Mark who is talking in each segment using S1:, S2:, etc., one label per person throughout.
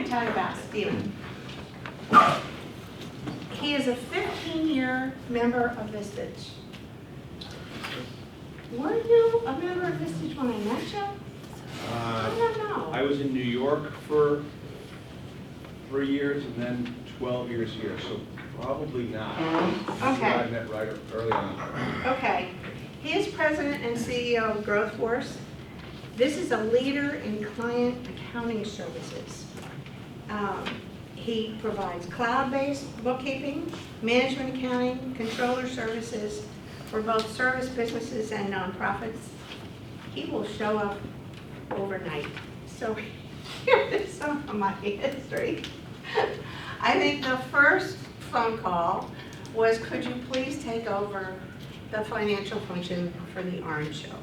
S1: to tell you about Stephen. He is a 15-year member of Vistage. Were you a member of Vistage when I met you? I don't know.
S2: I was in New York for 3 years and then 12 years here, so probably not.
S1: Okay.
S2: I met right early on.
S1: Okay. He is president and CEO of Growth Force. This is a leader in client accounting services. He provides cloud-based bookkeeping, management accounting, controller services for both service businesses and nonprofits. He will show up overnight. So here is some of my history. I think the first phone call was, could you please take over the financial function for the Orange Show?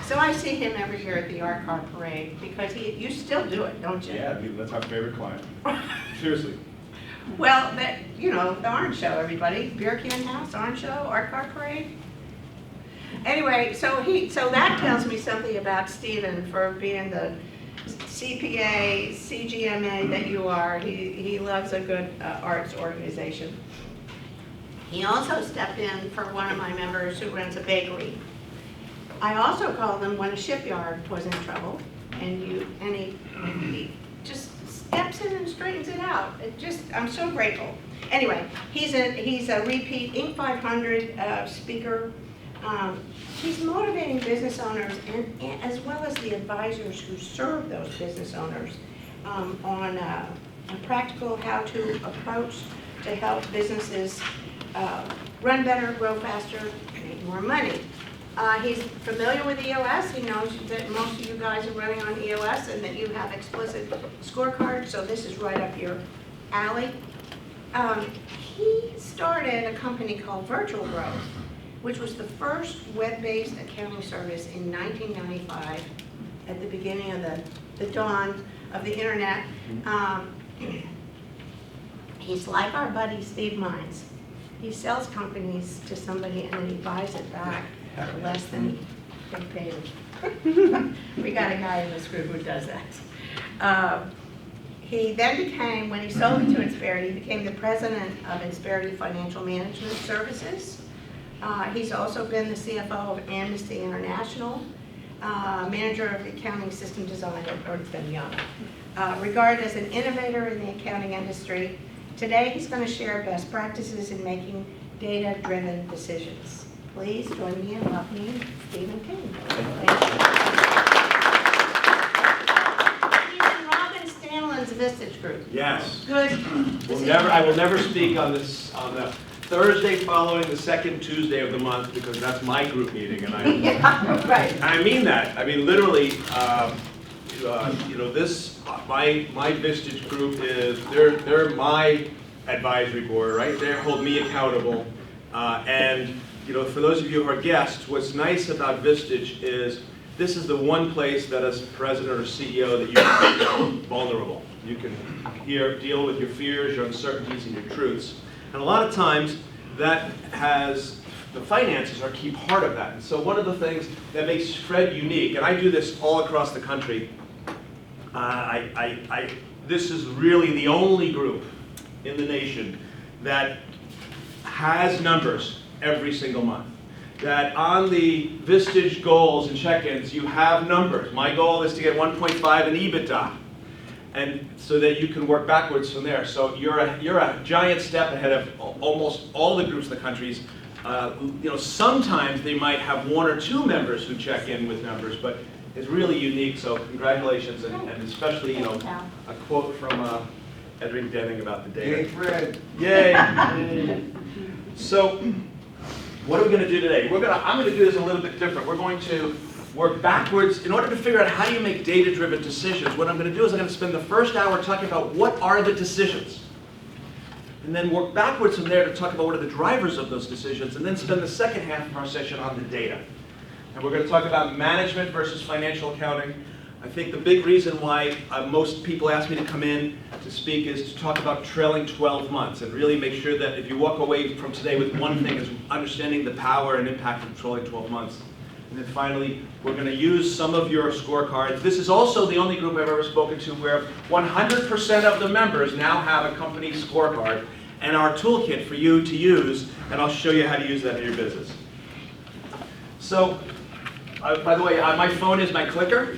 S1: So I see him every year at the Art Car Parade because you still do it, don't you?
S2: Yeah, that's our favorite client. Seriously.
S1: Well, you know, the Orange Show, everybody. Beer Can House, Orange Show, Art Car Parade. Anyway, so that tells me something about Stephen for being the CPA, CGMA that you are. He loves a good arts organization. He also stepped in for one of my members who runs a bakery. I also called him when a shipyard was in trouble, and he just steps in and straightens it out. I'm so grateful. Anyway, he's a repeat Inc. 500 speaker. He's motivating business owners and as well as the advisors who serve those business owners on a practical how-to approach to help businesses run better, grow faster, make more money. He's familiar with EOS. He knows that most of you guys are running on EOS and that you have explicit scorecards, so this is right up your alley. He started a company called Virtual Growth, which was the first web-based accounting service in 1995 at the beginning of the dawn of the internet. He's like our buddy Steve Mines. He sells companies to somebody and then he buys it back for less than they paid him. We got a guy in this group who does that. He then became, when he sold it to Insperity, he became the president of Insperity Financial Management Services. He's also been the CFO of Amnesty International, manager of the accounting system design at Ernst & Young. Regarded as an innovator in the accounting industry, today he's going to share best practices in making data-driven decisions. Please join me in welcoming Stephen King. He's in Robin Stanlin's Vistage group.
S3: Yes.
S1: Good.
S3: I will never speak on this on the Thursday following the second Tuesday of the month because that's my group meeting, and
S1: Yeah, right.
S3: I mean that. I mean literally. You know, this my Vistage group is they're my advisory board, right? They hold me accountable, and you know, for those of you who are guests, what's nice about Vistage is this is the one place that as president or CEO that you can be vulnerable. You can deal with your fears, your uncertainties, and your truths. And a lot of times that has, the finances are a key part of that. And so one of the things that makes Fred unique, and I do this all across the country, this is really the only group in the nation that has numbers every single month. That on the Vistage goals and check-ins, you have numbers. My goal is to get 1.5 in EBITDA, and so that you can work backwards from there. So you're a giant step ahead of almost all the groups in the countries. You know, sometimes they might have one or two members who check in with numbers, but it's really unique. So congratulations, and especially, you know, a quote from Edwin Denning about the data.
S2: Yay, Fred.
S3: Yay! So, what are we going to do today? I'm going to do this a little bit different. We're going to work backwards in order to figure out how you make data-driven decisions. What I'm going to do is I'm going to spend the first hour talking about what are the decisions, and then work backwards from there to talk about what are the drivers of those decisions, and then spend the second half of our session on the data. And we're going to talk about management versus financial accounting. I think the big reason why most people ask me to come in to speak is to talk about trailing 12 months and really make sure that if you walk away from today with one thing is understanding the power and impact of trailing 12 months. And then finally, we're going to use some of your scorecards. This is also the only group I've ever spoken to where 100% of the members now have a company scorecard and our toolkit for you to use, and I'll show you how to use that in your business. So, by the way, my phone is my clicker,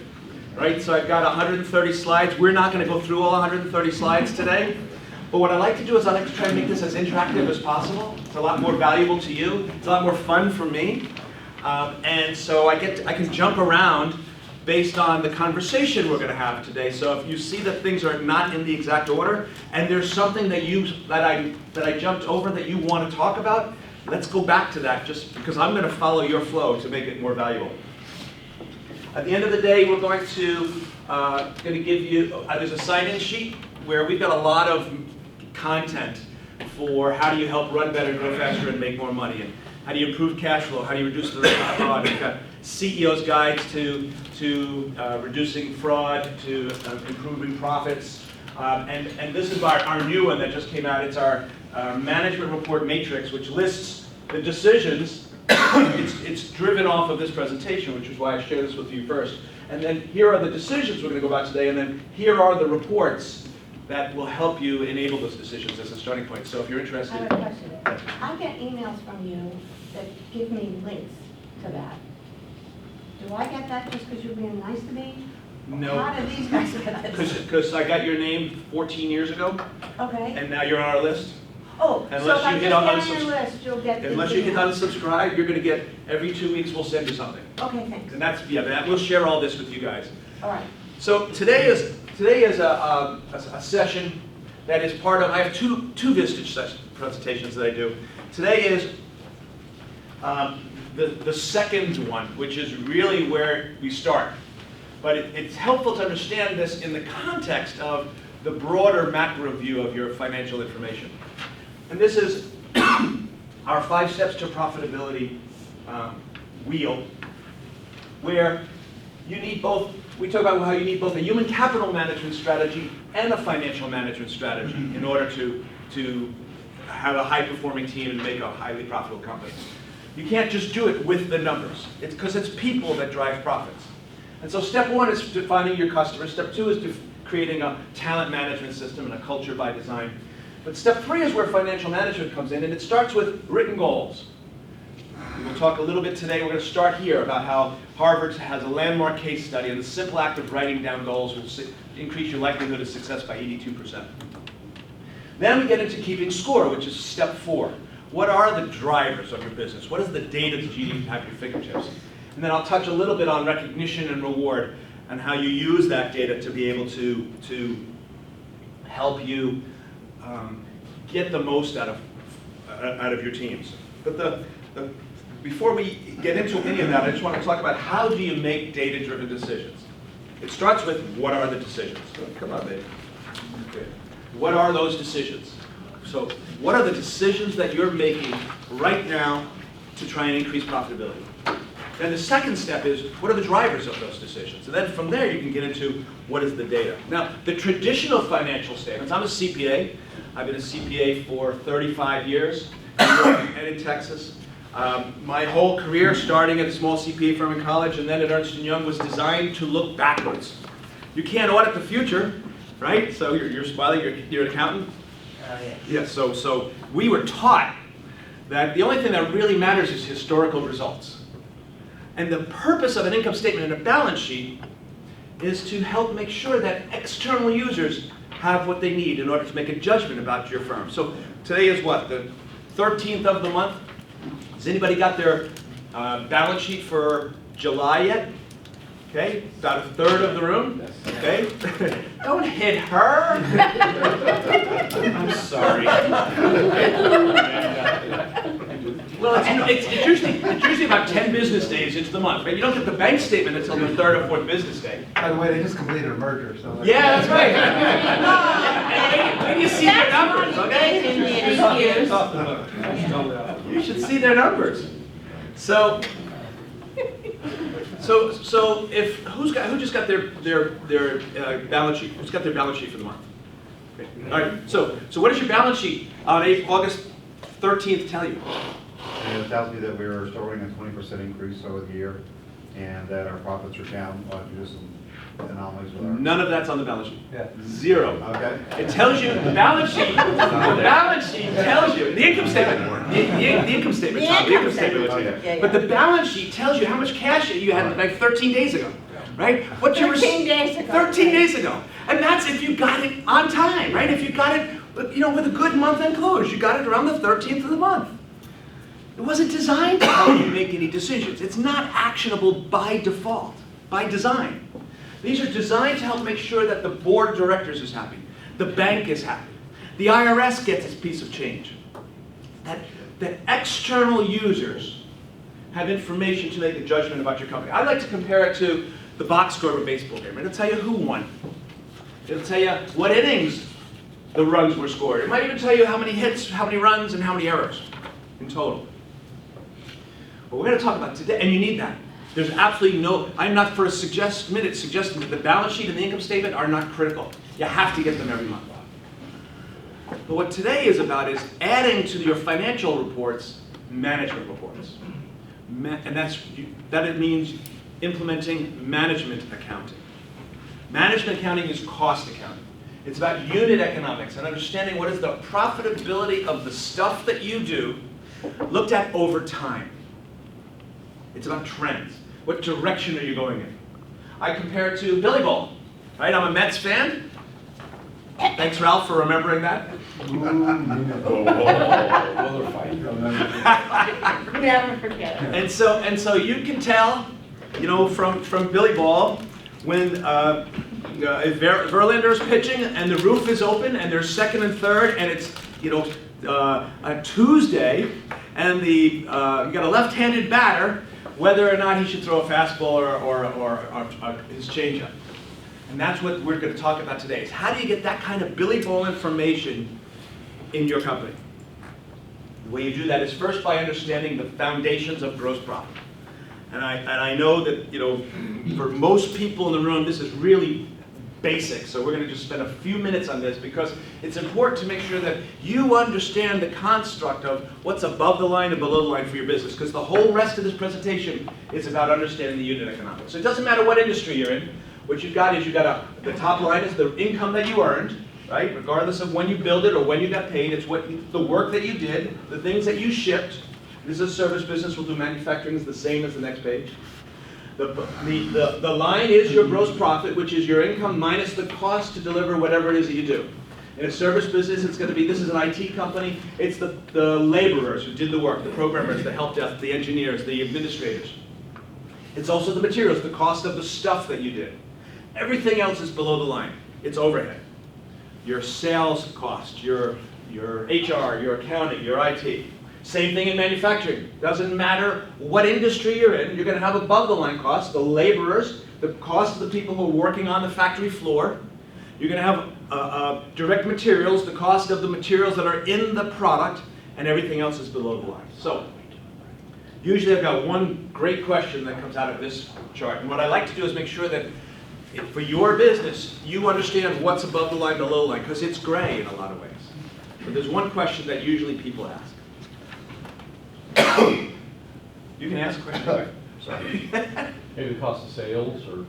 S3: right? So I've got 130 slides. We're not going to go through all 130 slides today. But what I like to do is I like to try and make this as interactive as possible. It's a lot more valuable to you. It's a lot more fun for me. And so I can jump around based on the conversation we're going to have today. So if you see that things are not in the exact order, and there's something that I jumped over that you want to talk about, let's go back to that, just because I'm going to follow your flow to make it more valuable. At the end of the day, we're going to give you, there's a sign-in sheet where we've got a lot of content for how do you help run better, grow faster, and make more money, and how do you improve cash flow, how do you reduce the risk of fraud. We've got CEO's guides to reducing fraud, to improving profits, and this is our new one that just came out. It's our management report matrix, which lists the decisions. It's driven off of this presentation, which is why I shared this with you first. And then here are the decisions we're going to go about today, and then here are the reports that will help you enable those decisions as a starting point. So if you're interested.
S1: I have a question. I get emails from you that give me links to that. Do I get that just because you're being nice to me?
S3: No.
S1: How do these guys get this?
S3: Because I got your name 14 years ago,
S1: Okay.
S3: and now you're on our list.
S1: Oh,
S3: Unless
S1: so if
S3: you
S1: I
S3: hit
S1: just
S3: on
S1: get on your list, you'll get the
S3: Unless you hit
S1: email.
S3: unsubscribe, you're going to get every 2 weeks we'll send you something.
S1: Okay, thanks.
S3: And that's, we'll share all this with you guys.
S1: All right.
S3: So today is a session that is part of, I have two Vistage presentations that I do. Today is the second one, which is really where we start. But it's helpful to understand this in the context of the broader macro view of your financial information. And this is our 5 steps to profitability wheel, where you need both. We talk about how you need both a human capital management strategy and a financial management strategy in order to have a high-performing team and make a highly profitable company. You can't just do it with the numbers. It's because it's people that drive profits. And so step 1 is defining your customers. Step 2 is creating a talent management system and a culture by design. But step 3 is where financial management comes in, and it starts with written goals. We'll talk a little bit today. We're going to start here about how Harvard has a landmark case study, and the simple act of writing down goals will increase your likelihood of success by 82%. Then we get into keeping score, which is step 4. What are the drivers of your business? What is the data that you need to have at your fingertips? And then I'll touch a little bit on recognition and reward and how you use that data to be able to help you get the most out of your teams. But before we get into any of that, I just want to talk about how do you make data-driven decisions. It starts with what are the decisions? Come on, baby. Okay. What are those decisions? So what are the decisions that you're making right now to try and increase profitability? Then the second step is, what are the drivers of those decisions? And then from there, you can get into what is the data. Now, the traditional financial statements, I'm a CPA. I've been a CPA for 35 years and in Texas. My whole career, starting at a small CPA firm in college and then at Ernst & Young, was designed to look backwards. You can't audit the future, right? So you're smiling, you're an accountant? Yeah, so we were taught that the only thing that really matters is historical results. And the purpose of an income statement and a balance sheet is to help make sure that external users have what they need in order to make a judgment about your firm. So today is what, the 13th of the month? Has anybody got their balance sheet for July yet? Okay, about a third of the room. Okay, don't hit her. I'm sorry. Well, it's usually about 10 business days into the month, right? You don't get the bank statement until the 3rd or 4th business day.
S4: By the way, they just completed a merger, so.
S3: Yeah, that's right. And when you see their numbers, okay? You should see their numbers. So if who just got their balance sheet? Who's got their balance sheet for the month? Okay. All right. So what does your balance sheet on August 13th tell you?
S4: And it tells me that we were showing a 20% increase over the year. and that our profits are down due to some anomalies with our.
S3: None of that's on the balance sheet.
S4: Yeah.
S3: Zero.
S4: Okay.
S3: It tells you, the balance sheet tells you, the income statement, the income statement,
S1: The
S3: Tom, the
S1: income
S3: income statement will tell you.
S1: statement. Yeah, yeah.
S3: But the balance sheet tells you how much cash you had like 13 days ago, right? What you were
S1: 13 days ago.
S3: 13 days ago. And that's if you got it on time, right? If you got it, you know, with a good month-end close, you got it around the 13th of the month. It wasn't designed to help you make any decisions. It's not actionable by default, by design. These are designed to help make sure that the board of directors is happy, the bank is happy, the IRS gets its piece of change, that external users have information to make a judgment about your company. I like to compare it to the box score of a baseball game. It'll tell you who won. It'll tell you what innings the runs were scored. It might even tell you how many hits, how many runs, and how many errors in total. But we're going to talk about today, and you need that. There's absolutely no, I'm not for a minute suggesting that the balance sheet and the income statement are not critical. You have to get them every month. But what today is about is adding to your financial reports, management reports. And that means implementing management accounting. Management accounting is cost accounting. It's about unit economics and understanding what is the profitability of the stuff that you do looked at over time. It's about trends. What direction are you going in? I compare it to Billy Ball, right? I'm a Mets fan. Thanks, Ralph, for remembering that.
S1: Never forget it.
S3: And so you can tell, you know, from Billy Ball, when if Verlander's pitching and the roof is open and there's second and third and it's, you know, a Tuesday and you got a left-handed batter, whether or not he should throw a fastball or his changeup. And that's what we're going to talk about today, is how do you get that kind of Billy Ball information in your company? The way you do that is first by understanding the foundations of gross profit. And I know that, you know, for most people in the room, this is really basic, so we're going to just spend a few minutes on this because it's important to make sure that you understand the construct of what's above the line and below the line for your business, because the whole rest of this presentation is about understanding the unit economics. So it doesn't matter what industry you're in, what you've got is the top line is the income that you earned, right? Regardless of when you build it or when you got paid, it's the work that you did, the things that you shipped. This is a service business, we'll do manufacturing, is the same as the next page. The line is your gross profit, which is your income minus the cost to deliver whatever it is that you do. In a service business, it's going to be, this is an IT company, it's the laborers who did the work, the programmers, the help desk, the engineers, the administrators. It's also the materials, the cost of the stuff that you did. Everything else is below the line. It's overhead. Your sales cost, your HR, your accounting, your IT. Same thing in manufacturing. Doesn't matter what industry you're in, you're going to have above the line costs, the laborers, the cost of the people who are working on the factory floor. You're going to have direct materials, the cost of the materials that are in the product, and everything else is below the line. So, usually I've got one great question that comes out of this chart. And what I like to do is make sure that for your business, you understand what's above the line, below the line, because it's gray in a lot of ways. But there's one question that usually people ask. You can ask a question. Sorry.
S5: Maybe the cost of sales or?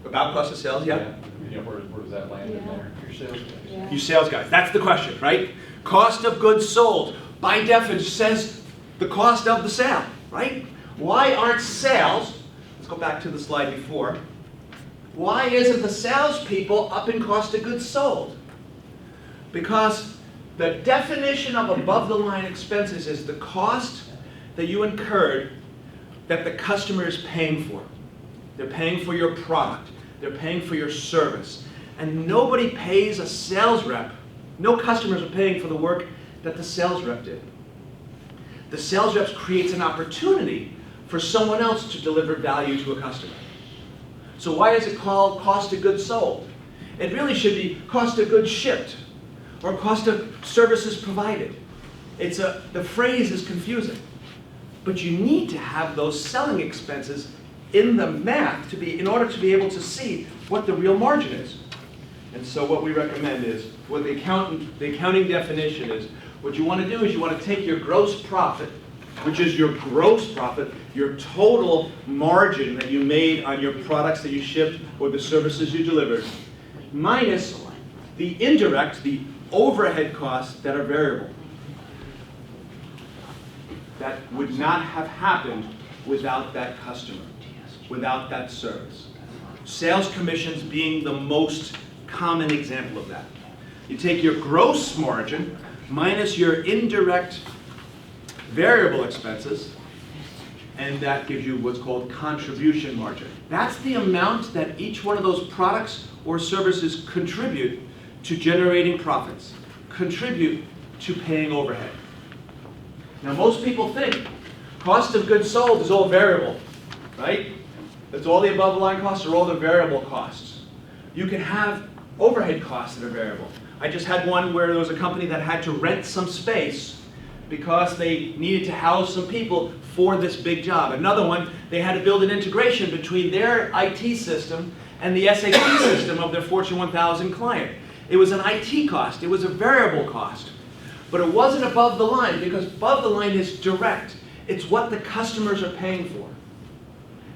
S3: About cost of sales, yeah.
S5: You know, where does that land in there? Your sales guys.
S1: Yeah.
S3: You sales guys, that's the question, right? Cost of goods sold, by definition, says the cost of the sale, right? Why aren't sales, let's go back to the slide before, why isn't the salespeople up in cost of goods sold? Because the definition of above the line expenses is the cost that you incurred that the customer is paying for. They're paying for your product. They're paying for your service. And nobody pays a sales rep. No customers are paying for the work that the sales rep did. The sales rep creates an opportunity for someone else to deliver value to a customer. So why is it called cost of goods sold? It really should be cost of goods shipped or cost of services provided. The phrase is confusing. But you need to have those selling expenses in the math in order to be able to see what the real margin is. And so what we recommend is, what the accounting definition is, what you want to do is you want to take your gross profit which is your gross profit, your total margin that you made on your products that you shipped or the services you delivered, minus the indirect, the overhead costs that are variable. That would not have happened without that customer, without that service. Sales commissions being the most common example of that. You take your gross margin minus your indirect variable expenses, and that gives you what's called contribution margin. That's the amount that each one of those products or services contribute to generating profits, contribute to paying overhead. Now, most people think cost of goods sold is all variable, right? That's all the above the line costs are all the variable costs. You can have overhead costs that are variable. I just had one where there was a company that had to rent some space because they needed to house some people for this big job. Another one, they had to build an integration between their IT system and the SAP system of their Fortune 1000 client. It was an IT cost, it was a variable cost. But it wasn't above the line, because above the line is direct. It's what the customers are paying for.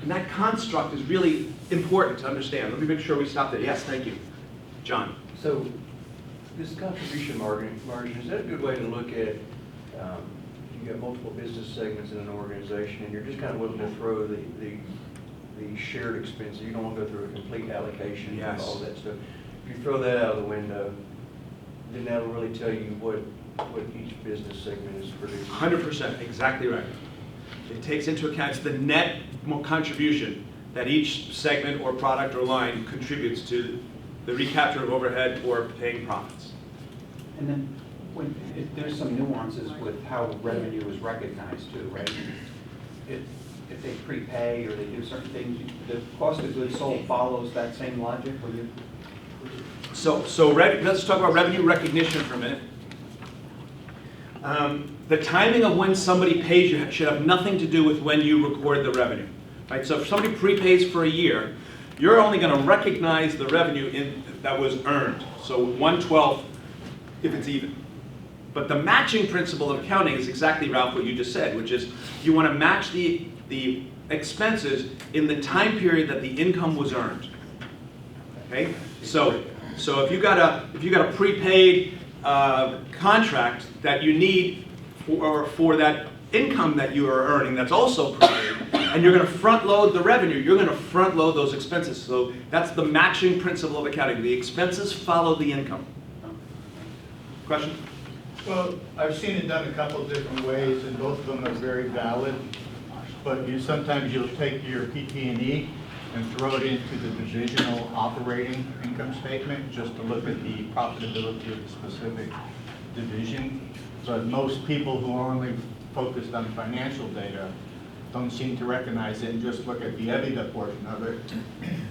S3: And that construct is really important to understand. Let me make sure we stop there. Yes, thank you. John.
S6: So this contribution margin, is that a good way to look at, you got multiple business segments in an organization, and you're just kind of willing to throw the shared expenses, you don't want to go through a complete allocation
S3: Yes.
S6: of all that stuff. If you throw that out of the window, then that'll really tell you what each business segment is producing.
S3: 100%, exactly right. It takes into account the net contribution that each segment or product or line contributes to the recapture of overhead or paying profits.
S7: And then there's some nuances with how revenue is recognized too, right? If they prepay or they do certain things, the cost of goods sold follows that same logic.
S3: Let's talk about revenue recognition for a minute. The timing of when somebody pays you should have nothing to do with when you record the revenue. Right? So if somebody prepays for a year, you're only going to recognize the revenue that was earned. So 1/12 if it's even. But the matching principle of accounting is exactly, Ralph, what you just said, which is you want to match the expenses in the time period that the income was earned. Okay? So if you got a prepaid contract that you need for that income that you are earning that's also prepaid, and you're going to front load the revenue, you're going to front load those expenses. So that's the matching principle of accounting. The expenses follow the income. Question?
S4: Well, I've seen it done a couple of different ways, and both of them are very valid. But sometimes you'll take your PP&E and throw it into the divisional operating income statement just to look at the profitability of the specific division. But most people who are only focused on financial data don't seem to recognize it and just look at the EBITDA portion of it,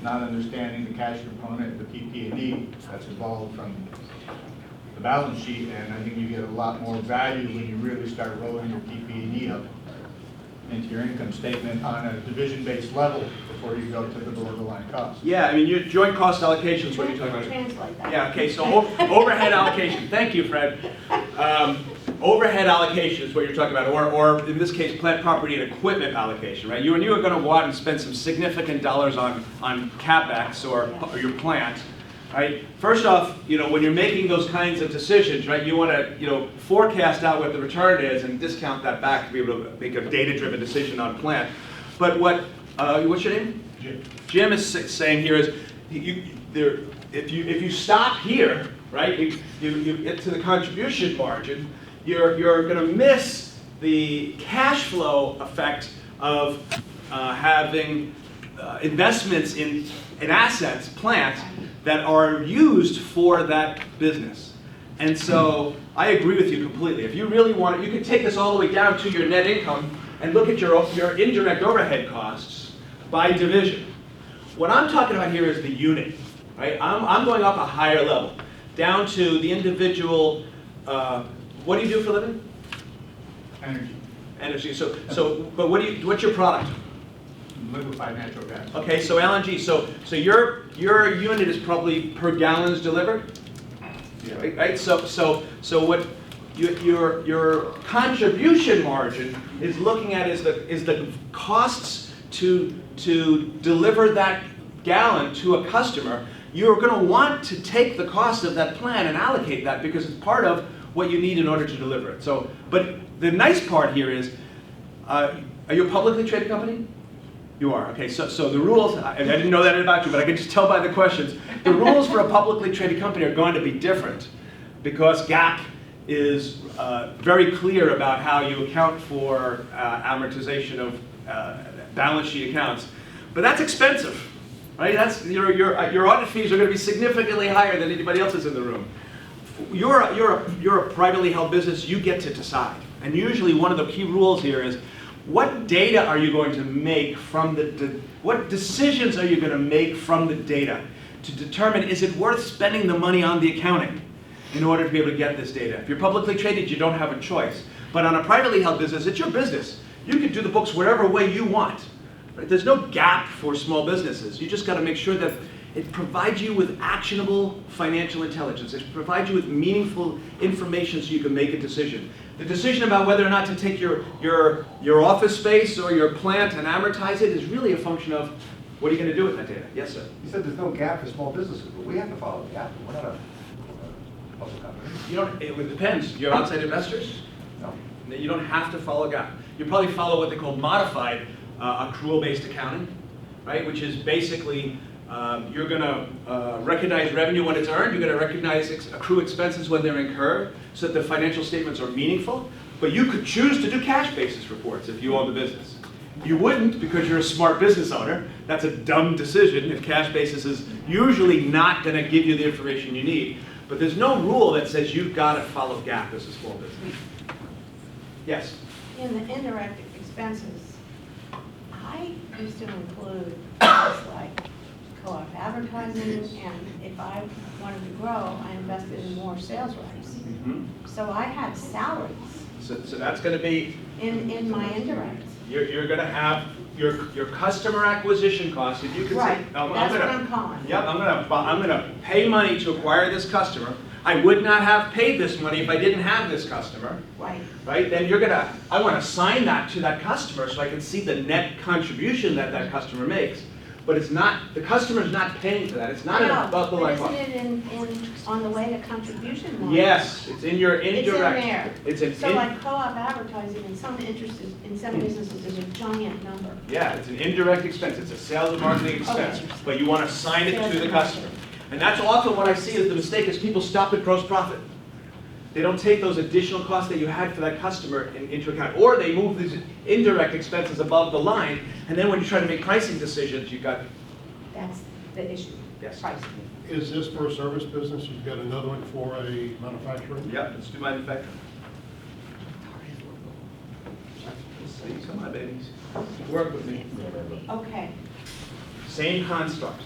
S4: not understanding the cash component, the PP&E that's involved from the balance sheet. And I think you get a lot more value when you really start rolling your PP&E up into your income statement on a division-based level before you go to the below-the-line cost.
S3: Yeah, I mean, your joint cost allocation is what you're talking about.
S1: Translate that.
S3: Yeah, okay, so overhead allocation. Thank you, Fred. Overhead allocation is what you're talking about, or in this case, plant, property, and equipment allocation, right? You are going to go out and spend some significant dollars on CapEx or your plant, right? First off, when you're making those kinds of decisions, right, you want to, forecast out what the return is and discount that back to be able to make a data-driven decision on plant. But what's your name?
S4: Jim.
S3: Jim is saying here is, if you stop here, right, you get to the contribution margin, you're going to miss the cash flow effect of having investments in assets, plants, that are used for that business. And so I agree with you completely. If you really want it, you can take this all the way down to your net income and look at your indirect overhead costs by division. What I'm talking about here is the unit, right? I'm going up a higher level, down to the individual. What do you do for a living?
S4: Energy,
S3: Energy. But what's your product?
S4: liquefied natural gas.
S3: Okay, so LNG. So your unit is probably per gallons delivered.
S4: Yeah.
S3: Right? So what your contribution margin is looking at is the costs to deliver that gallon to a customer. You're going to want to take the cost of that plan and allocate that because it's part of what you need in order to deliver it. So, but the nice part here is, are you a publicly traded company? You are, okay. So the rules, I didn't know that about you, but I can just tell by the questions. The rules for a publicly traded company are going to be different because GAAP is very clear about how you account for amortization of balance sheet accounts. But that's expensive, right? That's, your audit fees are going to be significantly higher than anybody else's in the room. You're a privately held business, you get to decide. And usually one of the key rules here is, what data are you going to make from what decisions are you going to make from the data to determine, is it worth spending the money on the accounting in order to be able to get this data? If you're publicly traded, you don't have a choice. But on a privately held business, it's your business. You can do the books whatever way you want. Right? There's no gap for small businesses. You just got to make sure that it provides you with actionable financial intelligence. It provides you with meaningful information so you can make a decision. The decision about whether or not to take your office space or your plant and amortize it is really a function of what are you going to do with that data? Yes, sir.
S8: You said there's no gap for small businesses, but we have to follow the gap. We're not a public company.
S3: You don't, it depends. You're outside investors?
S8: No.
S3: You don't have to follow GAAP. You probably follow what they call modified accrual-based accounting, right? Which is basically you're going to recognize revenue when it's earned. You're going to recognize accrue expenses when they're incurred, so that the financial statements are meaningful. But you could choose to do cash basis reports if you own the business. You wouldn't because you're a smart business owner. That's a dumb decision if cash basis is usually not going to give you the information you need. But there's no rule that says you've got to follow GAAP as a small business. Yes?
S1: In the indirect expenses, I used to include things like co-op advertising, and if I wanted to grow, I invested in more sales reps.
S3: Mm-hmm.
S1: So I had salaries
S3: So that's going to be,
S1: in my indirect.
S3: you're going to have your customer acquisition costs. If you can
S1: Right,
S3: say,
S1: that's what I'm calling it.
S3: Yep, I'm going to pay money to acquire this customer. I would not have paid this money if I didn't have this customer.
S1: Right.
S3: Right? Then I want to assign that to that customer so I can see the net contribution that that customer makes. But it's not, the customer's not paying for that. It's not about the
S1: But
S3: life.
S1: isn't it on the way to contribution line?
S3: Yes, it's in your indirect.
S1: It's in there.
S3: It's
S1: So like co-op advertising, in some businesses, is a giant number.
S3: Yeah, it's an indirect expense. It's a sales and marketing expense.
S1: Okay.
S3: But you want to assign it to the customer. And that's often what I see as the mistake is people stop at gross profit. They don't take those additional costs that you had for that customer into account. Or they move these indirect expenses above the line, and then when you try to make pricing decisions, you've got...
S1: That's the issue.
S3: Yes.
S1: Pricing.
S9: Is this for a service business? You've got another one for a manufacturing?
S3: Yep, let's do manufacturing. Come on, babies. Work with me.
S1: Okay.
S3: Same construct.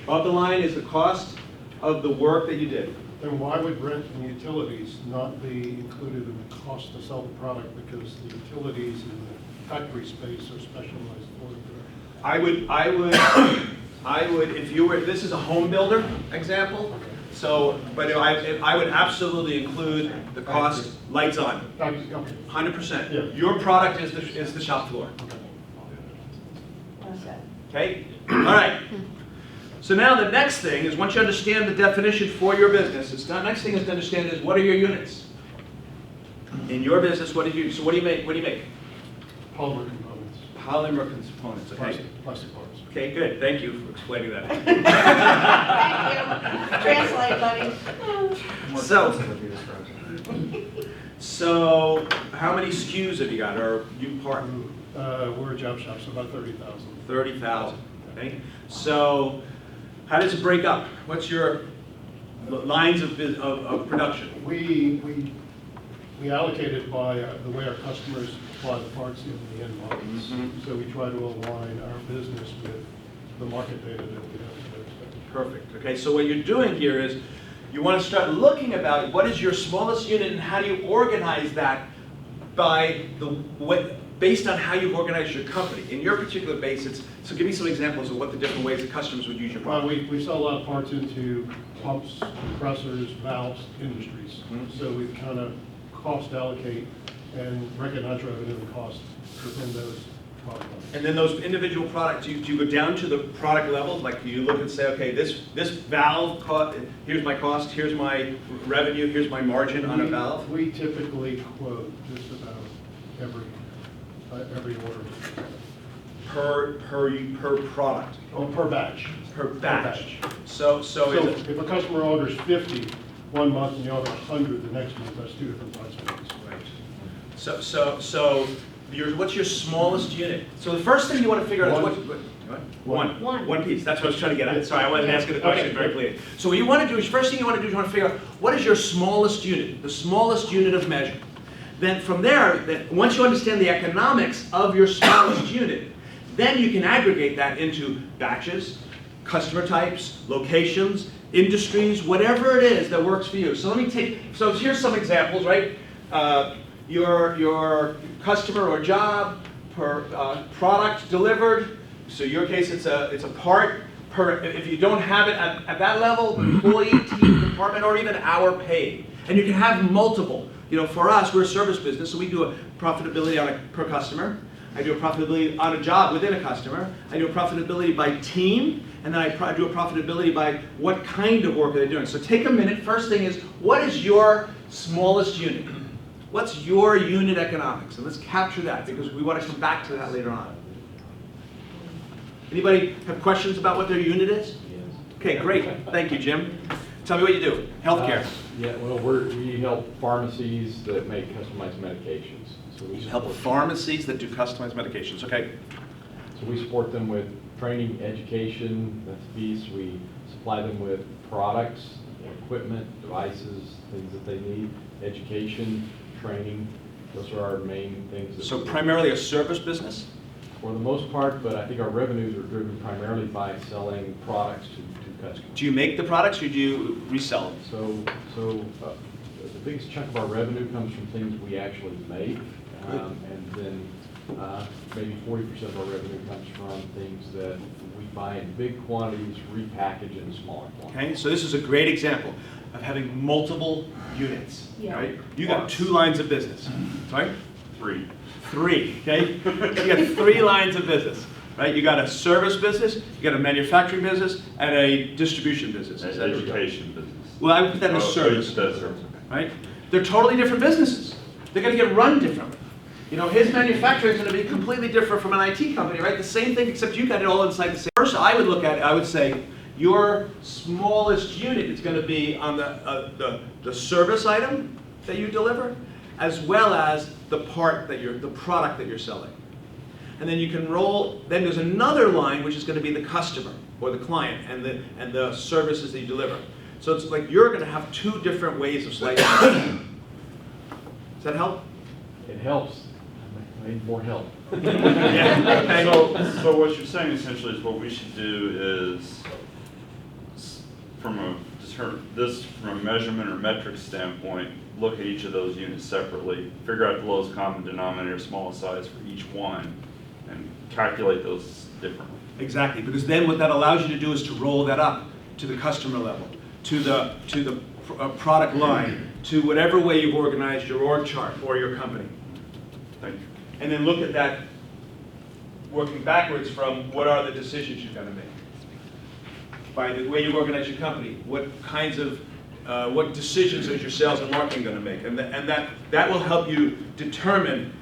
S3: Above the line is the cost of the work that you did.
S9: Then why would rent and utilities not be included in the cost to sell the product? Because the utilities in the factory space are specialized for it.
S3: I would, if you were, this is a home builder example, so, but I would absolutely include the cost, lights on,
S9: Okay.
S3: 100%.
S9: Yeah.
S3: Your product is the shop floor,
S1: What's that?
S3: okay? All right. So now the next thing is, once you understand the definition for your business, the next thing is to understand is, what are your units? In your business, what do you make? What do you make?
S9: Polymer components,
S3: Polymer components, okay?
S9: plastic parts.
S3: Okay, good, thank you for explaining that.
S1: Thank you. Translate, buddy.
S3: So how many SKUs have you got, or you part?
S9: We're a job shop, so about 30,000.
S3: 30,000, okay? So how does it break up? What's your lines of production?
S9: We allocate it by the way our customers apply the parts in the end markets.
S3: Mhm.
S9: So we try to align our business with the market data that we have.
S3: Perfect, okay, so what you're doing here is you want to start looking about what is your smallest unit and how do you organize that by based on how you organize your company. In your particular basis, so give me some examples of what the different ways that customers would use your
S9: Well,
S3: product.
S9: we sell a lot of parts into pumps, compressors, valves, industries.
S3: Mhm.
S9: So we've kind of cost to allocate and recognize revenue and cost within those product lines.
S3: And then those individual products, do you go down to the product level? Like you look and say, okay, this valve, here's my cost, here's my revenue, here's my margin on a valve?
S9: We typically quote just about every order.
S3: Per product,
S9: Or per batch.
S3: per batch. So
S9: So
S3: is it,
S9: if a customer orders 50 one month and you order 100 the next month, that's two different price points.
S3: right. So what's your smallest unit? So the first thing you want to figure out is
S9: One.
S3: One piece, that's what I was trying to get at. Sorry, I wasn't asking the question
S9: Okay.
S3: very clearly. So what you want to do is, first thing you want to do is you want to figure out what is your smallest unit, the smallest unit of measure. Then from there, once you understand the economics of your smallest unit, then you can aggregate that into batches, customer types, locations, industries, whatever it is that works for you. So so here's some examples, right? Your customer or job per product delivered. So in your case, it's a part per, if you don't have it at that level, employee, team, department, or even hour paid. And you can have multiple. You know, for us, we're a service business, so we do a profitability on a per customer. I do a profitability on a job within a customer. I do a profitability by team, and then I do a profitability by what kind of work are they doing. So take a minute. First thing is, what is your smallest unit? What's your unit economics? And let's capture that, because we want to come back to that later on. Anybody have questions about what their unit is?
S5: Yes.
S3: Okay, great. Thank you, Jim. Tell me what you do. Healthcare.
S5: Yeah, well, we help pharmacies that make customized medications. So we
S3: You help
S5: support-
S3: pharmacies that do customized medications. Okay.
S5: So we support them with training, education, that's a piece. We supply them with products, equipment, devices, things that they need, education, training. Those are our main things.
S3: So primarily a service business?
S5: For the most part, but I think our revenues are driven primarily by selling products to customers.
S3: Do you make the products or do you resell them?
S5: So the biggest chunk of our revenue comes from things we actually make, and then maybe 40% of our revenue comes from things that we buy in big quantities, repackage in smaller quantities.
S3: Okay, so this is a great example of having multiple units,
S1: Yeah.
S3: right? You got 2 lines of business, right? Three, okay? You got 3 lines of business, right? You got a service business, you got a manufacturing business, and a distribution business. Is that
S10: Education business.
S3: Well, I would put that in a service, right? They're totally different businesses. They're going to get run differently. You know, his manufacturing is going to be completely different from an IT company, right? The same thing, except you got it all inside the same. First, I would look at it, I would say, your smallest unit is going to be on the service item that you deliver, as well as the product that you're selling. And then you can roll, then there's another line which is going to be the customer or the client and the services that you deliver. So it's like you're going to have 2 different ways of slicing. Does that help?
S5: It helps. I need more help.
S3: Yeah. Okay.
S10: So what you're saying essentially is what we should do is, from a measurement or metric standpoint, look at each of those units separately, figure out the lowest common denominator, smallest size for each one, and calculate those differently.
S3: Exactly, because then what that allows you to do is to roll that up to the customer level, to the product line, to whatever way you've organized your org chart or your company.
S10: Thank you.
S3: And then look at that working backwards from what are the decisions you're going to make. By the way you organize your company, what kinds of, what decisions is your sales and marketing going to make? And that will help you determine,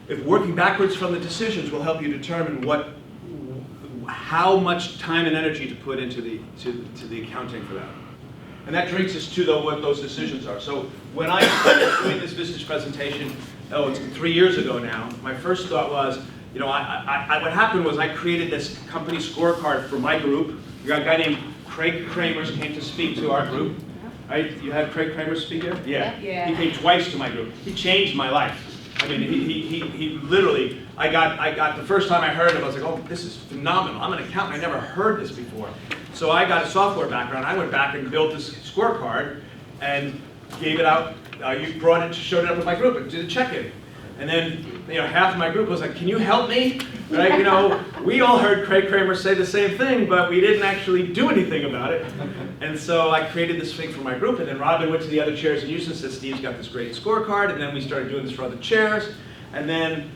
S3: if working backwards from the decisions will help you determine how much time and energy to put into the accounting for that. And that brings us to what those decisions are. So when I started doing this Vistage presentation, it's 3 years ago now, my first thought was, you know, what happened was I created this company scorecard for my group. We got a guy named Craig Kramer came to speak to our group. Right? You had Craig Kramer speak here?
S1: Yeah.
S3: He came twice to my group. He changed my life. I mean, he literally, I got the first time I heard him, I was like, oh, this is phenomenal. I'm an accountant, I never heard this before. So I got a software background. I went back and built this scorecard and gave it out. You brought it, showed it up with my group and did a check-in. And then, half of my group was like, can you help me? Right? We all heard Craig Kramer say the same thing, but we didn't actually do anything about it. And so I created this thing for my group, and then Robin went to the other chairs in Houston and said, Steve's got this great scorecard, and then we started doing this for other chairs. And then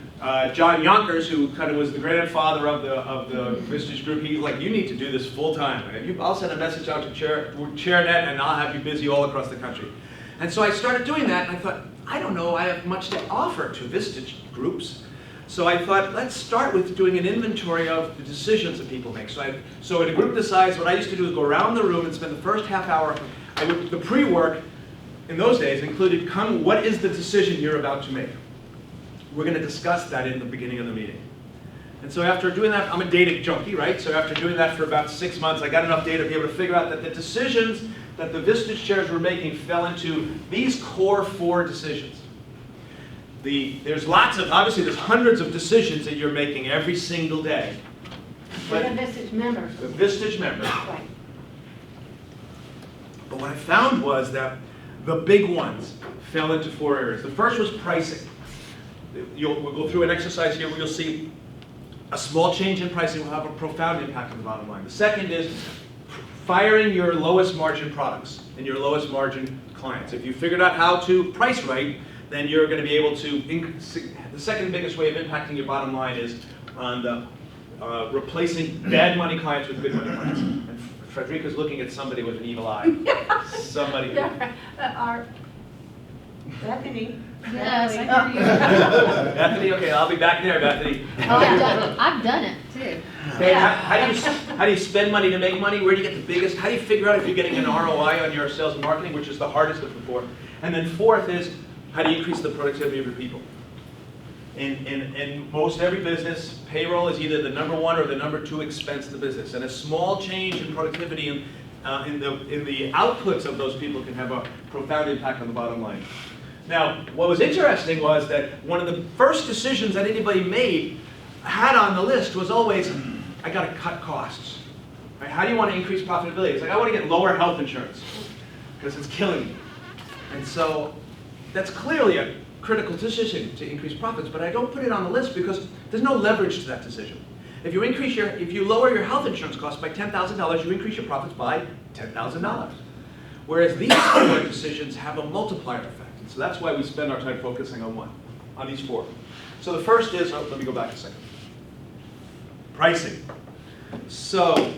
S3: John Yonkers, who kind of was the grandfather of the Vistage group, he's like, you need to do this full time. I'll send a message out to ChairNet, and I'll have you busy all across the country. And so I started doing that, and I thought, I don't know, I have much to offer to Vistage groups. So I thought, let's start with doing an inventory of the decisions that people make. So in a group this size, what I used to do is go around the room and spend the first half hour. The pre-work in those days included, what is the decision you're about to make? We're going to discuss that in the beginning of the meeting. And so after doing that, I'm a data junkie, right? So after doing that for about 6 months, I got enough data to be able to figure out that the decisions that the Vistage chairs were making fell into these core 4 decisions. There's obviously there's hundreds of decisions that you're making every single day.
S1: They're the Vistage members.
S3: The Vistage members.
S1: Right.
S3: But what I found was that the big ones fell into 4 areas. The first was pricing. We'll go through an exercise here where you'll see a small change in pricing will have a profound impact on the bottom line. The second is firing your lowest margin products and your lowest margin clients. If you figured out how to price right, then you're going to be able to, the second biggest way of impacting your bottom line is on the replacing bad money clients with good money clients. And Frederica's looking at somebody with an evil eye. Somebody.
S1: Our Bethany.
S11: Yes, I can hear you.
S3: Bethany, okay, I'll be back there, Bethany.
S11: Oh, I've done it too.
S3: Okay, how do you spend money to make money? Where do you get the biggest? How do you figure out if you're getting an ROI on your sales and marketing, which is the hardest of the 4? And then fourth is, how do you increase the productivity of your people? In most every business, payroll is either the number 1 or the number 2 expense in the business. And a small change in productivity in the outputs of those people can have a profound impact on the bottom line. Now, what was interesting was that one of the first decisions that anybody made had on the list was always, I got to cut costs. Right? How do you want to increase profitability? It's like, I want to get lower health insurance because it's killing me. And so that's clearly a critical decision to increase profits, but I don't put it on the list because there's no leverage to that decision. If you lower your health insurance costs by $10,000, you increase your profits by $10,000. Whereas these 4 decisions have a multiplier effect. And so that's why we spend our time focusing on these 4. So the first is, let me go back a second. Pricing. So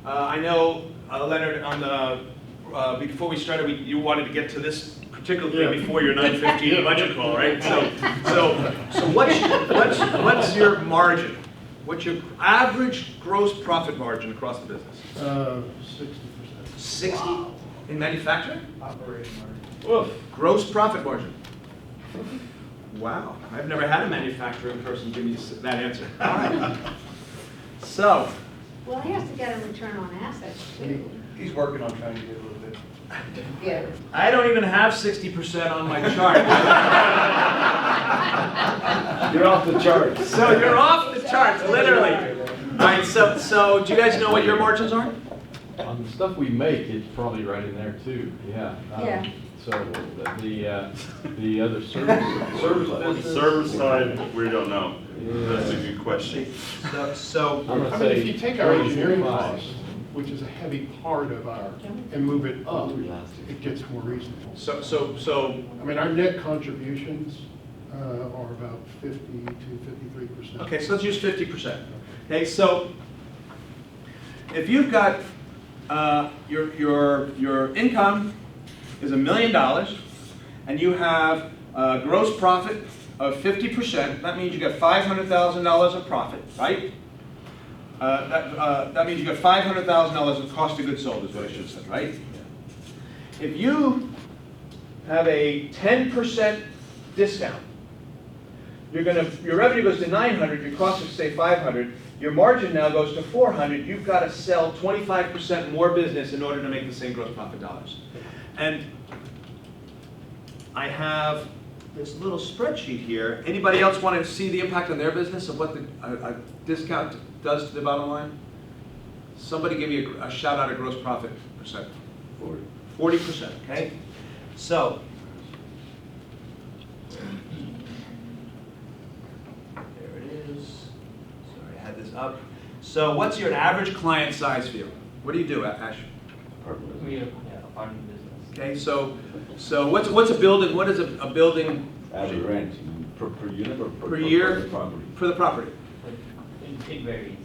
S3: I know, Leonard, before we started, you wanted to get to this particular thing before your 9:15 budget call, right? So what's your margin? What's your average gross profit margin across the business?
S9: 60%.
S3: 60 in manufacturing?
S4: Operating margin.
S3: Oof. Gross profit margin. Wow, I've never had a manufacturing person give me that answer. All right. So.
S1: Well, he has to get a return on assets too.
S6: He's working on trying to get a little bit.
S1: Yeah.
S3: I don't even have 60% on my chart.
S2: You're off the charts.
S3: So you're off the charts, literally. All right, so do you guys know what your margins are?
S5: On the stuff we make, it's probably right in there too, yeah.
S1: Yeah.
S5: So the other service business.
S10: Service side, we don't know.
S5: Yeah.
S10: That's a good question.
S3: So
S5: I'm gonna
S9: I mean,
S5: say
S9: if you take our engineering
S5: 35.
S9: costs, which is a heavy part of and move it up, it gets more reasonable. I mean, our net contributions are about 50 to 53%.
S3: okay, so let's use 50%. Okay, so if you've got your income is $1 million, and you have a gross profit of 50%, that means you get $500,000 of profit, right? That means you get $500,000 of cost of goods sold, is what I should say, right? If you have a 10% discount, your revenue goes to 900, your cost is say 500, your margin now goes to 400, you've got to sell 25% more business in order to make the same gross profit dollars. And I have this little spreadsheet here. Anybody else want to see the impact on their business of what a discount does to the bottom line? Somebody give me a shout out of gross profit percent. 40%, okay? So, up. So what's your average client size for you? What do you do, Ash?
S12: We have, apartment business.
S3: Okay, so what's a building, what is a building
S13: Average rent, per unit or
S3: per year?
S13: for the property?
S3: For the property?
S12: It varies.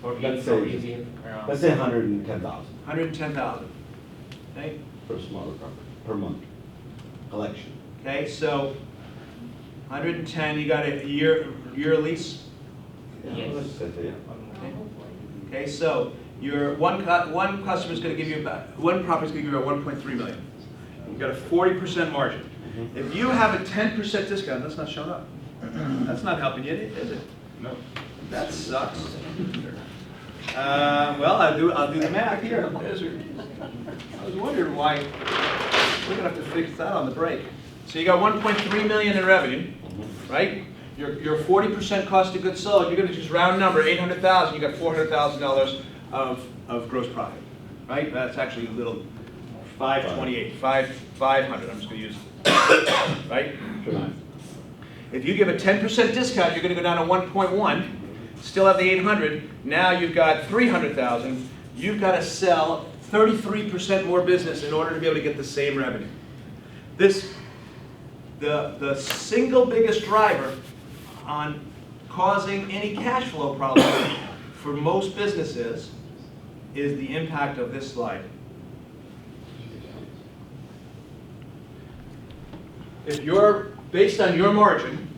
S12: For
S13: Let's
S12: properties
S13: say,
S12: here, around.
S13: let's say 110,000
S3: 110,000. Okay,
S13: for a smaller property, per month, collection.
S3: okay, so 110, you got a year lease?
S12: Yes.
S13: That's it,
S3: Okay, so your one customer's gonna give you about, one property's gonna give you about 1.3 million. You've got a 40% margin. If you have a 10% discount, that's not showing up. That's not helping you, is it?
S2: No.
S3: That sucks. Well, I'll do the math here. I was wondering why, we're gonna have to fix that on the break. So you got 1.3 million in revenue, right? Your 40% cost of goods sold, you're gonna just round number, 800,000, you got $400,000 of gross profit, right? That's actually a little 528, 500, I'm just gonna use, right? If you give a 10% discount, you're gonna go down to 1.1, still have the 800, now you've got 300,000, you've gotta sell 33% more business in order to be able to get the same revenue. The single biggest driver on causing any cash flow problem for most businesses is the impact of this slide. If you're, based on your margin,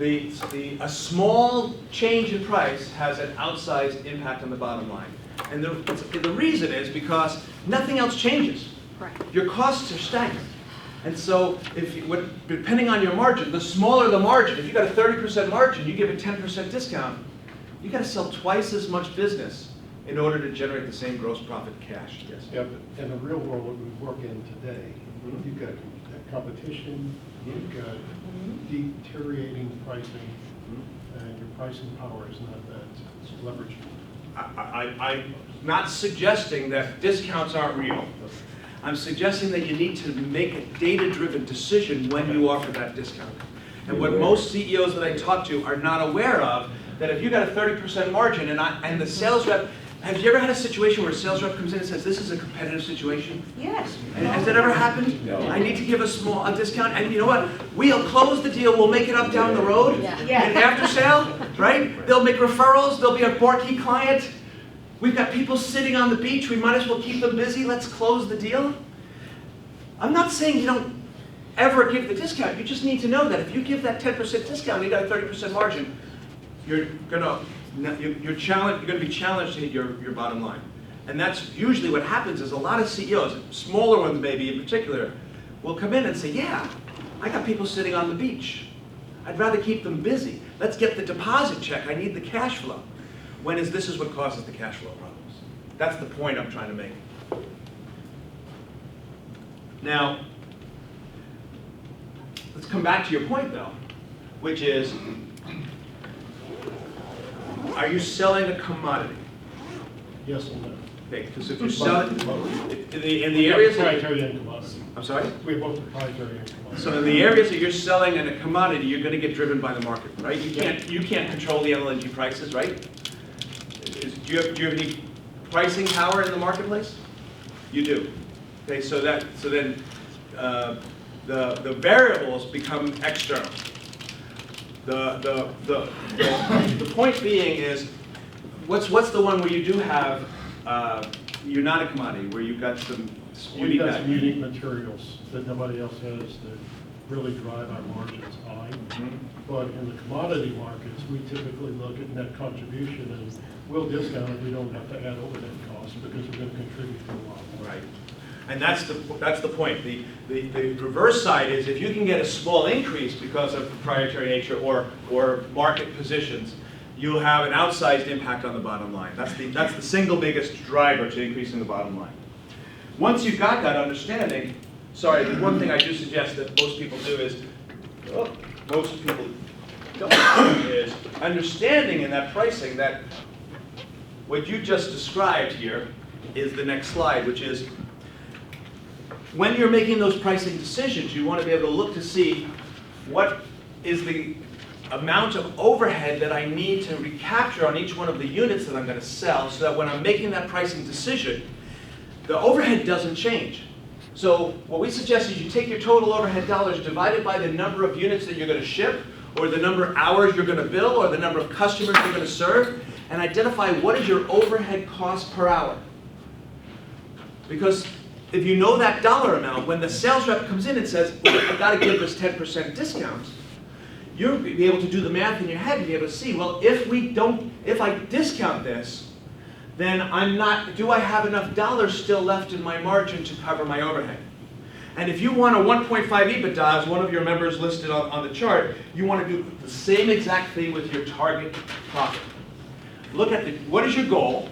S3: a small change in price has an outsized impact on the bottom line. And the reason is because nothing else changes.
S11: Right.
S3: Your costs are stagnant. And so, depending on your margin, the smaller the margin, if you got a 30% margin, you give a 10% discount, you got to sell twice as much business in order to generate the same gross profit cash. Yes.
S9: Yeah, but in the real world, what we work in today, you've got competition, you've got deteriorating pricing, and your pricing power is not that leveraged.
S3: I'm not suggesting that discounts aren't real. I'm suggesting that you need to make a data-driven decision when you offer that discount. And what most CEOs that I talk to are not aware of, that if you got a 30% margin and the sales rep, have you ever had a situation where a sales rep comes in and says, this is a competitive situation?
S1: Yes.
S3: And has that ever happened?
S13: No.
S3: I need to give a discount, and you know what? We'll close the deal, we'll make it up down the road.
S11: Yeah.
S3: And after sale, right? They'll make referrals, they'll be a marquee client. We've got people sitting on the beach, we might as well keep them busy, let's close the deal. I'm not saying you don't ever give the discount, you just need to know that if you give that 10% discount and you got a 30% margin, you're gonna be challenged to hit your bottom line. And that's usually what happens is a lot of CEOs, smaller ones maybe in particular, will come in and say, yeah, I got people sitting on the beach. I'd rather keep them busy. Let's get the deposit check, I need the cash flow. This is what causes the cash flow problems. That's the point I'm trying to make. Now, let's come back to your point though, which is, are you selling a commodity?
S9: Yes and no.
S3: Okay, because if you're selling, in the areas that,
S9: Proprietary and commodity.
S3: I'm sorry?
S9: We have both proprietary and commodity.
S3: So in the areas that you're selling in a commodity, you're going to get driven by the market, right? You can't control the LNG prices, right? Do you have any pricing power in the marketplace? You do. Okay, so then the variables become external. The point being is, what's the one where you do have you're not a commodity, where you've got some
S9: We've
S3: unique
S9: got some unique materials that nobody else has that really drive our margins high. But in the commodity markets, we typically look at net contribution and we'll discount it. We don't have to add overhead costs because we're going to contribute to a lot more.
S3: Right. And that's the point. The reverse side is if you can get a small increase because of proprietary nature or market positions, you'll have an outsized impact on the bottom line. That's the single biggest driver to increasing the bottom line. Once you've got that understanding, sorry, the one thing I do suggest that most people do is, most people don't do is understanding in that pricing that what you just described here is the next slide, which is when you're making those pricing decisions, you want to be able to look to see what is the amount of overhead that I need to recapture on each one of the units that I'm going to sell, so that when I'm making that pricing decision, the overhead doesn't change. So what we suggest is you take your total overhead dollars divided by the number of units that you're going to ship, or the number of hours you're going to bill, or the number of customers you're going to serve, and identify what is your overhead cost per hour. Because if you know that dollar amount, when the sales rep comes in and says, well, I've got to give this 10% discount, you'll be able to do the math in your head and be able to see, well, if I discount this, then do I have enough dollars still left in my margin to cover my overhead? And if you want a 1.5 EBITDA, as one of your members listed on the chart, you want to do the same exact thing with your target profit. Look at what is your goal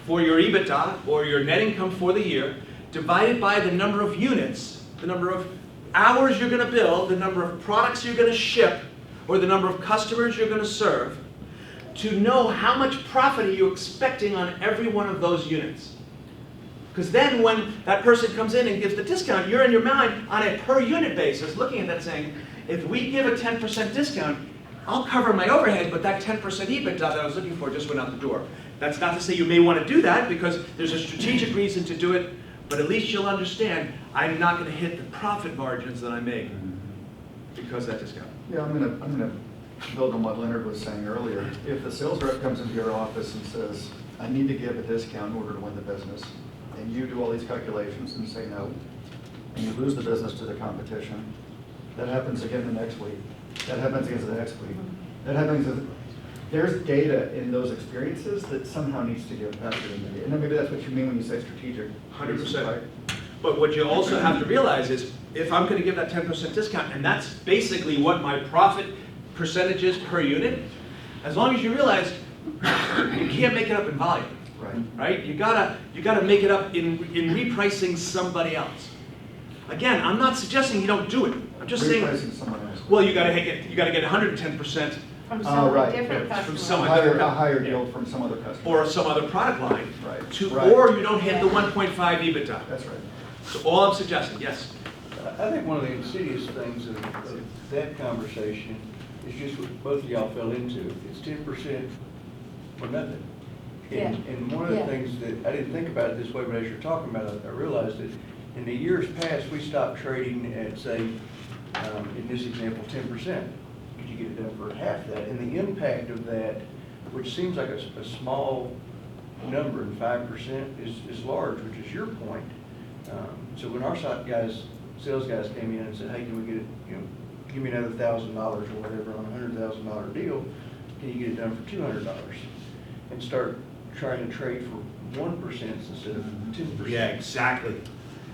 S3: for your EBITDA or your net income for the year, divided by the number of units, the number of hours you're going to build, the number of products you're going to ship, or the number of customers you're going to serve, to know how much profit are you expecting on every one of those units. Because then when that person comes in and gives the discount, you're in your mind on a per unit basis looking at that saying, if we give a 10% discount, I'll cover my overhead, but that 10% EBITDA that I was looking for just went out the door. That's not to say you may want to do that, because there's a strategic reason to do it, but at least you'll understand I'm not going to hit the profit margins that I make because of that discount.
S8: Yeah, I'm gonna build on what Leonard was saying earlier. If the sales rep comes into your office and says, I need to give a discount in order to win the business, and you do all these calculations and say no, and you lose the business to the competition, that happens again the next week. That happens again the next week. That happens. There's data in those experiences that somehow needs to get factored into it. And then maybe that's what you mean when you say strategic.
S3: 100%.
S8: Right?
S3: But what you also have to realize is, if I'm going to give that 10% discount, and that's basically what my profit percentage is per unit, as long as you realize you can't make it up in volume. Right? You gotta make it up in repricing somebody else. Again, I'm not suggesting you don't do it. I'm just saying,
S8: Repricing someone else.
S3: well, you gotta get 110%
S1: From some
S8: right.
S1: different
S3: from
S1: customer.
S3: some
S8: A
S3: other
S8: higher deal from some other customer.
S3: or some other product line,
S8: Right.
S3: or you don't hit the 1.5 EBITDA.
S8: That's right.
S3: So all I'm suggesting, yes.
S6: I think one of the insidious things of that conversation is just what both of y'all fell into. It's 10% or nothing. And one of the things that, I didn't think about it this way, but as you're talking about it, I realized that in the years past, we stopped trading at, say, in this example, 10%. Could you get it done for half that? And the impact of that, which seems like a small number, and 5% is large, which is your point. So when our sales guys came in and said, hey, can we get it, give me another $1,000 or whatever on a $100,000 deal, can you get it done for $200? And start trying to trade for 1% instead of 10%.
S3: Yeah, exactly.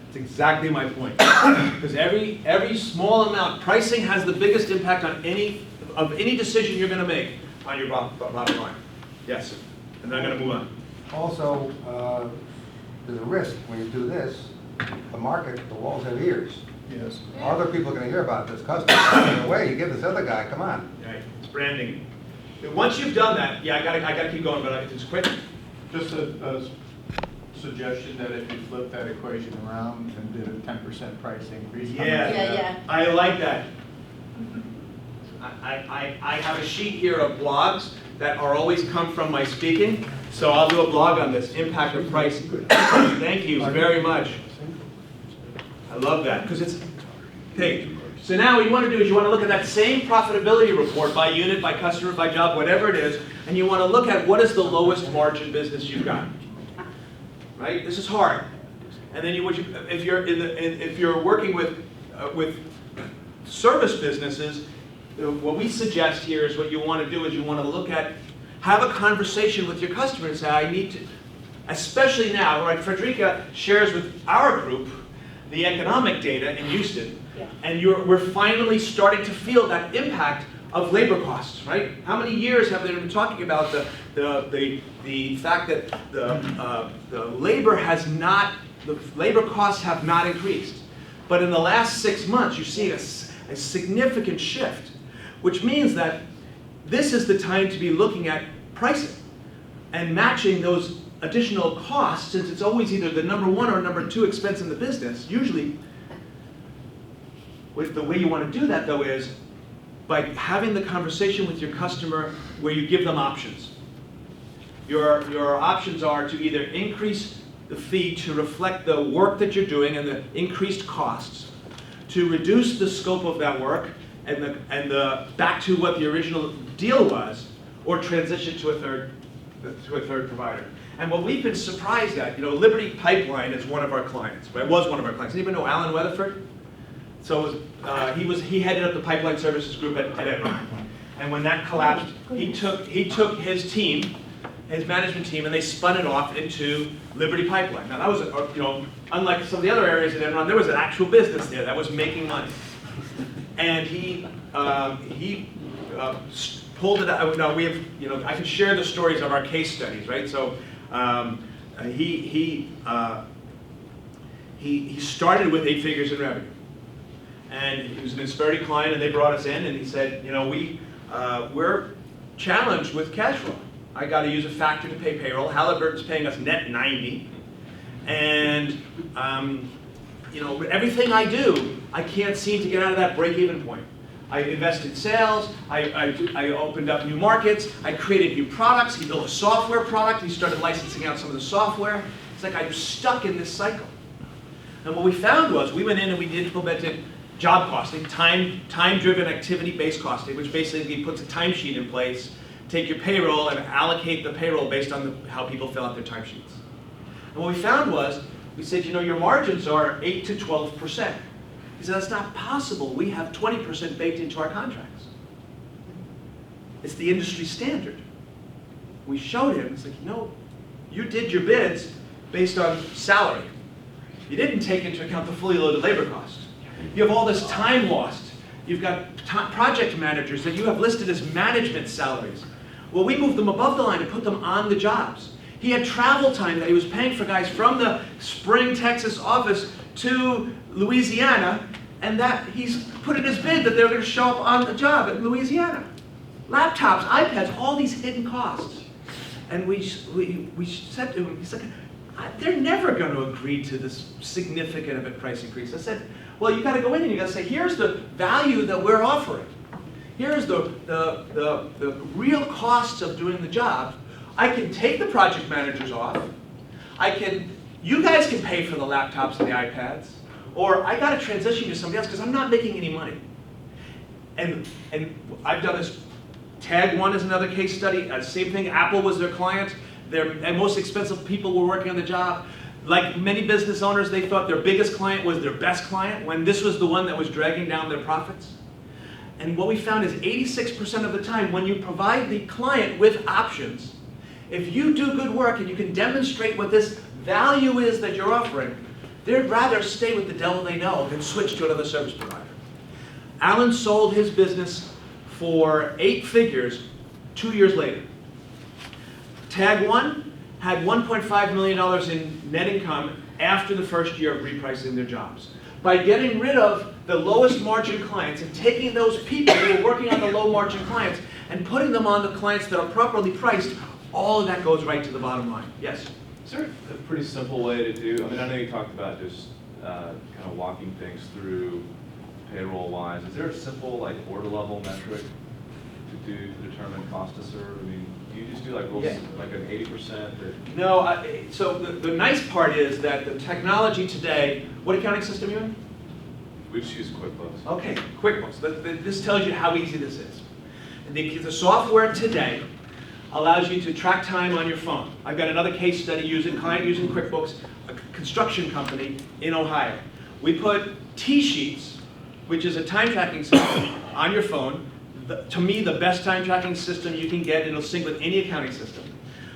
S3: That's exactly my point. Because every small amount, pricing has the biggest impact on any decision you're going to make on your bottom line. Yes, and then I'm going to move on.
S8: Also,
S14: there's a risk when you do this. The market, the walls have ears.
S8: Yes.
S14: Other people are going to hear about this customer. In a way, you give this other guy, come on.
S3: Right, it's branding. Once you've done that, yeah, I gotta keep going, but it's quick.
S4: Just a suggestion that if you flip that equation around and did a 10% price increase. how much
S3: Yeah.
S4: of that-
S3: I like that. I have a sheet here of blogs that are always come from my speaking, so I'll do a blog on this, impact of pricing. Thank you very much. I love that, because it's, hey, so now what you want to do is you want to look at that same profitability report by unit, by customer, by job, whatever it is, and you want to look at what is the lowest margin business you've got. Right? This is hard. And then if you're working with service businesses, what we suggest here is what you want to do is you want to look at, have a conversation with your customer and say, I need to, especially now, right? Frederica shares with our group the economic data in Houston.
S1: Yeah.
S3: And we're finally starting to feel that impact of labor costs, right? How many years have they been talking about the fact that the labor costs have not increased, but in the last 6 months you see a significant shift, which means that this is the time to be looking at pricing and matching those additional costs, since it's always either the number one or number two expense in the business. Usually, the way you want to do that though is by having the conversation with your customer where you give them options. Your options are to either increase the fee to reflect the work that you're doing and the increased costs, to reduce the scope of that work and back to what the original deal was, or transition to a third provider. And what we've been surprised at, Liberty Pipeline is one of our clients, right? Was one of our clients. Anybody know Alan Weatherford? So he headed up the pipeline services group at Enron. And when that collapsed, he took his team, his management team, and they spun it off into Liberty Pipeline. Now that was, unlike some of the other areas at Enron, there was an actual business there that was making money. And he pulled it out. Now we have, I can share the stories of our case studies, right? So he started with 8 figures in revenue. And he was an Insperity client, and they brought us in, and he said, we're challenged with cash flow. I got to use a factor to pay payroll. Halliburton's paying us net 90, and everything I do, I can't seem to get out of that break-even point. I invested in sales. I opened up new markets. I created new products. He built a software product. He started licensing out some of the software. It's like I'm stuck in this cycle. And what we found was we went in and we implemented job costing, time-driven activity-based costing, which basically puts a timesheet in place, take your payroll and allocate the payroll based on how people fill out their timesheets. And what we found was, we said, your margins are 8 to 12%. He said, that's not possible. We have 20% baked into our contracts. It's the industry standard. We showed him, it's like, you did your bids based on salary. You didn't take into account the fully loaded labor cost. You have all this time lost. You've got project managers that you have listed as management salaries. Well, we moved them above the line and put them on the jobs. He had travel time that he was paying for guys from the Spring, Texas office to Louisiana, and that he's put in his bid that they're going to show up on the job in Louisiana. Laptops, iPads, all these hidden costs. And we said to him, he's like, they're never going to agree to this significant of a price increase. I said, well, you got to go in and you got to say, here's the value that we're offering. Here's the real costs of doing the job. I can take the project managers off. You guys can pay for the laptops and the iPads, or I got to transition to somebody else because I'm not making any money. And I've done this. Tag One is another case study. Same thing. Apple was their client. Their most expensive people were working on the job. Like many business owners, they thought their biggest client was their best client when this was the one that was dragging down their profits. And what we found is 86% of the time, when you provide the client with options, if you do good work and you can demonstrate what this value is that you're offering, they'd rather stay with the devil they know than switch to another service provider. Alan sold his business for 8 figures 2 years later. Tag One had $1.5 million in net income after the first year of repricing their jobs. By getting rid of the lowest margin clients and taking those people who are working on the low margin clients and putting them on the clients that are properly priced, all of that goes right to the bottom line. Yes?
S15: Is there a pretty simple way to do, I know you talked about just kind of walking things through payroll-wise. Is there a simple order level metric to do to determine cost to serve? Do you just do like an 80% or?
S3: No, so the nice part is that the technology today, what accounting system are you in?
S15: We just use QuickBooks.
S3: Okay, QuickBooks. This tells you how easy this is. The software today allows you to track time on your phone. I've got another case study client using QuickBooks, a construction company in Ohio. We put T-Sheets, which is a time tracking system, on your phone. To me, the best time tracking system you can get, it'll sync with any accounting system.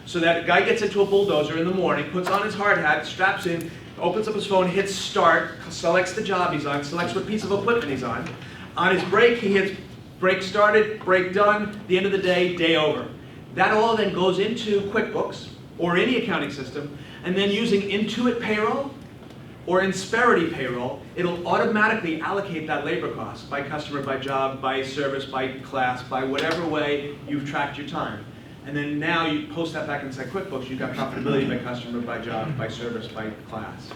S3: So that a guy gets into a bulldozer in the morning, puts on his hard hat, straps in, opens up his phone, hits start, selects the job he's on, selects what piece of equipment he's on. On his break, he hits break started, break done, the end of the day, day over. That all then goes into QuickBooks or any accounting system, and then using Intuit Payroll or Insperity Payroll, it'll automatically allocate that labor cost by customer, by job, by service, by class, by whatever way you've tracked your time. And then now you post that back inside QuickBooks, you've got profitability by customer, by job, by service, by class.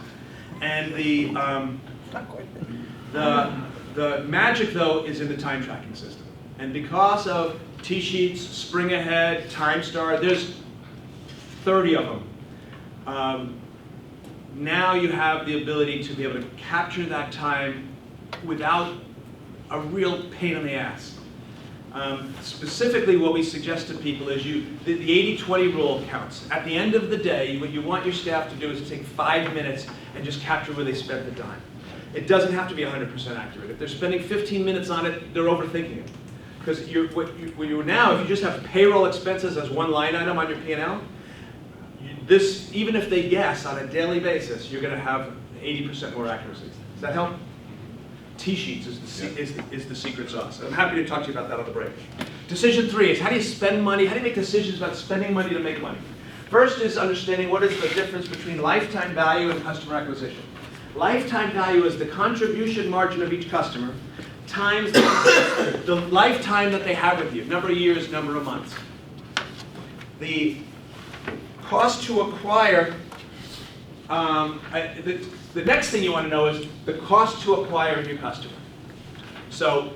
S3: And the magic, though, is in the time tracking system. And because of T-Sheets, Spring Ahead, TimeStar, there's 30 of them. Now you have the ability to be able to capture that time without a real pain in the ass. Specifically, what we suggest to people is the 80-20 rule counts. At the end of the day, what you want your staff to do is to take 5 minutes and just capture where they spent the time. It doesn't have to be 100% accurate. If they're spending 15 minutes on it, they're overthinking it. Because now, if you just have payroll expenses as one line item on your P&L, even if they guess on a daily basis, you're going to have 80% more accuracy. Does that help? T-Sheets is the secret sauce. I'm happy to talk to you about that on the break. Decision 3 is how do you spend money? How do you make decisions about spending money to make money? First is understanding what is the difference between lifetime value and customer acquisition. Lifetime value is the contribution margin of each customer times the lifetime that they have with you, number of years, number of months. The cost to acquire, the next thing you want to know is the cost to acquire a new customer. So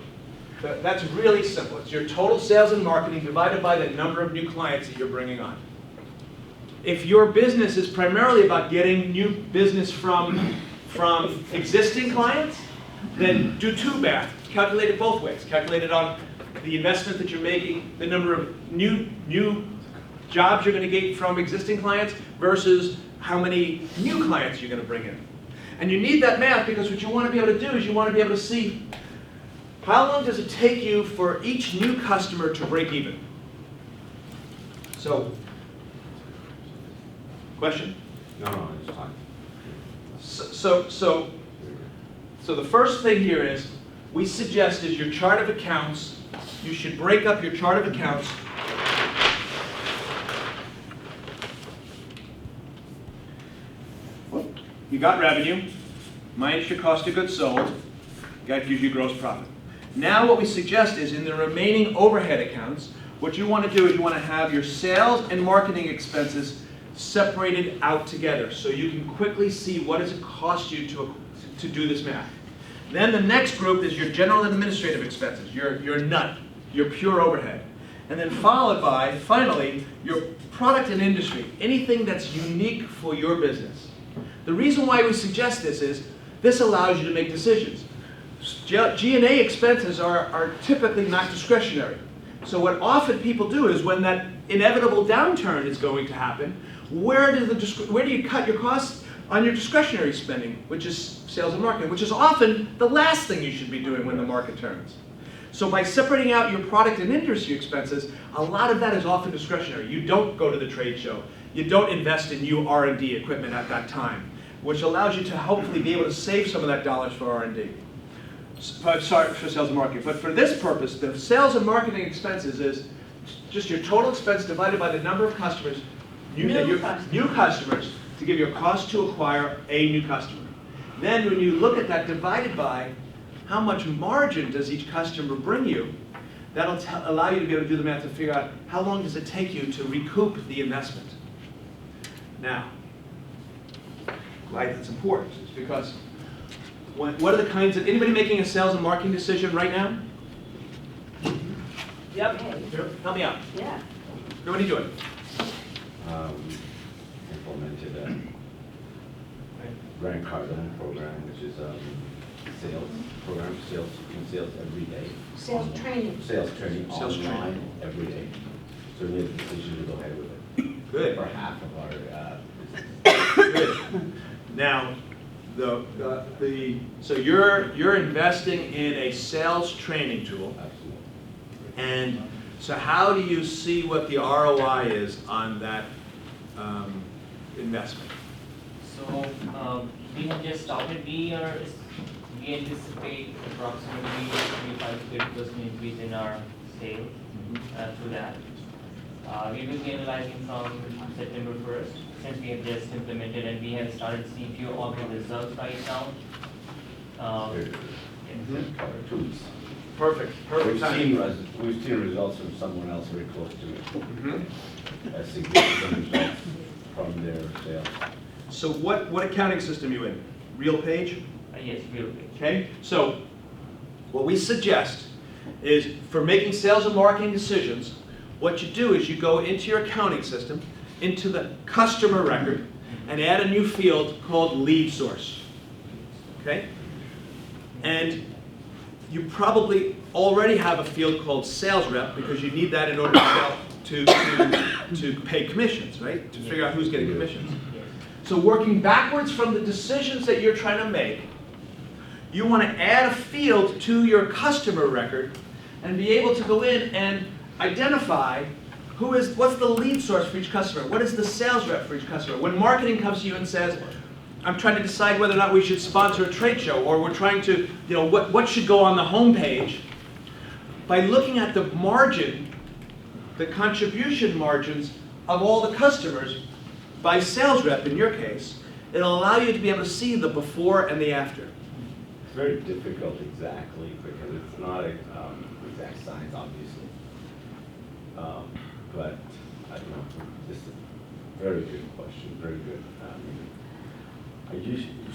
S3: that's really simple. It's your total sales and marketing divided by the number of new clients that you're bringing on. If your business is primarily about getting new business from existing clients, then do 2 math. Calculate it both ways. Calculate it on the investment that you're making, the number of new jobs you're going to get from existing clients versus how many new clients you're going to bring in. And you need that math because what you want to be able to do is you want to be able to see how long does it take you for each new customer to break even. So, question?
S13: No, it's fine.
S3: So the first thing here is, we suggest is your chart of accounts, you should break up your chart of accounts you got revenue, minus your cost of goods sold, that gives you gross profit. Now what we suggest is in the remaining overhead accounts, what you want to do is you want to have your sales and marketing expenses separated out together so you can quickly see what does it cost you to do this math. Then the next group is your general and administrative expenses, your nut, your pure overhead. And then followed by, finally, your product and industry, anything that's unique for your business. The reason why we suggest this is this allows you to make decisions. G&A expenses are typically not discretionary. So what often people do is when that inevitable downturn is going to happen, where do you cut your costs? On your discretionary spending, which is sales and marketing, which is often the last thing you should be doing when the market turns. So by separating out your product and industry expenses, a lot of that is often discretionary. You don't go to the trade show. You don't invest in new R&D equipment at that time, which allows you to hopefully be able to save some of that dollars for R&D. Sorry, for sales and marketing. But for this purpose, the sales and marketing expenses is just your total expense divided by the number of customers, new customers, to give you a cost to acquire a new customer. Then when you look at that divided by how much margin does each customer bring you, that'll allow you to be able to do the math to figure out how long does it take you to recoup the investment. Now, why that's important is because what are the kinds of, anybody making a sales and marketing decision right now? Yep. Help me out.
S1: Yeah.
S3: What are you doing?
S13: Implemented a Grant Cardone program, which is a sales program, sales every day.
S1: Sales training.
S13: Sales training
S3: Sales
S13: online
S3: training.
S13: every day. So we made a decision to go ahead with it.
S3: Good.
S13: For half of our business.
S3: Good. Now, so you're investing in a sales training tool.
S13: Absolutely.
S3: And so how do you see what the ROI is on that investment?
S12: So we have just started. We anticipate approximately 25-30% increase in our sales through that. We will be analyzing from September 1st, since we have just implemented and we have started seeing few of the results right now.
S3: Perfect.
S13: We've
S3: timing.
S13: seen results from someone else very close to it.
S3: Mhm.
S13: Significant results from their sales.
S3: So what accounting system are you in? RealPage?
S12: Yes, we will be.
S3: Okay, so what we suggest is for making sales and marketing decisions, what you do is you go into your accounting system, into the customer record, and add a new field called lead source. Okay? And you probably already have a field called sales rep because you need that in order to pay commissions, right? To figure out who's getting commissions. So working backwards from the decisions that you're trying to make, you want to add a field to your customer record and be able to go in and identify what's the lead source for each customer, what is the sales rep for each customer. When marketing comes to you and says, I'm trying to decide whether or not we should sponsor a trade show, or we're trying to, what should go on the home page, by looking at the margin, the contribution margins of all the customers by sales rep in your case, it'll allow you to be able to see the before and the after.
S13: It's very difficult exactly because it's not an exact science, obviously. But this is a very good question, very good.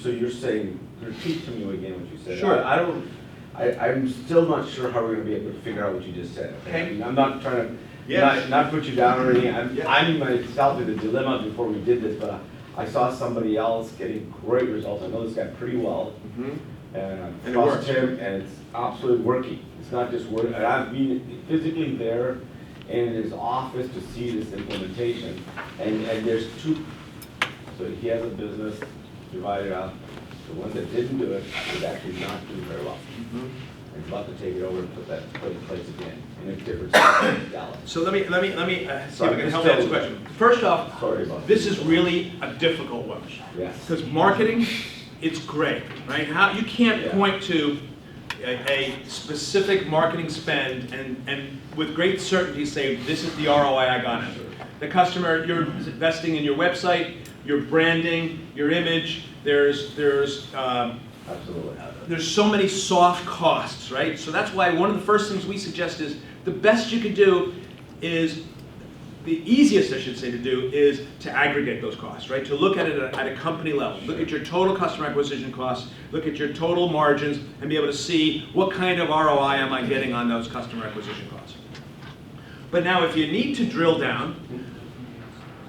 S13: So you're saying, repeat to me again what you said.
S3: Sure.
S13: I'm still not sure how we're going to be able to figure out what you just said.
S3: Okay.
S13: I mean, I'm not trying to
S3: Yeah.
S13: not put you down or anything. I'm myself in a dilemma before we did this, but I saw somebody else getting great results. I know this guy pretty well, and I
S3: And it works.
S13: trust him, and it's absolutely working. It's not just working. And I've been physically there in his office to see this implementation, and there's two. So he has a business divided up. The one that didn't do it is actually not doing very well. And he's about to take it over and put in place again in a different Dallas.
S3: So let me see if
S13: Sorry,
S3: I can
S13: just
S3: help
S13: tell
S3: answer
S13: me.
S3: this question. First off,
S13: Sorry about
S3: this is really a difficult one.
S13: Yes.
S3: Because marketing, it's great, right? You can't point to a specific marketing spend and with great certainty say, this is the ROI I got it. The customer, you're investing in your website, your branding, your image, there's
S13: Absolutely.
S3: there's so many soft costs, right? So that's why one of the first things we suggest is the best you can do is, the easiest I should say to do is to aggregate those costs, right? To look at it at a company level. Look at your total customer acquisition costs, look at your total margins, and be able to see what kind of ROI am I getting on those customer acquisition costs. But now if you need to drill down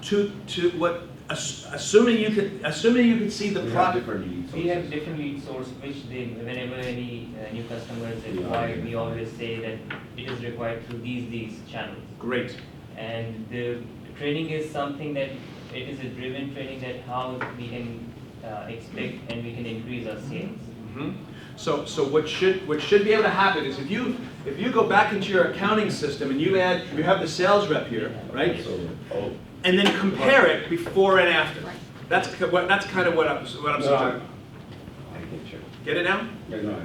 S3: to what, assuming you can see the product.
S12: We have different lead source, which whenever any new customer is required, we always say that it is required through these channels.
S3: Great.
S12: And the training is something that it is a driven training that how we can expect and we can increase our sales.
S3: So what should be able to happen is if you go back into your accounting system and you have the sales rep here, right? And then compare it before and after. That's kind of what I'm saying. Get it now?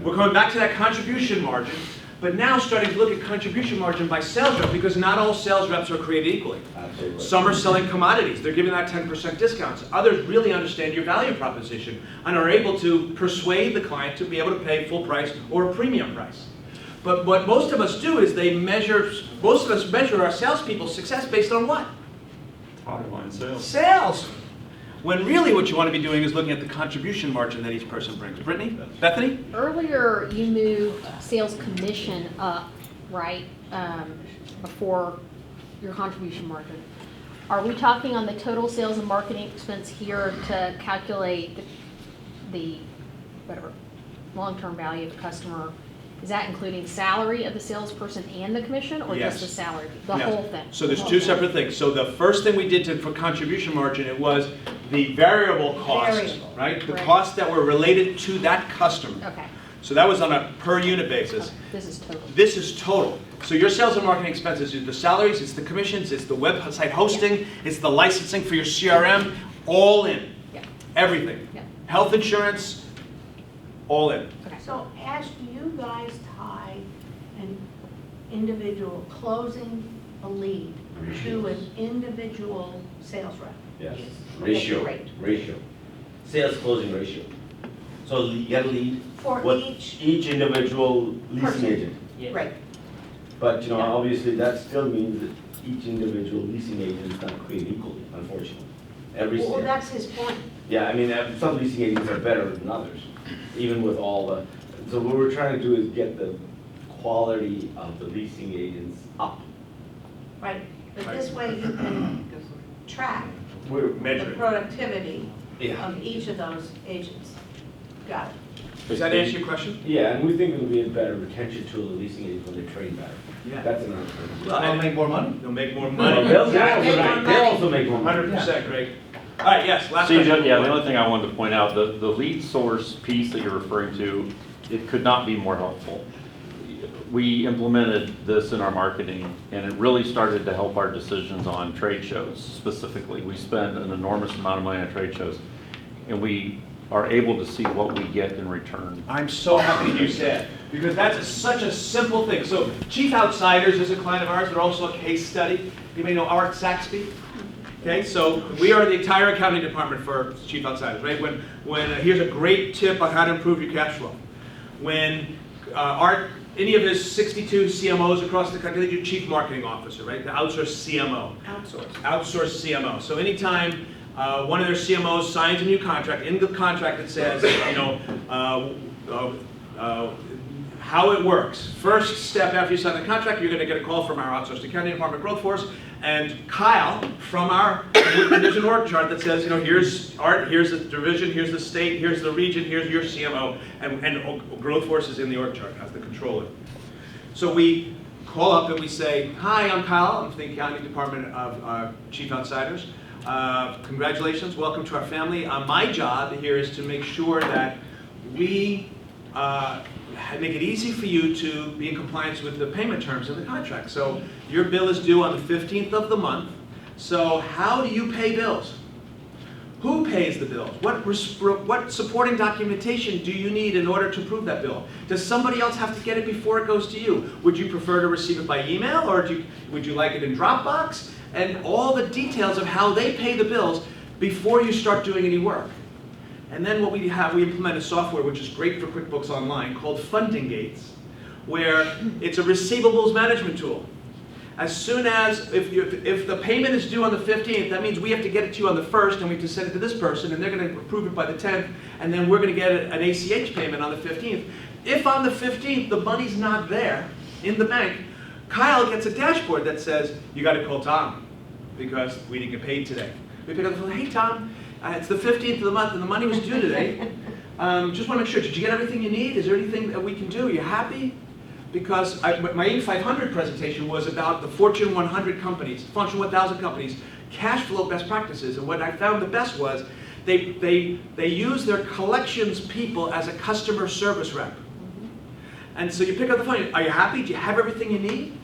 S3: We're going back to that contribution margin, but now starting to look at contribution margin by sales rep because not all sales reps are created equally.
S13: Absolutely.
S3: Some are selling commodities. They're giving that 10% discounts. Others really understand your value proposition and are able to persuade the client to be able to pay full price or a premium price. But what most of us do is most of us measure our salespeople's success based on what?
S10: Bottom line sales.
S3: Sales. When really what you want to be doing is looking at the contribution margin that each person brings. Brittany? Bethany?
S11: Earlier, you moved sales commission up, right, before your contribution margin. Are we talking on the total sales and marketing expense here to calculate the whatever, long-term value of the customer? Is that including salary of the salesperson and the commission, or
S3: Yes.
S11: just the salary, the
S3: Yes.
S11: whole thing?
S3: So there's
S11: The
S3: two
S11: whole thing.
S3: separate things. So the first thing we did for contribution margin, it was the variable costs,
S11: Variable.
S3: right? The
S11: Right.
S3: costs that were related to that customer.
S11: Okay,
S3: So that was on a per unit basis.
S11: this is total.
S3: This is total. So your sales and marketing expenses is the salaries, it's the commissions, it's the website hosting, it's the licensing for your CRM, all in.
S11: Yeah.
S3: Everything.
S11: Yeah.
S3: Health insurance, all in.
S1: So Ash, do you guys tie an individual closing a lead to an individual sales rep?
S13: Yes.
S1: Okay,
S13: Ratio.
S1: great.
S13: Ratio. Sales closing ratio. So you get a lead.
S1: For
S13: what
S1: each
S13: individual leasing
S1: person.
S13: agent.
S12: Yes.
S1: Right.
S13: But
S1: Yeah.
S13: obviously that still means that each individual leasing agent is not created equally, unfortunately.
S1: Well, that's his point.
S13: Yeah, I mean, some leasing agents are better than others, even with all the, so what we're trying to do is get the quality of the leasing agents up.
S1: Right, but this way you can track
S3: We're
S1: the
S3: measuring.
S1: productivity
S13: Yeah.
S1: of each of those agents. Got it.
S3: Does that answer your question?
S13: Yeah, and we think it'll be a better retention tool, the leasing agents, when they train better.
S3: Yeah.
S13: That's another thing.
S3: Well,
S6: They'll make more money.
S3: They'll make more
S13: Well,
S3: money.
S13: they'll
S3: Exactly
S1: make more
S3: right.
S1: money.
S13: They'll also make more money.
S3: 100%, Greg. All right, yes, last
S16: See,
S3: question.
S16: yeah, the only thing I wanted to point out, the lead source piece that you're referring to, it could not be more helpful. We implemented this in our marketing, and it really started to help our decisions on trade shows specifically. We spend an enormous amount of money on trade shows, and we are able to see what we get in return.
S3: I'm so happy you said, because that's such a simple thing. So Chief Outsiders is a client of ours. They're also a case study. You may know Art Saxby. Okay, so we are the entire accounting department for Chief Outsiders, right? Here's a great tip on how to improve your cash flow. When Art, any of his 62 CMOs across the country, they do Chief Marketing Officer, right? The outsourced CMO. Outsourced CMO. So anytime one of their CMOs signs a new contract, in the contract it says, how it works. First step after you sign the contract, you're going to get a call from our outsourced accounting department growth force, and Kyle from our, there's an org chart that says, here's Art, here's the division, here's the state, here's the region, here's your CMO, and growth force is in the org chart as the controller. So we call up and we say, hi, I'm Kyle, I'm from the accounting department of Chief Outsiders. Congratulations, welcome to our family. My job here is to make sure that we make it easy for you to be in compliance with the payment terms of the contract. So your bill is due on the 15th of the month. So how do you pay bills? Who pays the bills? What supporting documentation do you need in order to approve that bill? Does somebody else have to get it before it goes to you? Would you prefer to receive it by email, or would you like it in Dropbox? And all the details of how they pay the bills before you start doing any work. And then what we implement a software which is great for QuickBooks Online called Funding Gates, where it's a receivables management tool. As soon as, if the payment is due on the 15th, that means we have to get it to you on the 1st, and we have to send it to this person, and they're going to approve it by the 10th, and then we're going to get an ACH payment on the 15th. If on the 15th the money's not there in the bank, Kyle gets a dashboard that says, you got to call Tom, because we didn't get paid today. We pick up the phone, hey Tom, it's the 15th of the month and the money was due today. Just want to make sure, did you get everything you need? Is there anything that we can do? Are you happy? Because my Inc. 500 presentation was about the Fortune 100 companies, Fortune 1000 companies, cash flow best practices. And what I found the best was they use their collections people as a customer service rep. And so you pick up the phone, are you happy? Do you have everything you need?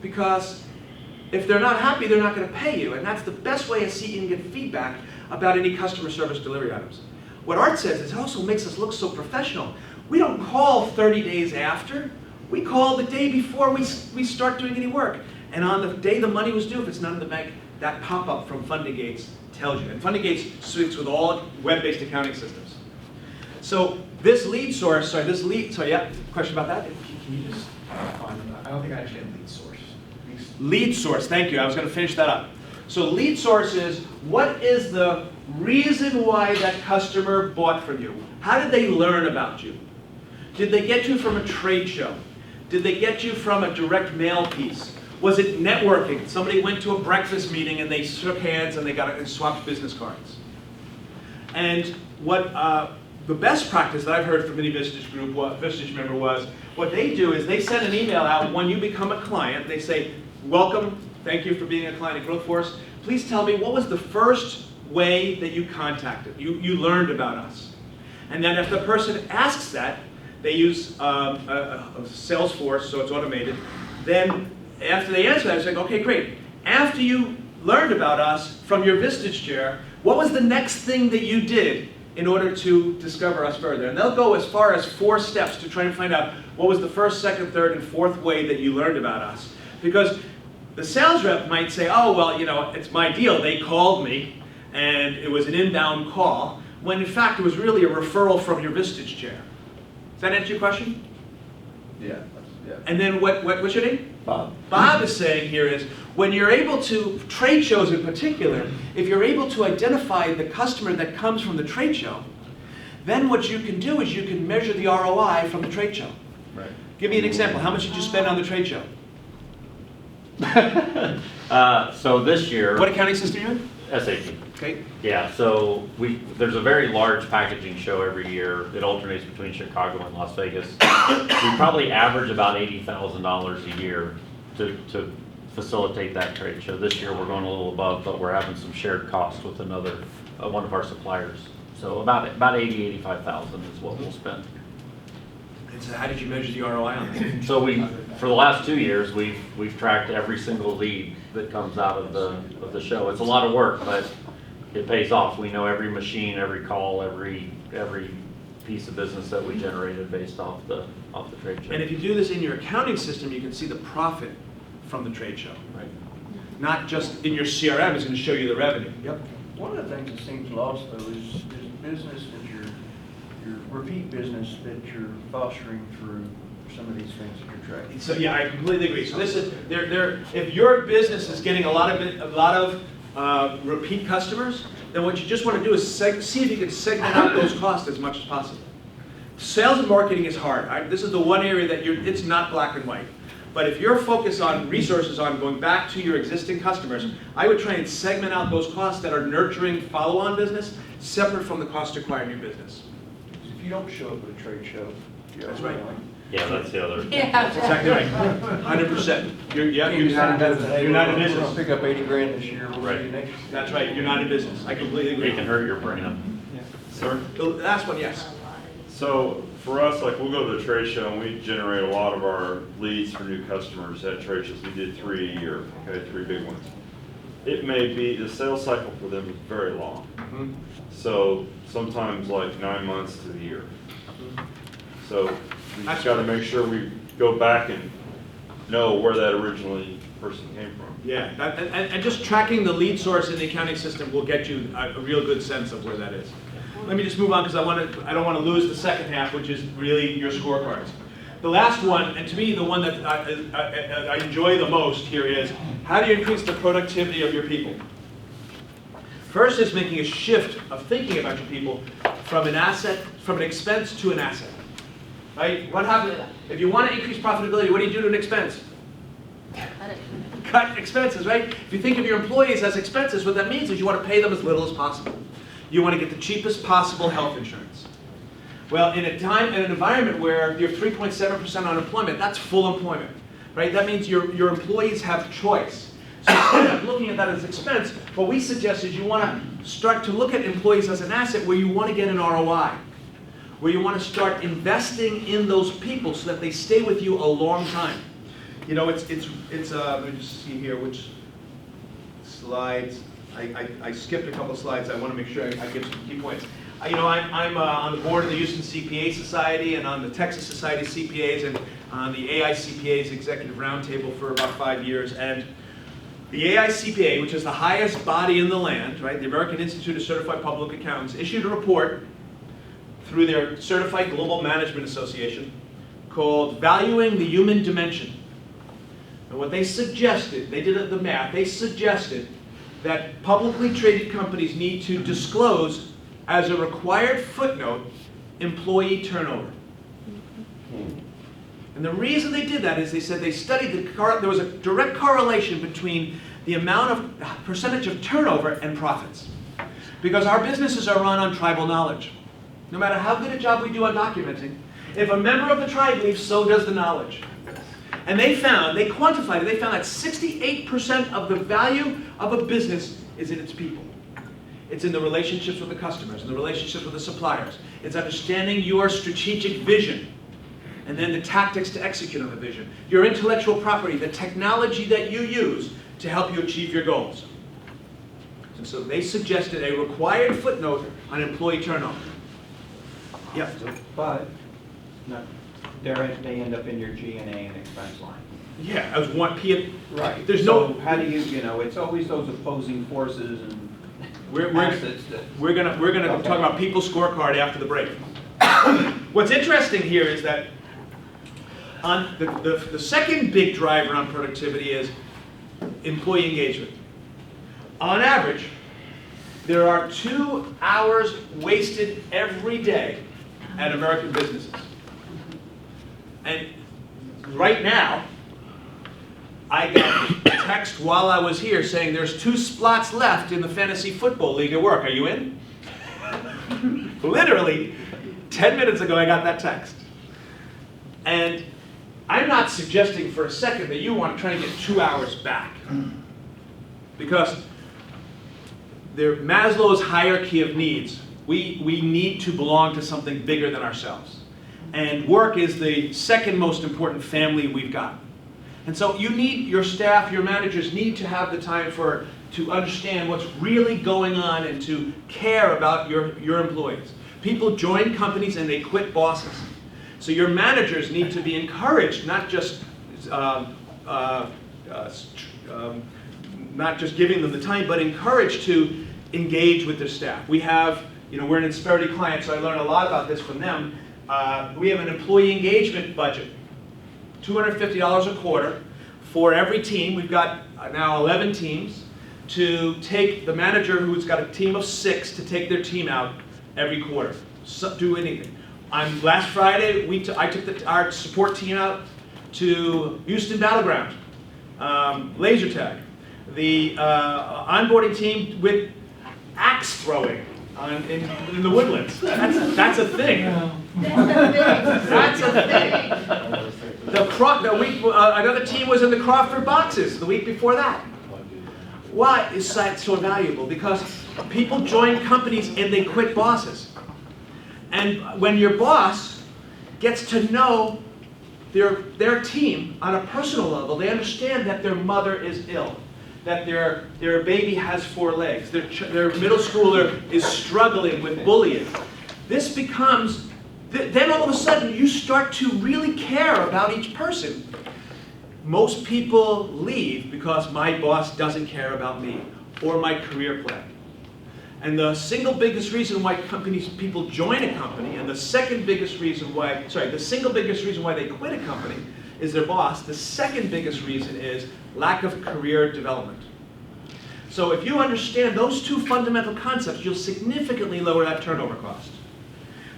S3: Because if they're not happy, they're not going to pay you. And that's the best way a CEO can get feedback about any customer service delivery items. What Art says is it also makes us look so professional. We don't call 30 days after. We call the day before we start doing any work. And on the day the money was due, if it's not in the bank, that pop-up from Funding Gates tells you. And Funding Gates suites with all web-based accounting systems. So this lead source, yeah, question about that? Can you just,
S2: I don't think I understand lead source.
S3: Lead source, thank you, I was going to finish that up. So lead source is, what is the reason why that customer bought from you? How did they learn about you? Did they get you from a trade show? Did they get you from a direct mail piece? Was it networking? Somebody went to a breakfast meeting and they shook hands and they swapped business cards. And what the best practice that I've heard from any Vistage group, Vistage member was, what they do is they send an email out when you become a client. They say, welcome, thank you for being a client at Growth Force. Please tell me, what was the first way that you contacted, you learned about us? And then if the person asks that, they use Salesforce, so it's automated. Then after they answer that, it's like, okay, great. After you learned about us from your Vistage chair, what was the next thing that you did in order to discover us further? And they'll go as far as 4 steps to try and find out what was the first, second, third, and fourth way that you learned about us. Because the sales rep might say, oh, well, it's my deal. They called me, and it was an inbound call, when in fact it was really a referral from your Vistage chair. Does that answer your question?
S2: Yeah.
S3: And then what's your name?
S13: Bob.
S3: Bob is saying here is, when you're able to, trade shows in particular, if you're able to identify the customer that comes from the trade show, then what you can do is you can measure the ROI from the trade show.
S2: Right.
S3: Give me an example. How much did you spend on the trade show?
S16: So this year.
S3: What accounting system are you in?
S16: SAP.
S3: Okay.
S16: Yeah, so there's a very large packaging show every year. It alternates between Chicago and Las Vegas. We probably average about $80,000 a year to facilitate that trade show. This year, we're going a little above, but we're having some shared costs with another, one of our suppliers. So about 85,000 is what we'll spend.
S3: And so how did you measure the ROI on that?
S16: So for the last 2 years, we've tracked every single lead that comes out of the show. It's a lot of work, but it pays off. We know every machine, every call, every piece of business that we generated based off the trade show.
S3: And if you do this in your accounting system, you can see the profit from the trade show.
S16: Right.
S3: Not just in your CRM, it's going to show you the revenue. Yep.
S6: One of the things that seems lost though is business that your repeat business that you're fostering through some of these things that you're tracking.
S3: So yeah, I completely agree. So this is if your business is getting a lot of repeat customers, then what you just want to do is see if you can segment out those costs as much as possible. Sales and marketing is hard. This is the one area that it's not black and white. But if you're focused on resources on going back to your existing customers, I would try and segment out those costs that are nurturing follow-on business separate from the cost to acquire new business.
S6: If you don't show up at a trade show,
S3: That's right.
S16: Yeah, that's the other.
S1: Yeah.
S3: That's exactly right. 100%. You're not in
S6: We're
S3: business.
S6: gonna pick up 80 grand this year. We'll
S16: Right.
S6: see you next year.
S3: That's right. You're not in business. I completely agree.
S16: It can hurt your brand.
S10: Sir?
S3: The last one, yes.
S10: So for us, like we'll go to the trade show and we generate a lot of our leads for new customers at trade shows. We did 3 a year, okay, 3 big ones. It may be, the sales cycle for them is very long. So sometimes like 9 months to the year. So we just gotta make sure we go back and know where that originally person came from.
S3: Yeah, and just tracking the lead source in the accounting system will get you a real good sense of where that is. Let me just move on because I don't want to lose the second half, which is really your scorecards. The last one, and to me the one that I enjoy the most here is, how do you increase the productivity of your people? First is making a shift of thinking about your people from an expense to an asset. Right? What happens if you want to increase profitability? What do you do to an expense? Cut expenses, right? If you think of your employees as expenses, what that means is you want to pay them as little as possible. You want to get the cheapest possible health insurance. Well, in an environment where you have 3.7% unemployment, that's full employment, right? That means your employees have choice. So instead of looking at that as expense, what we suggest is you want to start to look at employees as an asset where you want to get an ROI, where you want to start investing in those people so that they stay with you a long time. You know, it's let me just see here which slides. I skipped a couple of slides. I want to make sure I get some key points. I'm on the board of the Houston CPA Society and on the Texas Society of CPAs and on the AICPA's Executive Roundtable for about 5 years. And the AICPA, which is the highest body in the land, right, the American Institute of Certified Public Accountants, issued a report through their Certified Global Management Association called Valuing the Human Dimension. And what they suggested, they did the math, they suggested that publicly traded companies need to disclose as a required footnote employee turnover. And the reason they did that is they said they studied there was a direct correlation between the amount of percentage of turnover and profits. Because our businesses are run on tribal knowledge. No matter how good a job we do on documenting, if a member of the tribe leaves, so does the knowledge. And they quantified it, they found that 68% of the value of a business is in its people. It's in the relationships with the customers, in the relationships with the suppliers. It's understanding your strategic vision, and then the tactics to execute on the vision. Your intellectual property, the technology that you use to help you achieve your goals. And so they suggested a required footnote on employee turnover. Yeah.
S7: But no, they end up in your G&A and expense line.
S3: Yeah, as one P.
S7: Right.
S3: There's
S7: so
S3: no.
S7: How do you know? It's always those opposing forces and assets that.
S3: We're gonna
S7: Okay.
S3: talk about people's scorecard after the break. What's interesting here is that on the second big driver on productivity is employee engagement. On average, there are 2 hours wasted every day at American businesses. And Right now, I got a text while I was here saying there's 2 slots left in the fantasy football league at work. Are you in? Literally, 10 minutes ago I got that text. And I'm not suggesting for a second that you want to try to get 2 hours back. Because Maslow's hierarchy of needs, we need to belong to something bigger than ourselves. And work is the second most important family we've got. And so you need, your staff, your managers need to have the time to understand what's really going on and to care about your employees. People join companies and they quit bosses. So your managers need to be encouraged, not just giving them the time, but encouraged to engage with their staff. We have, we're an Insperity client, so I learned a lot about this from them. We have an employee engagement budget, $250 a quarter for every team. We've got now 11 teams to take the manager who's got a team of 6 to take their team out every quarter. So, do anything. Last Friday, I took our support team out to Houston Battleground, laser tag. The onboarding team with axe throwing in the woodlands. That's a thing. That's a thing. Another team was in the Crawford boxes the week before that. Why is science so valuable? Because people join companies and they quit bosses. And when your boss gets to know their team on a personal level, they understand that their mother is ill, that their baby has 4 legs, their middle schooler is struggling with bullying. This becomes, then all of a sudden you start to really care about each person. Most people leave because my boss doesn't care about me or my career plan. And the single biggest reason why people join a company, and the single biggest reason why they quit a company is their boss. The second biggest reason is lack of career development. So if you understand those 2 fundamental concepts, you'll significantly lower that turnover cost.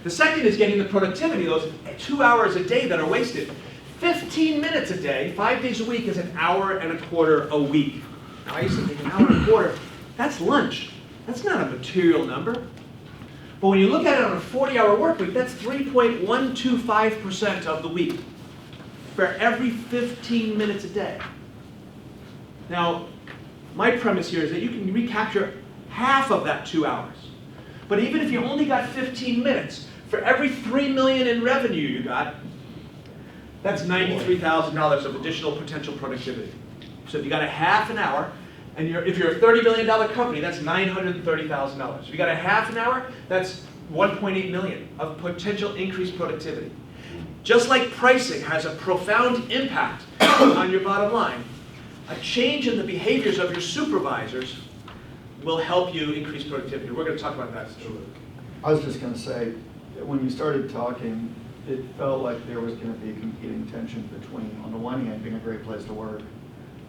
S3: The second is getting the productivity, those 2 hours a day that are wasted. 15 minutes a day, 5 days a week, is an hour and a quarter a week. Now I used to think an hour and a quarter, that's lunch. That's not a material number. But when you look at it on a 40-hour work week, that's 3.125% of the week for every 15 minutes a day. Now, my premise here is that you can recapture half of that 2 hours. But even if you only got 15 minutes, for every $3 million in revenue you got, that's $93,000 of additional potential productivity. So if you got a half an hour, and if you're a $30 million company, that's $930,000. If you got a half an hour, that's $1.8 million of potential increased productivity. Just like pricing has a profound impact on your bottom line, a change in the behaviors of your supervisors will help you increase productivity. We're going to talk about that.
S8: I was just going to say, when you started talking, it felt like there was going to be a competing tension between, on the one hand, being a great place to work,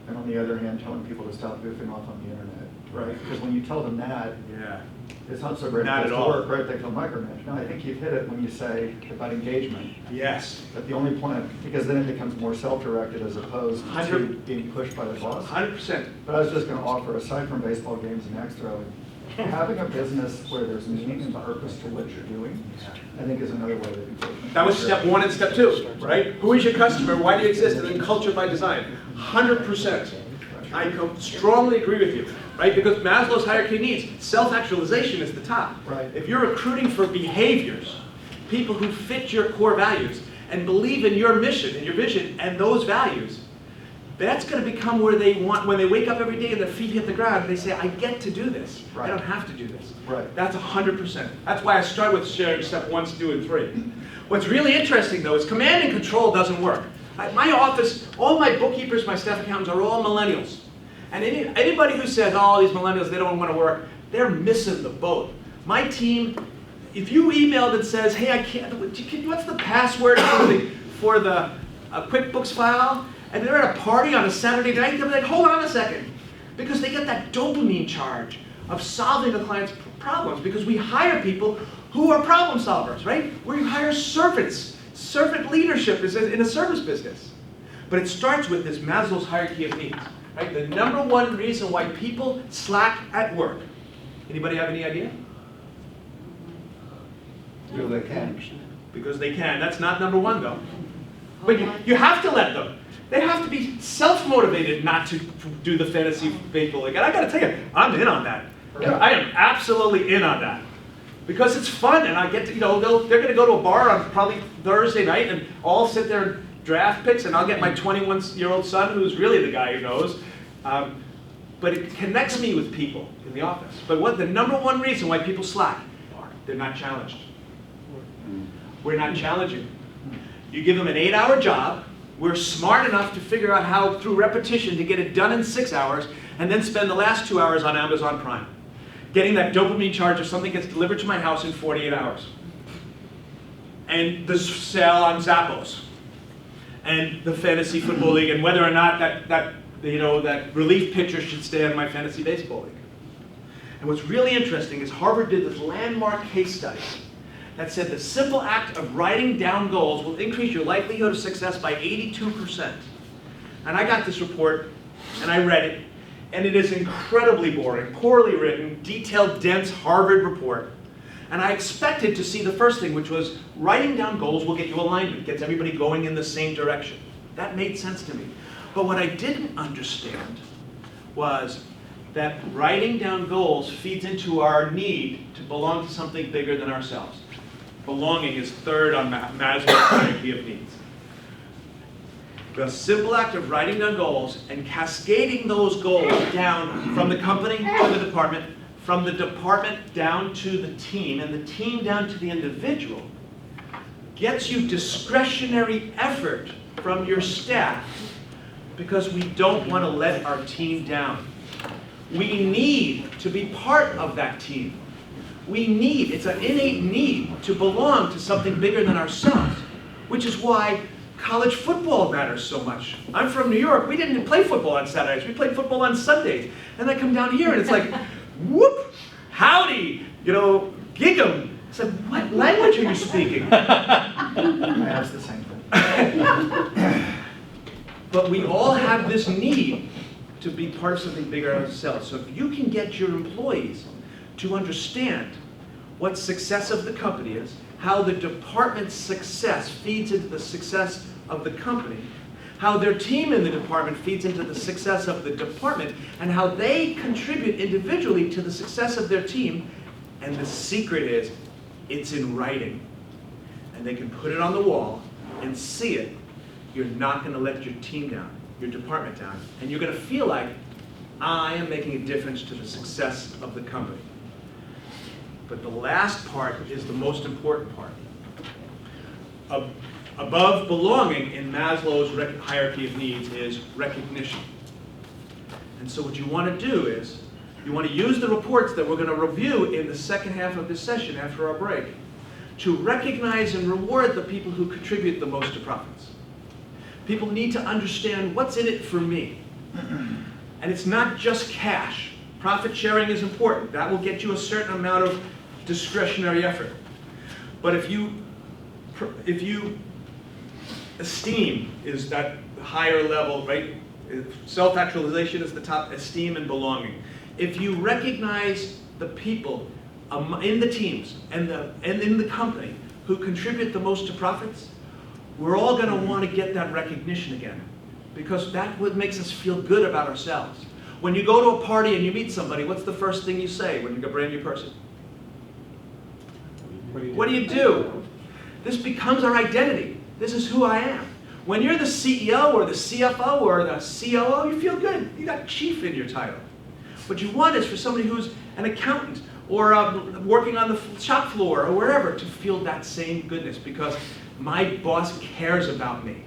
S8: and on the other hand, telling people to stop goofing off on the internet, right? Because when you tell them that, it's not so great a place to work, right? They feel micromanaged. No, I think you've hit it when you say about engagement.
S3: Yes.
S8: But the only point, because then it becomes more self-directed as opposed to being pushed by the boss.
S3: 100%.
S8: But I was just going to offer, aside from baseball games and axe throwing, having a business where there's meaning and purpose to what you're doing, I think is another way that people.
S3: That was step 1 and step 2, right? Who is your customer? Why do you exist? And then culture by design. 100%. I strongly agree with you, right? Because Maslow's hierarchy of needs, self-actualization is the top.
S8: Right.
S3: If you're recruiting for behaviors, people who fit your core values and believe in your mission and your vision and those values, that's going to become where they want, when they wake up every day and their feet hit the ground, they say, I get to do this.
S8: Right.
S3: I don't have to do this.
S8: Right.
S3: That's 100%. That's why I start with sharing step 1, 2, and 3. What's really interesting, though, is command and control doesn't work. At my office, all my bookkeepers, my staff accountants are all millennials. And anybody who says, oh, these millennials, they don't want to work, they're missing the boat. My team, if you emailed and says, hey, what's the password for the QuickBooks file? And they're at a party on a Saturday night, they'll be like, hold on a second. Because they get that dopamine charge of solving the client's problems. Because we hire people who are problem solvers, right? We hire servants. Servant leadership is in a service business. But it starts with this Maslow's hierarchy of needs, right? The number one reason why people slack at work. Anybody have any idea?
S14: Do they can.
S3: Because they can. That's not number one, though. But you have to let them. They have to be self-motivated not to do the fantasy baseball league. And I got to tell you, I'm in on that. I am absolutely in on that. Because it's fun, and I get to, they're going to go to a bar on probably Thursday night, and all sit there and draft picks, and I'll get my 21-year-old son, who's really the guy who knows. But it connects me with people in the office. But what the number one reason why people slack? They're not challenged. We're not challenging. You give them an 8-hour job. We're smart enough to figure out how, through repetition, to get it done in 6 hours, and then spend the last 2 hours on Amazon Prime, getting that dopamine charge if something gets delivered to my house in 48 hours. And the sale on Zappos, and the fantasy football league, and whether or not that relief pitcher should stay on my fantasy baseball league. And what's really interesting is Harvard did this landmark case study that said the simple act of writing down goals will increase your likelihood of success by 82%. And I got this report, and I read it, and it is incredibly boring, poorly written, detailed, dense Harvard report. And I expected to see the first thing, which was writing down goals will get you alignment, gets everybody going in the same direction. That made sense to me. But what I didn't understand was that writing down goals feeds into our need to belong to something bigger than ourselves. Belonging is third on Maslow's hierarchy of needs. The simple act of writing down goals and cascading those goals down from the company to the department, from the department down to the team, and the team down to the individual, gets you discretionary effort from your staff because we don't want to let our team down. We need to be part of that team. It's an innate need to belong to something bigger than ourselves, which is why college football matters so much. I'm from New York. We didn't play football on Saturdays. We played football on Sundays. And I come down here and it's like, whoop, howdy, gig 'em. It's like, what language are you speaking?
S8: I asked the same thing.
S3: But we all have this need to be part of something bigger than ourselves. So if you can get your employees to understand what success of the company is, how the department's success feeds into the success of the company, how their team in the department feeds into the success of the department, and how they contribute individually to the success of their team. And the secret is, it's in writing. And they can put it on the wall and see it. You're not going to let your team down, your department down, and you're going to feel like, I am making a difference to the success of the company. But the last part is the most important part. Above belonging in Maslow's hierarchy of needs is recognition. And so what you want to do is, you want to use the reports that we're going to review in the second half of this session after our break to recognize and reward the people who contribute the most to profits. People need to understand what's in it for me. And it's not just cash. Profit sharing is important. That will get you a certain amount of discretionary effort. But if you esteem is that higher level, right? Self-actualization is the top, esteem and belonging. If you recognize the people in the teams and in the company who contribute the most to profits, we're all going to want to get that recognition again, because that's what makes us feel good about ourselves. When you go to a party and you meet somebody, what's the first thing you say when you're a brand new person? What do you do? This becomes our identity. This is who I am. When you're the CEO or the CFO or the COO, you feel good. You got chief in your title. What you want is for somebody who's an accountant or working on the shop floor or wherever to feel that same goodness, because my boss cares about me.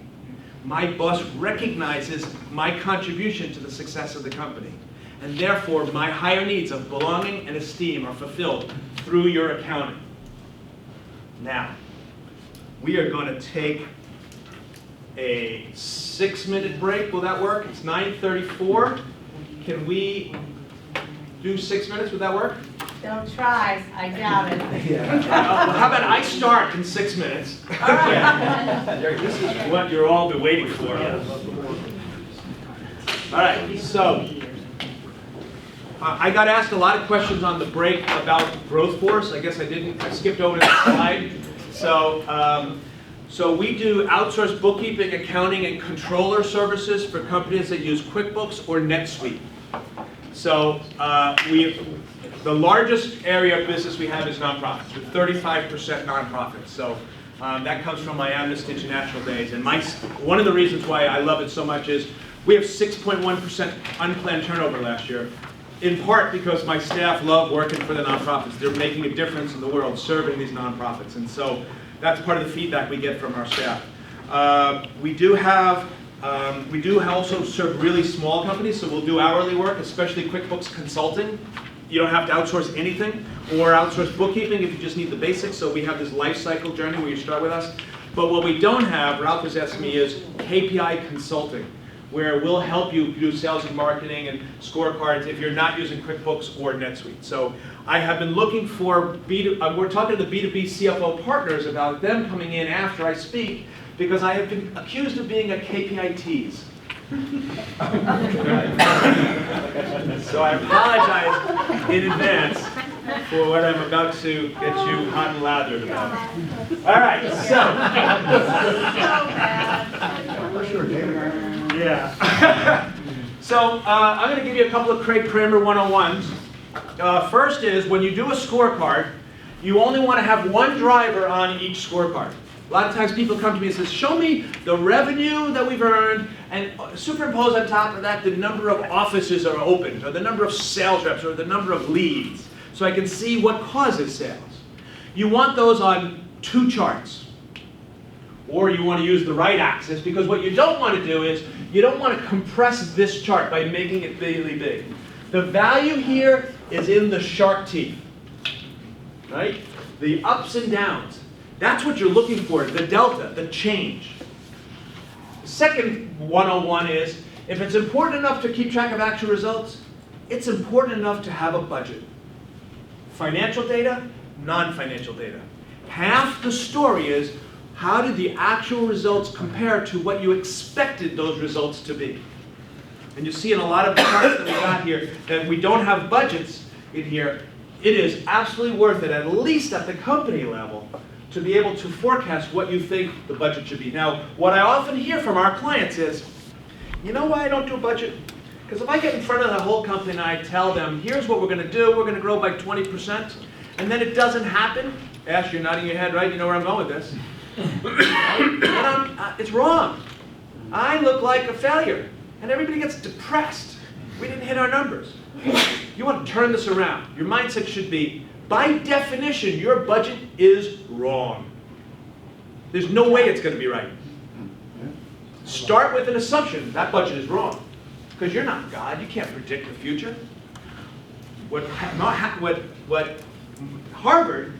S3: My boss recognizes my contribution to the success of the company. And therefore, my higher needs of belonging and esteem are fulfilled through your accounting. Now, we are going to take a 6-minute break. Will that work? It's 9:34. Can we do 6 minutes? Would that work?
S1: Don't try, I doubt it.
S3: Well, how about I start in 6 minutes?
S1: All right.
S3: This is what you're all been waiting for. All right, so I got asked a lot of questions on the break about growth force. I guess I skipped over the slide. So we do outsourced bookkeeping, accounting, and controller services for companies that use QuickBooks or NetSuite. So the largest area of business we have is nonprofits, with 35% nonprofits. So that comes from my Vistage International days. And one of the reasons why I love it so much is we have 6.1% unplanned turnover last year, in part because my staff love working for the nonprofits. They're making a difference in the world, serving these nonprofits. And so that's part of the feedback we get from our staff. We do also serve really small companies, so we'll do hourly work, especially QuickBooks consulting. You don't have to outsource anything, or outsource bookkeeping if you just need the basics. So we have this life cycle journey where you start with us. But what we don't have, Ralph has asked me, is KPI consulting, where we'll help you do sales and marketing and scorecards if you're not using QuickBooks or NetSuite. So I have been looking for, we're talking to the B2B CFO partners about them coming in after I speak, because I have been accused of being a KPI tease. So I apologize in advance for what I'm about to get you hot and lathered about. All right, yeah. So I'm going to give you a couple of Craig Kramer 101s. First is, when you do a scorecard, you only want to have one driver on each scorecard. A lot of times people come to me and say, show me the revenue that we've earned, and superimpose on top of that the number of offices that are opened, or the number of sales reps, or the number of leads, so I can see what causes sales. You want those on 2 charts. Or you want to use the right axis, because what you don't want to do is, you don't want to compress this chart by making it really big. The value here is in the shark teeth, right? The ups and downs. That's what you're looking for, the delta, the change. The second 101 is, if it's important enough to keep track of actual results, it's important enough to have a budget. Financial data, non-financial data. Half the story is, how did the actual results compare to what you expected those results to be? And you see in a lot of the charts that we got here that we don't have budgets in here. It is absolutely worth it, at least at the company level, to be able to forecast what you think the budget should be. Now, what I often hear from our clients is, you know why I don't do a budget? Because if I get in front of the whole company and I tell them, here's what we're going to do, we're going to grow by 20%, and then it doesn't happen, Ash, you're nodding your head, right? You know where I'm going with this. It's wrong. I look like a failure, and everybody gets depressed. We didn't hit our numbers. You want to turn this around. Your mindset should be, by definition, your budget is wrong. There's no way it's going to be right. Start with an assumption that budget is wrong, because you're not God. You can't predict the future. What Harvard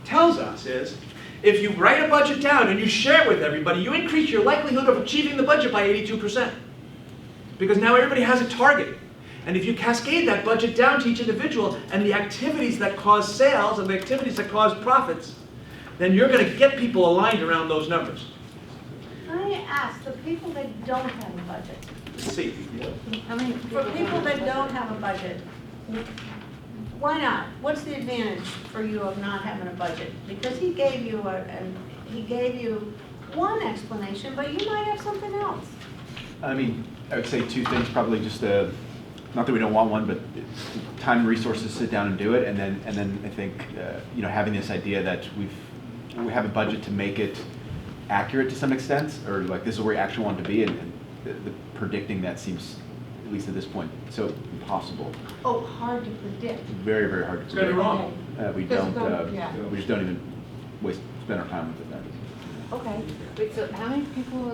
S3: tells us is, if you write a budget down and you share it with everybody, you increase your likelihood of achieving the budget by 82%. Because now everybody has a target. And if you cascade that budget down to each individual and the activities that cause sales and the activities that cause profits, then you're going to get people aligned around those numbers.
S1: Can I ask, the people that don't have a budget,
S3: Let's see.
S1: for people that don't have a budget, why not? What's the advantage for you of not having a budget? Because he gave you one explanation, but you might have something else.
S17: I mean, I would say 2 things, probably just not that we don't want one, but time and resources to sit down and do it, and then I think having this idea that we have a budget to make it accurate to some extent, or like this is where we actually want it to be, and the predicting that seems, at least at this point, so impossible.
S1: Oh, hard to predict.
S17: Very, very hard to
S3: It's going to be wrong.
S17: We just don't even spend our time with it then.
S1: Okay.
S18: Wait, so how many people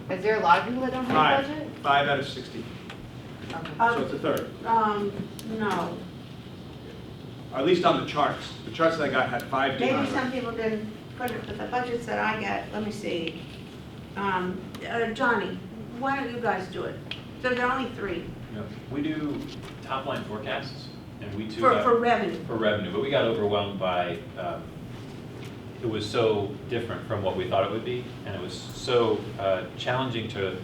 S18: is there a lot of people that don't have a budget?
S3: 5 out of 60. So it's a third.
S1: No.
S3: At least on the charts. The charts that I got had 5
S1: Maybe
S3: different.
S1: some people didn't put it, but the budgets that I get, let me see. Johnny, why don't you guys do it? So there are only 3.
S19: We do top line forecasts, and we too
S1: For,
S19: got.
S1: for revenue.
S19: For revenue, but we got overwhelmed by, it was so different from what we thought it would be, and it was so challenging to,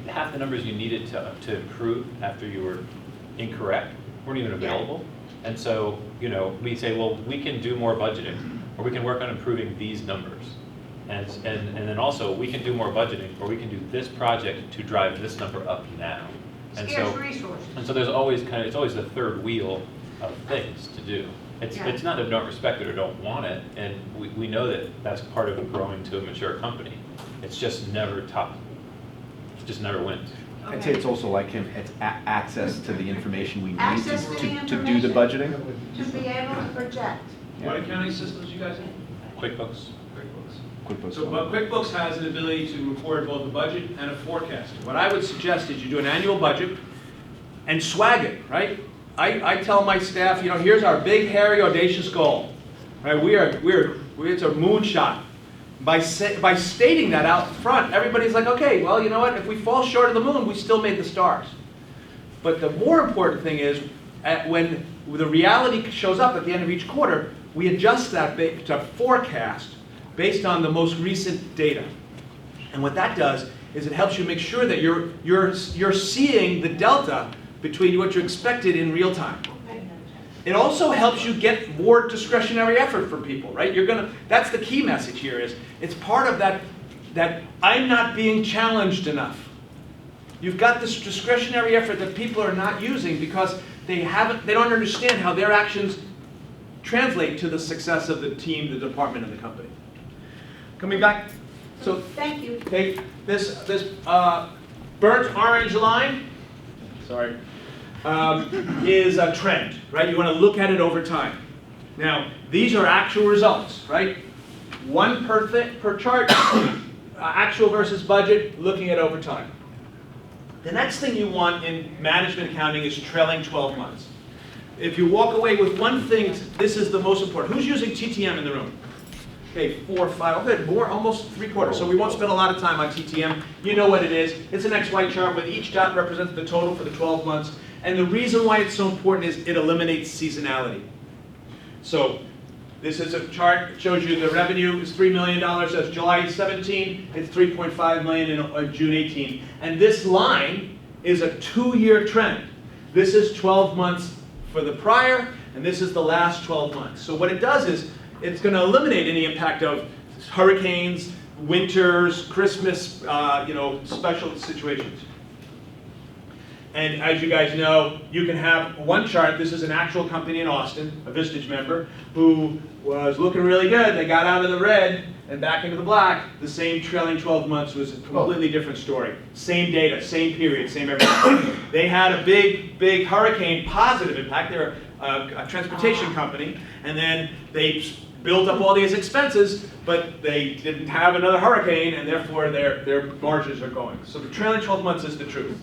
S19: half the numbers you needed to improve after you were incorrect weren't even available. And so, we say, well, we can do more budgeting, or we can work on improving these numbers. And then also, we can do more budgeting, or we can do this project to drive this number up now. And
S1: Scarce
S19: so,
S1: resources.
S19: and so there's always it's always the third wheel of things to do. It's not that we don't respect it or don't want it, and we know that that's part of growing to a mature company. It's just never top. It just never wins.
S17: I'd say it's also like it's access to the information we need
S1: Access to the
S17: to do
S1: information.
S17: the budgeting.
S1: To be able to project.
S3: What accounting systems you guys have?
S19: QuickBooks.
S17: QuickBooks.
S3: So but QuickBooks has an ability to record both a budget and a forecast. What I would suggest is you do an annual budget and swag it, right? I tell my staff, here's our big, hairy, audacious goal, right? It's a moonshot. By stating that out front, everybody's like, okay, well, you know what? If we fall short of the moon, we still made the stars. But the more important thing is, when the reality shows up at the end of each quarter, we adjust that to forecast based on the most recent data. And what that does is it helps you make sure that you're seeing the delta between what you expected in real time. It also helps you get more discretionary effort from people, right? That's the key message here is, it's part of that I'm not being challenged enough. You've got this discretionary effort that people are not using because they don't understand how their actions translate to the success of the team, the department, and the company. Coming back, so
S1: thank you.
S3: Okay, this burnt orange line, sorry, is a trend, right? You want to look at it over time. Now, these are actual results, right? One per chart, actual versus budget, looking at over time. The next thing you want in management accounting is trailing 12 months. If you walk away with one thing, this is the most important. Who's using TTM in the room? Okay, 4, 5, good, more, almost 3/4. So we won't spend a lot of time on TTM. You know what it is. It's an XY chart where each dot represents the total for the 12 months. And the reason why it's so important is it eliminates seasonality. So this is a chart that shows you the revenue is $3 million as July 17. It's $3.5 million in June 18. And this line is a 2-year trend. This is 12 months for the prior, and this is the last 12 months. So what it does is it's going to eliminate any impact of hurricanes, winters, Christmas, special situations. And as you guys know, you can have one chart. This is an actual company in Austin, a Vistage member, who was looking really good. They got out of the red and back into the black. The same trailing 12 months was a completely different story. Same data, same period, same everything. They had a big hurricane positive impact. They're a transportation company, and then they built up all these expenses, but they didn't have another hurricane, and therefore their margins are going. So the trailing 12 months is the truth.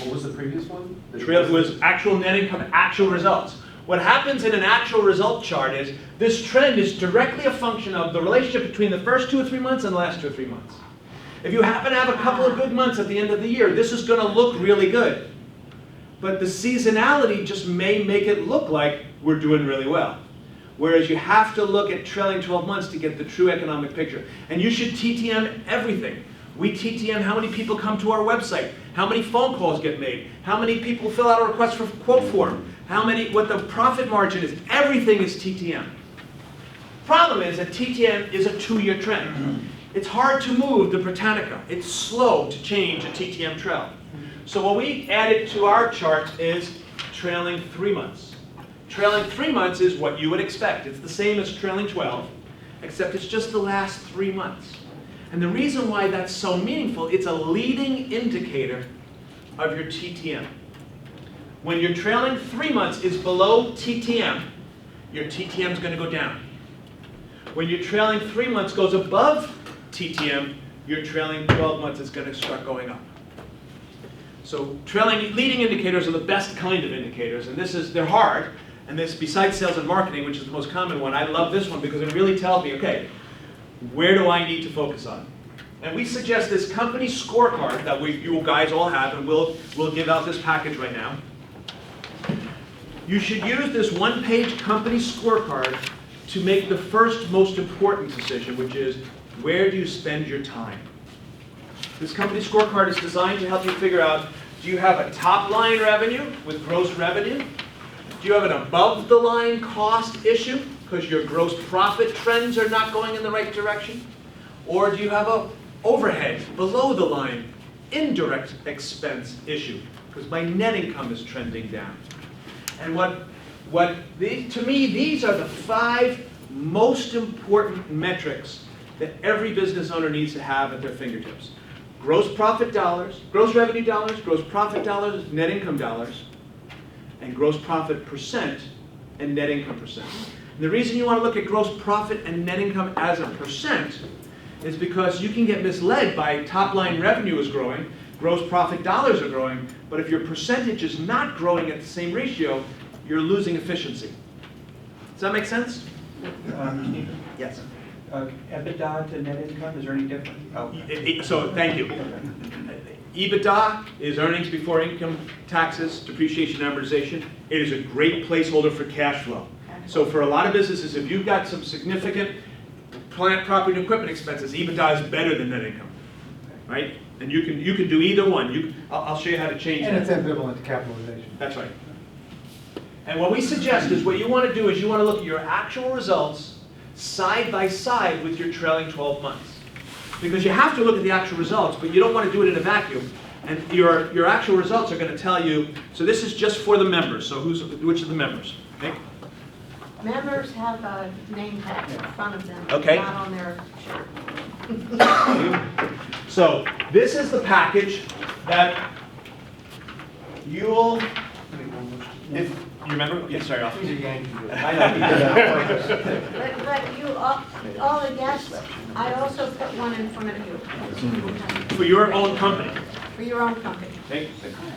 S5: What was the previous one?
S3: Trail was actual net income, actual results. What happens in an actual result chart is this trend is directly a function of the relationship between the first 2 or 3 months and the last 2 or 3 months. If you happen to have a couple of good months at the end of the year, this is going to look really good. But the seasonality just may make it look like we're doing really well. Whereas you have to look at trailing 12 months to get the true economic picture. And you should TTM everything. We TTM how many people come to our website, how many phone calls get made, how many people fill out a request for quote form, what the profit margin is. Everything is TTM. Problem is that TTM is a 2-year trend. It's hard to move the Britannica. It's slow to change a TTM trail. So what we added to our chart is trailing 3 months. Trailing 3 months is what you would expect. It's the same as trailing 12, except it's just the last 3 months. And the reason why that's so meaningful, it's a leading indicator of your TTM. When your trailing 3 months is below TTM, your TTM is going to go down. When your trailing 3 months goes above TTM, your trailing 12 months is going to start going up. So leading indicators are the best kind of indicators, and they're hard. And this, besides sales and marketing, which is the most common one, I love this one because it really tells me, okay, where do I need to focus on? And we suggest this company scorecard that you guys all have, and we'll give out this package right now. You should use this one-page company scorecard to make the first most important decision, which is, where do you spend your time? This company scorecard is designed to help you figure out, do you have a top-line revenue with gross revenue? Do you have an above-the-line cost issue because your gross profit trends are not going in the right direction? Or do you have a overhead, below-the-line, indirect expense issue because my net income is trending down? And to me, these are the 5 most important metrics that every business owner needs to have at their fingertips. Gross profit dollars, gross revenue dollars, gross profit dollars, net income dollars, and gross profit percent and net income percent. And the reason you want to look at gross profit and net income as a percent is because you can get misled by top line revenue is growing, gross profit dollars are growing, but if your percentage is not growing at the same ratio, you're losing efficiency. Does that make sense? Yes.
S7: EBITDA to net income, is there any difference? Oh.
S3: So, thank you. EBITDA is earnings before income taxes, depreciation, and amortization. It is a great placeholder for cash flow. So for a lot of businesses, if you've got some significant plant, property, and equipment expenses, EBITDA is better than net income, right? And you can do either one. I'll show you how to change that.
S14: And it's ambivalent to capitalization.
S3: That's right. And what we suggest is what you want to do is you want to look at your actual results side by side with your trailing 12 months. Because you have to look at the actual results, but you don't want to do it in a vacuum. And your actual results are going to tell you, so this is just for the members. So which of the members? Okay.
S1: Members have a name tag in front of them,
S3: Okay.
S1: not on their shirt.
S3: So this is the package that you'll, if you remember, yes, sorry, off.
S1: But you, all the guests, I also put one in front of you.
S3: For your own company.
S1: For your own company.
S3: Okay.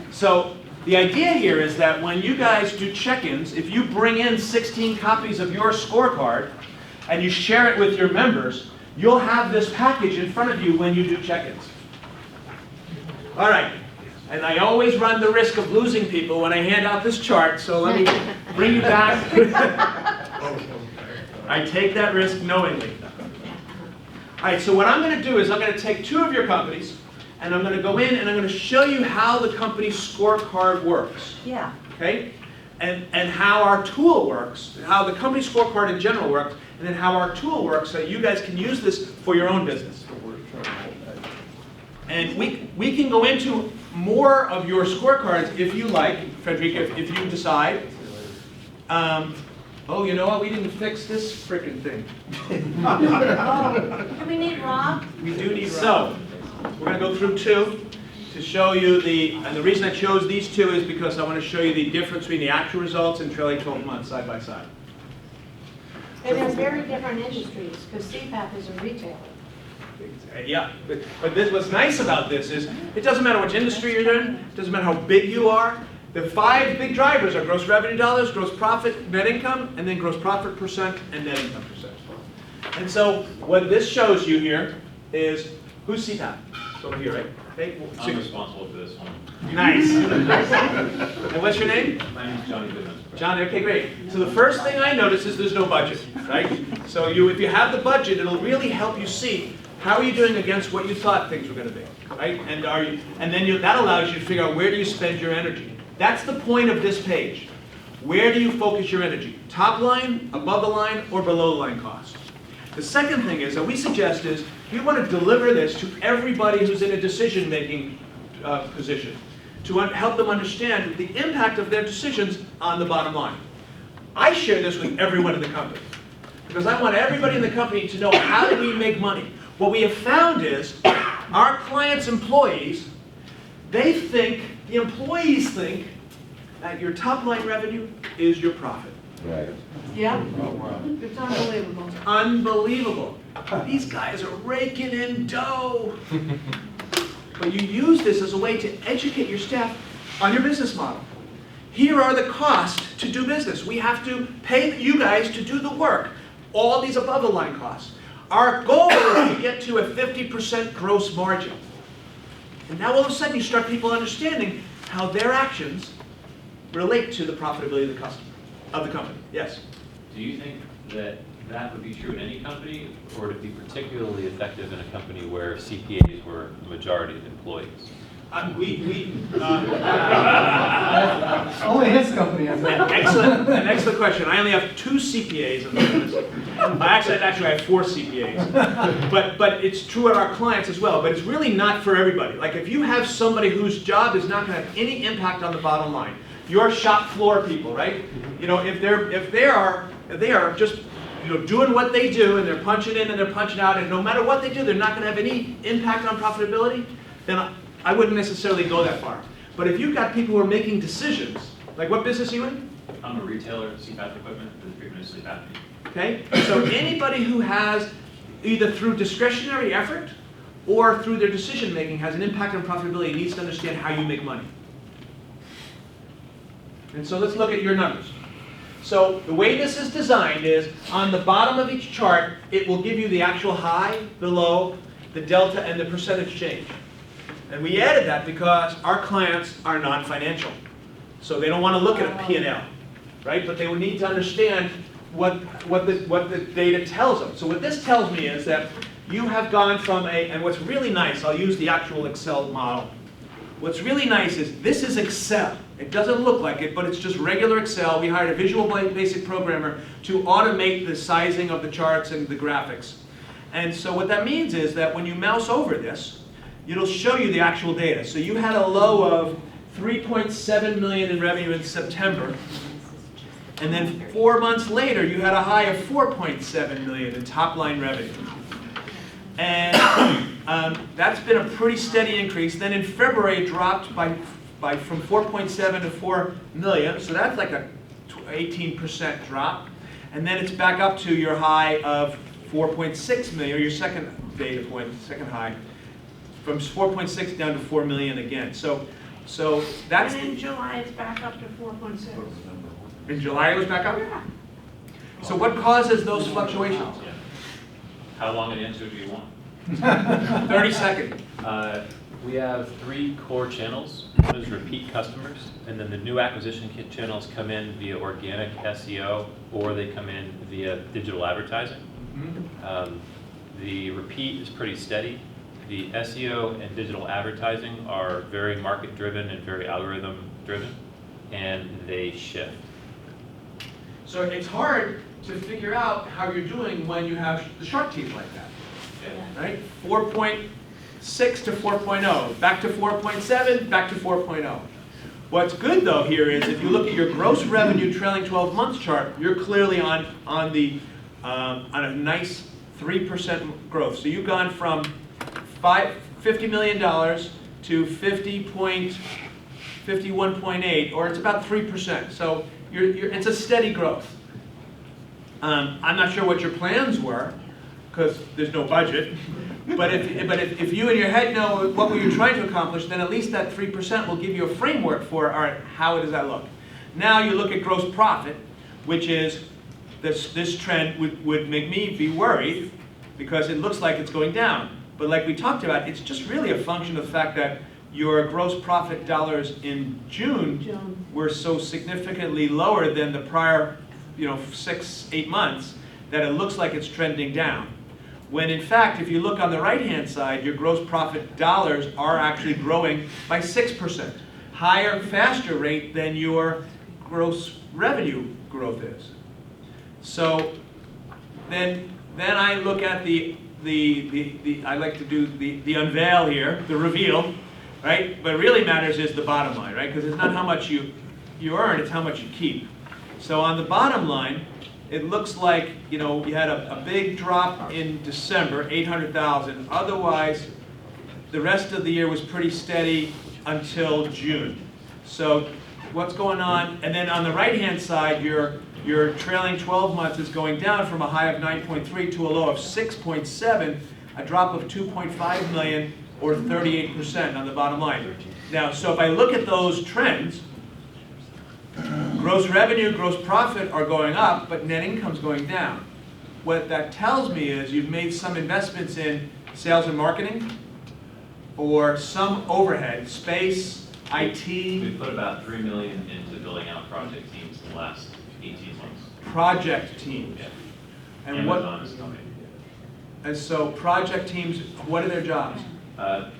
S3: So the idea here is that when you guys do check-ins, if you bring in 16 copies of your scorecard and you share it with your members, you'll have this package in front of you when you do check-ins. All right. And I always run the risk of losing people when I hand out this chart, so let me bring you back. I take that risk knowingly. All right, so what I'm going to do is I'm going to take 2 of your companies, and I'm going to go in and I'm going to show you how the company scorecard works.
S1: Yeah.
S3: Okay? And how our tool works, how the company scorecard in general works, and then how our tool works so you guys can use this for your own business. And we can go into more of your scorecards if you like, Frederica, if you decide. Oh, you know what? We didn't fix this frickin' thing.
S1: Do we need Rob?
S3: We do need Rob. So, we're going to go through 2 to show you and the reason I chose these 2 is because I want to show you the difference between the actual results and trailing 12 months side by side.
S1: And they're very different industries, because CPAP is a retailer.
S3: Yeah, but what's nice about this is it doesn't matter which industry you're in, it doesn't matter how big you are. The 5 big drivers are gross revenue dollars, gross profit, net income, and then gross profit percent and net income percent. And so what this shows you here is, who's CPAP? It's over here, right? Okay.
S19: I'm responsible for this one.
S3: Nice. And what's your name?
S19: My name's Johnny Goodman.
S3: John, okay, great. So the first thing I notice is there's no budget, right? So if you have the budget, it'll really help you see how are you doing against what you thought things were going to be, right? And that allows you to figure out where do you spend your energy. That's the point of this page. Where do you focus your energy? Top line, above the line, or below the line cost? The second thing is that we suggest is we want to deliver this to everybody who's in a decision-making position to help them understand the impact of their decisions on the bottom line. I share this with everyone in the company because I want everybody in the company to know how do we make money. What we have found is our clients' employees, the employees think that your top line revenue is your profit.
S13: Right.
S1: Yeah. It's unbelievable.
S3: Unbelievable. These guys are raking in dough. But you use this as a way to educate your staff on your business model. Here are the costs to do business. We have to pay you guys to do the work. All these above the line costs. Our goal is to get to a 50% gross margin. And now all of a sudden you start people understanding how their actions relate to the profitability of the customer, of the company. Yes?
S19: Do you think that that would be true in any company, or would it be particularly effective in a company where CPAs were the majority of employees?
S8: Only his company has that.
S3: An excellent question. I only have 2 CPAs in the business. Actually, I have 4 CPAs. But it's true at our clients as well. But it's really not for everybody. Like if you have somebody whose job is not going to have any impact on the bottom line, your shop floor people, right? You know, if they are just doing what they do and they're punching in and they're punching out, and no matter what they do, they're not going to have any impact on profitability, then I wouldn't necessarily go that far. But if you've got people who are making decisions, like what business are you in?
S19: I'm a retailer of CPAP equipment for the treatment of sleep apnea.
S3: Okay, so anybody who has, either through discretionary effort or through their decision making, has an impact on profitability needs to understand how you make money. And so let's look at your numbers. So the way this is designed is, on the bottom of each chart, it will give you the actual high, the low, the delta, and the percentage change. And we added that because our clients are non-financial. So they don't want to look at a P&L, right? But they would need to understand what the data tells them. So what this tells me is that you have gone from and what's really nice, I'll use the actual Excel model. What's really nice is this is Excel. It doesn't look like it, but it's just regular Excel. We hired a Visual Basic programmer to automate the sizing of the charts and the graphics. And so what that means is that when you mouse over this, it'll show you the actual data. So you had a low of 3.7 million in revenue in September. And then 4 months later, you had a high of 4.7 million in top line revenue. And that's been a pretty steady increase. Then in February, it dropped from 4.7 to 4 million. So that's like a 18% drop. And then it's back up to your high of 4.6 million, or your second data point, second high, from 4.6 down to 4 million again. So that's.
S1: And in July, it's back up to 4.6.
S3: In July, it was back up?
S1: Yeah.
S3: So what causes those fluctuations?
S19: How long an answer do you want?
S3: 30 seconds.
S19: We have 3 core channels. One is repeat customers, and then the new acquisition channels come in via organic SEO, or they come in via digital advertising. The repeat is pretty steady. The SEO and digital advertising are very market-driven and very algorithm-driven, and they shift.
S3: So it's hard to figure out how you're doing when you have the shark teeth like that, right? 4.6 to 4.0, back to 4.7, back to 4.0. What's good though here is if you look at your gross revenue trailing 12 months chart, you're clearly on a nice 3% growth. So you've gone from $50 million to 51.8, or it's about 3%. So it's a steady growth. I'm not sure what your plans were, because there's no budget. But if you in your head know what were you trying to accomplish, then at least that 3% will give you a framework for, all right, how does that look? Now you look at gross profit, which is this trend would make me be worried, because it looks like it's going down. But like we talked about, it's just really a function of the fact that your gross profit dollars in June were so significantly lower than the prior 6-8 months that it looks like it's trending down. When in fact, if you look on the right-hand side, your gross profit dollars are actually growing by 6%. Higher, faster rate than your gross revenue growth is. So then I look at I like to do the unveil here, the reveal, right? What really matters is the bottom line, right? Because it's not how much you earn, it's how much you keep. So on the bottom line, it looks like you had a big drop in December, 800,000. Otherwise, the rest of the year was pretty steady until June. So what's going on? And then on the right-hand side, your trailing 12 months is going down from a high of 9.3 to a low of 6.7, a drop of 2.5 million, or 38% on the bottom line. Now, so if I look at those trends, gross revenue, gross profit are going up, but net income's going down. What that tells me is you've made some investments in sales and marketing, or some overhead, space, IT,
S19: We've put about 3 million into building out project teams in the last 18 months.
S3: project teams.
S19: Yeah.
S3: And what,
S19: Amazon is coming.
S3: and so project teams, what are their jobs?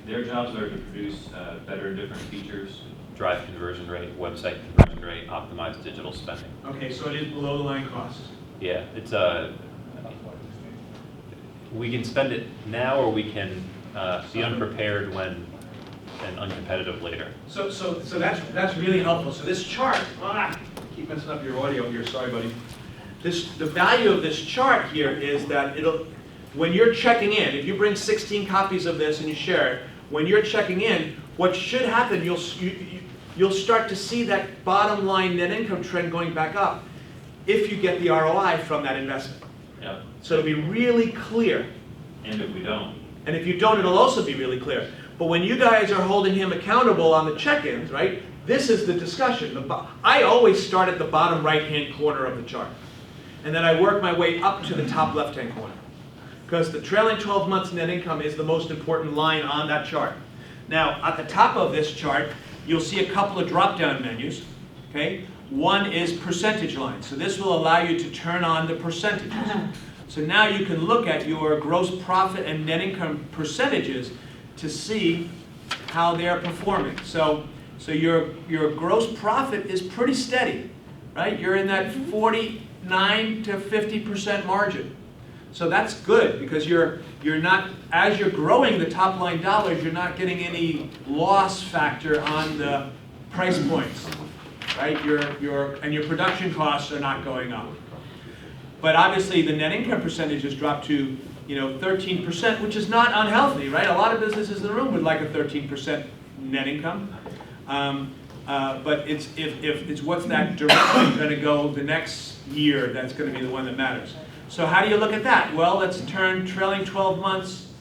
S19: Their jobs are to produce better and different features, drive conversion rate, website conversion rate, optimize digital spending.
S3: Okay, so it is below the line costs.
S19: Yeah, it's we can spend it now, or we can be unprepared when and uncompetitive later.
S3: So that's really helpful. So this chart, keep messing up your audio here, sorry buddy. The value of this chart here is that when you're checking in, if you bring 16 copies of this and you share it, when you're checking in, what should happen, you'll start to see that bottom line net income trend going back up if you get the ROI from that investment.
S19: Yeah.
S3: So it'll be really clear.
S19: And if we don't.
S3: And if you don't, it'll also be really clear. But when you guys are holding him accountable on the check-ins, right, this is the discussion. I always start at the bottom right-hand corner of the chart. And then I work my way up to the top left-hand corner. Because the trailing 12 months net income is the most important line on that chart. Now, at the top of this chart, you'll see a couple of drop-down menus. Okay? One is percentage line. So this will allow you to turn on the percentages. So now you can look at your gross profit and net income percentages to see how they're performing. So your gross profit is pretty steady, right? You're in that 49 to 50% margin. So that's good because you're not, as you're growing the top line dollars, you're not getting any loss factor on the price points, right? And your production costs are not going up. But obviously the net income percentage has dropped to 13%, which is not unhealthy, right? A lot of businesses in the room would like a 13% net income. But if it's what's that direction going to go the next year, that's going to be the one that matters. So how do you look at that? Well, let's turn trailing 12 months,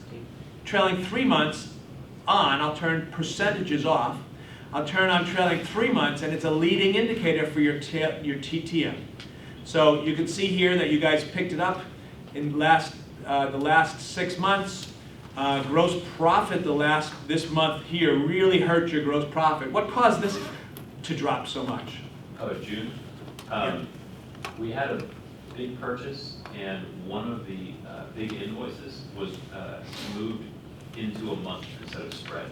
S3: trailing 3 months on. I'll turn percentages off. I'll turn on trailing 3 months, and it's a leading indicator for your TTM. So you can see here that you guys picked it up in the last 6 months. Gross profit this month here really hurt your gross profit. What caused this to drop so much?
S19: Oh, June. We had a big purchase, and one of the big invoices was moved into a month instead of spread.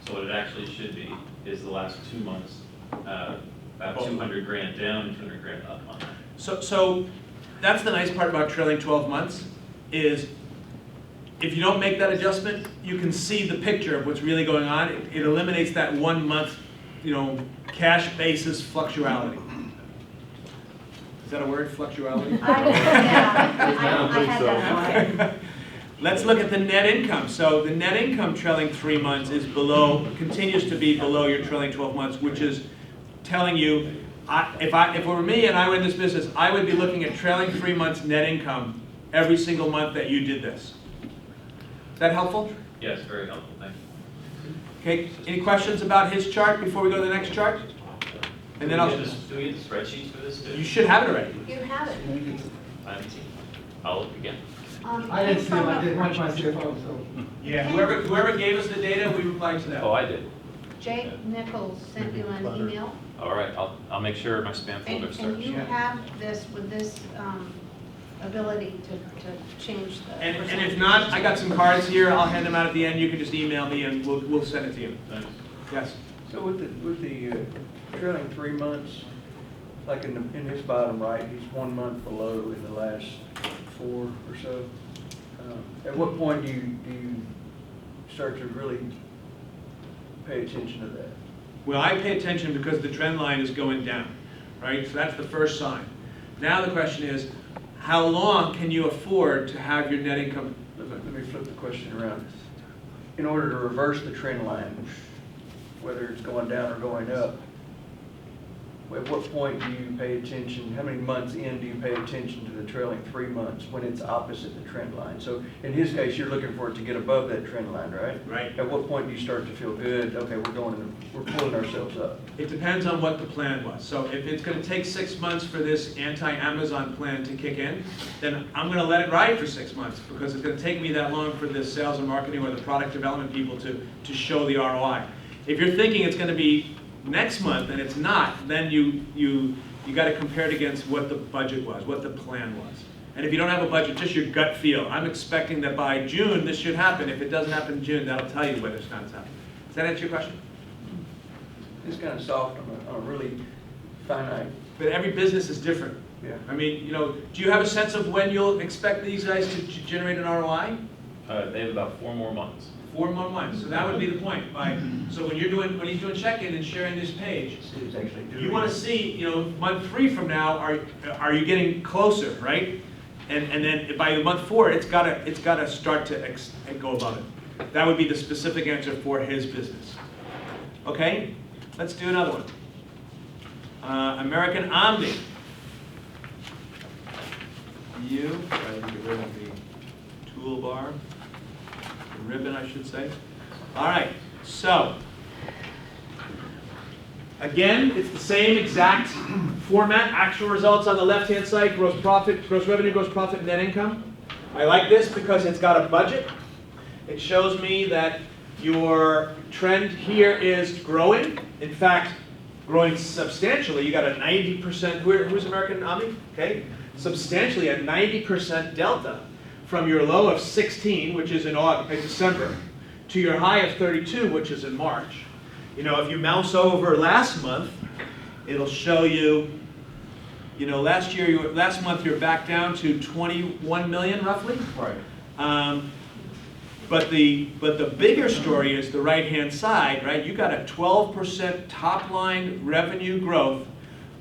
S19: So what it actually should be is the last 2 months, about 200 grand down and 200 grand up on that.
S3: So that's the nice part about trailing 12 months is if you don't make that adjustment, you can see the picture of what's really going on. It eliminates that 1 month, cash basis fluctuality. Is that a word, fluctuality?
S1: I had that.
S3: Let's look at the net income. So the net income trailing 3 months is continues to be below your trailing 12 months, which is telling you, if it were me and I were in this business, I would be looking at trailing 3 months net income every single month that you did this. Is that helpful?
S19: Yes, very helpful. Thank you.
S3: Okay, any questions about his chart before we go to the next chart? And then
S19: Do we get the spreadsheets for this too?
S3: You should have it already.
S1: You have it.
S19: I haven't seen it. I'll look again.
S14: I didn't see them, I did watch my CFO, so.
S3: Yeah, whoever gave us the data, we replied to that.
S19: Oh, I did.
S18: Jake Nichols sent you an email.
S19: All right, I'll make sure my spam folder
S1: And
S19: starts.
S1: you have this, with this ability to change the
S3: And if not, I got some cards here, I'll hand them out at the end, you can just email me and we'll send it to you.
S19: Thanks.
S3: Yes?
S6: So with the trailing 3 months, like in his bottom right, he's 1 month below in the last 4 or so. At what point do you start to really pay attention to that?
S3: Well, I pay attention because the trend line is going down, right? So that's the first sign. Now the question is, how long can you afford to have your net income?
S6: Let me flip the question around. In order to reverse the trend line, whether it's going down or going up, at what point do you pay attention, how many months in do you pay attention to the trailing 3 months when it's opposite the trend line? So in his case, you're looking for it to get above that trend line, right?
S3: Right.
S6: At what point do you start to feel good, okay, we're pulling ourselves up?
S3: It depends on what the plan was. So if it's going to take 6 months for this anti-Amazon plan to kick in, then I'm going to let it ride for 6 months because it's going to take me that long for the sales and marketing or the product development people to show the ROI. If you're thinking it's going to be next month and it's not, then you got to compare it against what the budget was, what the plan was. And if you don't have a budget, just your gut feel. I'm expecting that by June this should happen. If it doesn't happen in June, that'll tell you whether it's not happening. Does that answer your question?
S6: It's kind of soft on a really finite.
S3: But every business is different.
S6: Yeah.
S3: I mean, do you have a sense of when you'll expect these guys to generate an ROI?
S19: They have about 4 more months.
S3: 4 more months. So that would be the point. So when he's doing check-in and sharing this page, you want to see, month 3 from now, are you getting closer, right? And then by month 4, it's gotta start to go above it. That would be the specific answer for his business. Okay, let's do another one. American Omni. Try to get rid of the toolbar, the ribbon, I should say. All right, so again, it's the same exact format. Actual results on the left-hand side, gross profit, gross revenue, gross profit, net income. I like this because it's got a budget. It shows me that your trend here is growing. In fact, growing substantially. You got a 90%, who's American Omni? Okay, substantially a 90% delta from your low of 16, which is in December, to your high of 32, which is in March. If you mouse over last month, it'll show you, last month you're back down to 21 million roughly.
S8: Right.
S3: But the bigger story is the right-hand side, right? You got a 12% top-line revenue growth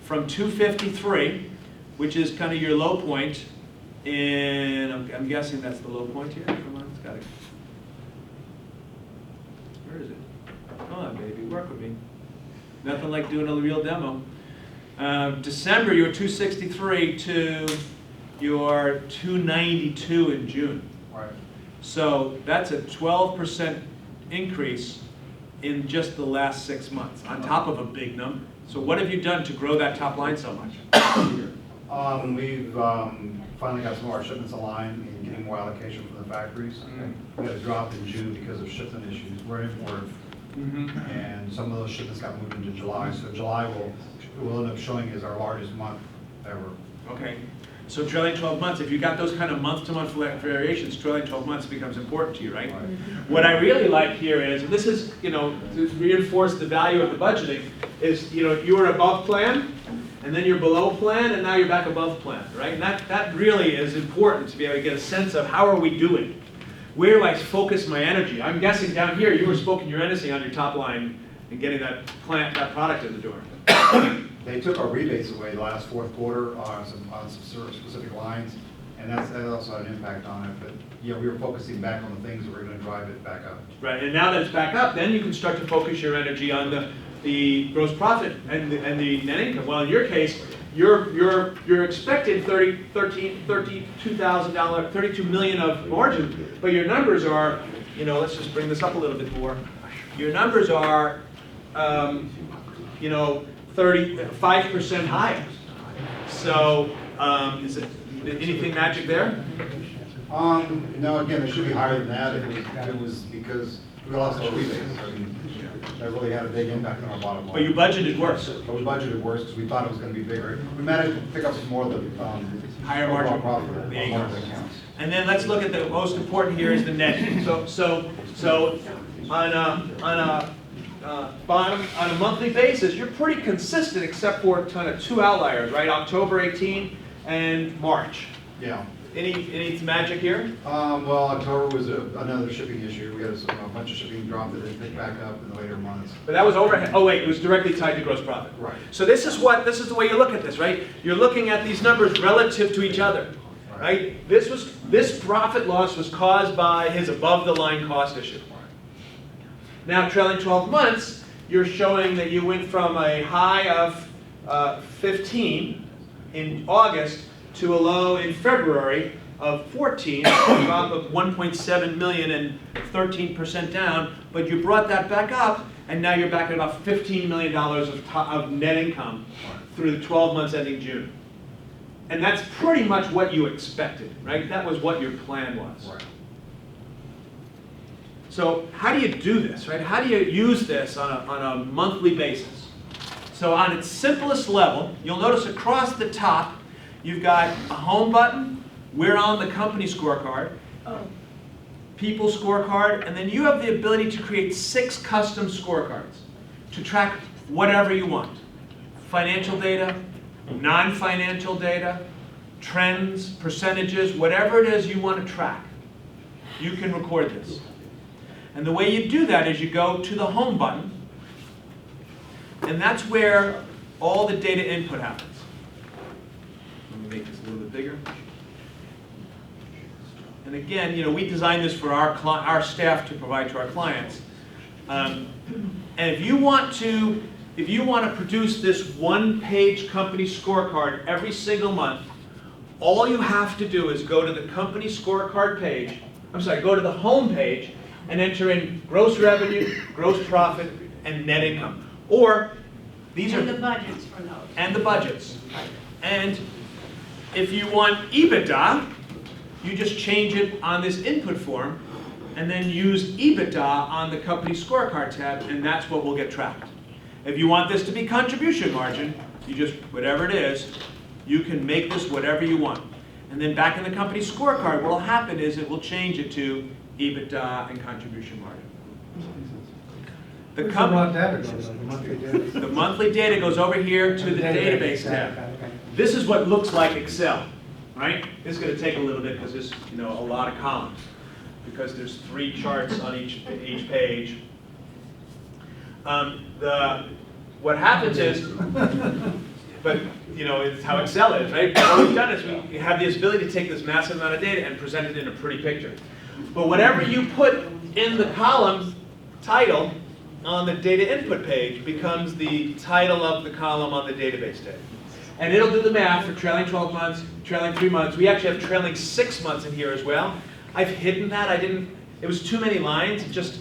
S3: from 253, which is kind of your low point in, I'm guessing that's the low point here. Come on, it's got to. Where is it? Come on, baby, work with me. Nothing like doing a real demo. December, you were 263 to your 292 in June.
S8: Right.
S3: So that's a 12% increase in just the last 6 months, on top of a big number. So what have you done to grow that top line so much?
S20: We've finally got some of our shipments aligned and getting more allocation from the factories. We had a drop in June because of shipment issues. We're in for and some of those shipments got moved into July. So July will end up showing as our largest month ever.
S3: Okay. So trailing 12 months, if you got those kind of month-to-month variations, trailing 12 months becomes important to you, right? What I really like here is, and this is, to reinforce the value of the budgeting, is, you were above plan, and then you're below plan, and now you're back above plan, right? And that really is important to be able to get a sense of how are we doing? Where do I focus my energy? I'm guessing down here you were focusing your energy on your top line and getting that product in the door.
S20: They took our rebates away the last fourth quarter on some specific lines, and that also had an impact on it. But we were focusing back on the things that were going to drive it back up.
S3: Right, and now that it's back up, then you can start to focus your energy on the gross profit and the net income. Well, in your case, you're expecting $32 million of margin, but your numbers are, let's just bring this up a little bit more. Your numbers are, 35% higher. So, is it anything magic there?
S20: No, again, it should be higher than that. It was because we lost our rebates. That really had a big impact on our bottom line.
S3: But you budgeted worse.
S20: But we budgeted worse because we thought it was going to be bigger. We managed to pick up some more of the
S3: higher margin
S20: profit on
S3: the
S20: one of the accounts.
S3: And then let's look at the most important here is the net. So on a monthly basis, you're pretty consistent except for kind of 2 outliers, right? October 18 and March.
S20: Yeah.
S3: Any magic here?
S20: Well, October was another shipping issue. We had a bunch of shipping drop that didn't pick back up in the later months.
S3: But that was overhead. Oh wait, it was directly tied to gross profit.
S20: Right.
S3: So this is the way you look at this, right? You're looking at these numbers relative to each other, right? This profit loss was caused by his above the line cost issue. Now trailing 12 months, you're showing that you went from a high of 15 in August to a low in February of 14, a drop of 1.7 million and 13% down, but you brought that back up, and now you're back at about $15 million of net income through the 12 months ending June. And that's pretty much what you expected, right? That was what your plan was.
S20: Right.
S3: So how do you do this, right? How do you use this on a monthly basis? So on its simplest level, you'll notice across the top, you've got a home button, we're on the company scorecard, people scorecard, and then you have the ability to create 6 custom scorecards to track whatever you want. Financial data, non-financial data, trends, percentages, whatever it is you want to track. You can record this. And the way you do that is you go to the home button, and that's where all the data input happens. Let me make this a little bit bigger. And again, we designed this for our staff to provide to our clients. And if you want to produce this one-page company scorecard every single month, all you have to do is go to the company scorecard page. Go to the home page and enter in gross revenue, gross profit, and net income. Or these
S1: And
S3: are
S1: the budgets for those.
S3: and the budgets. And if you want EBITDA, you just change it on this input form, and then use EBITDA on the company scorecard tab, and that's what will get tracked. If you want this to be contribution margin, you just, whatever it is, you can make this whatever you want. And then back in the company scorecard, what will happen is it will change it to EBITDA and contribution margin. The monthly data goes over here to the database tab. This is what looks like Excel, right? This is going to take a little bit because there's a lot of columns, because there's 3 charts on each page. What happens is, but it's how Excel is, right? What we've done is we have the ability to take this massive amount of data and present it in a pretty picture. But whatever you put in the column title on the data input page becomes the title of the column on the database table. And it'll do the math for trailing 12 months, trailing 3 months. We actually have trailing 6 months in here as well. I've hidden that. It was too many lines. It just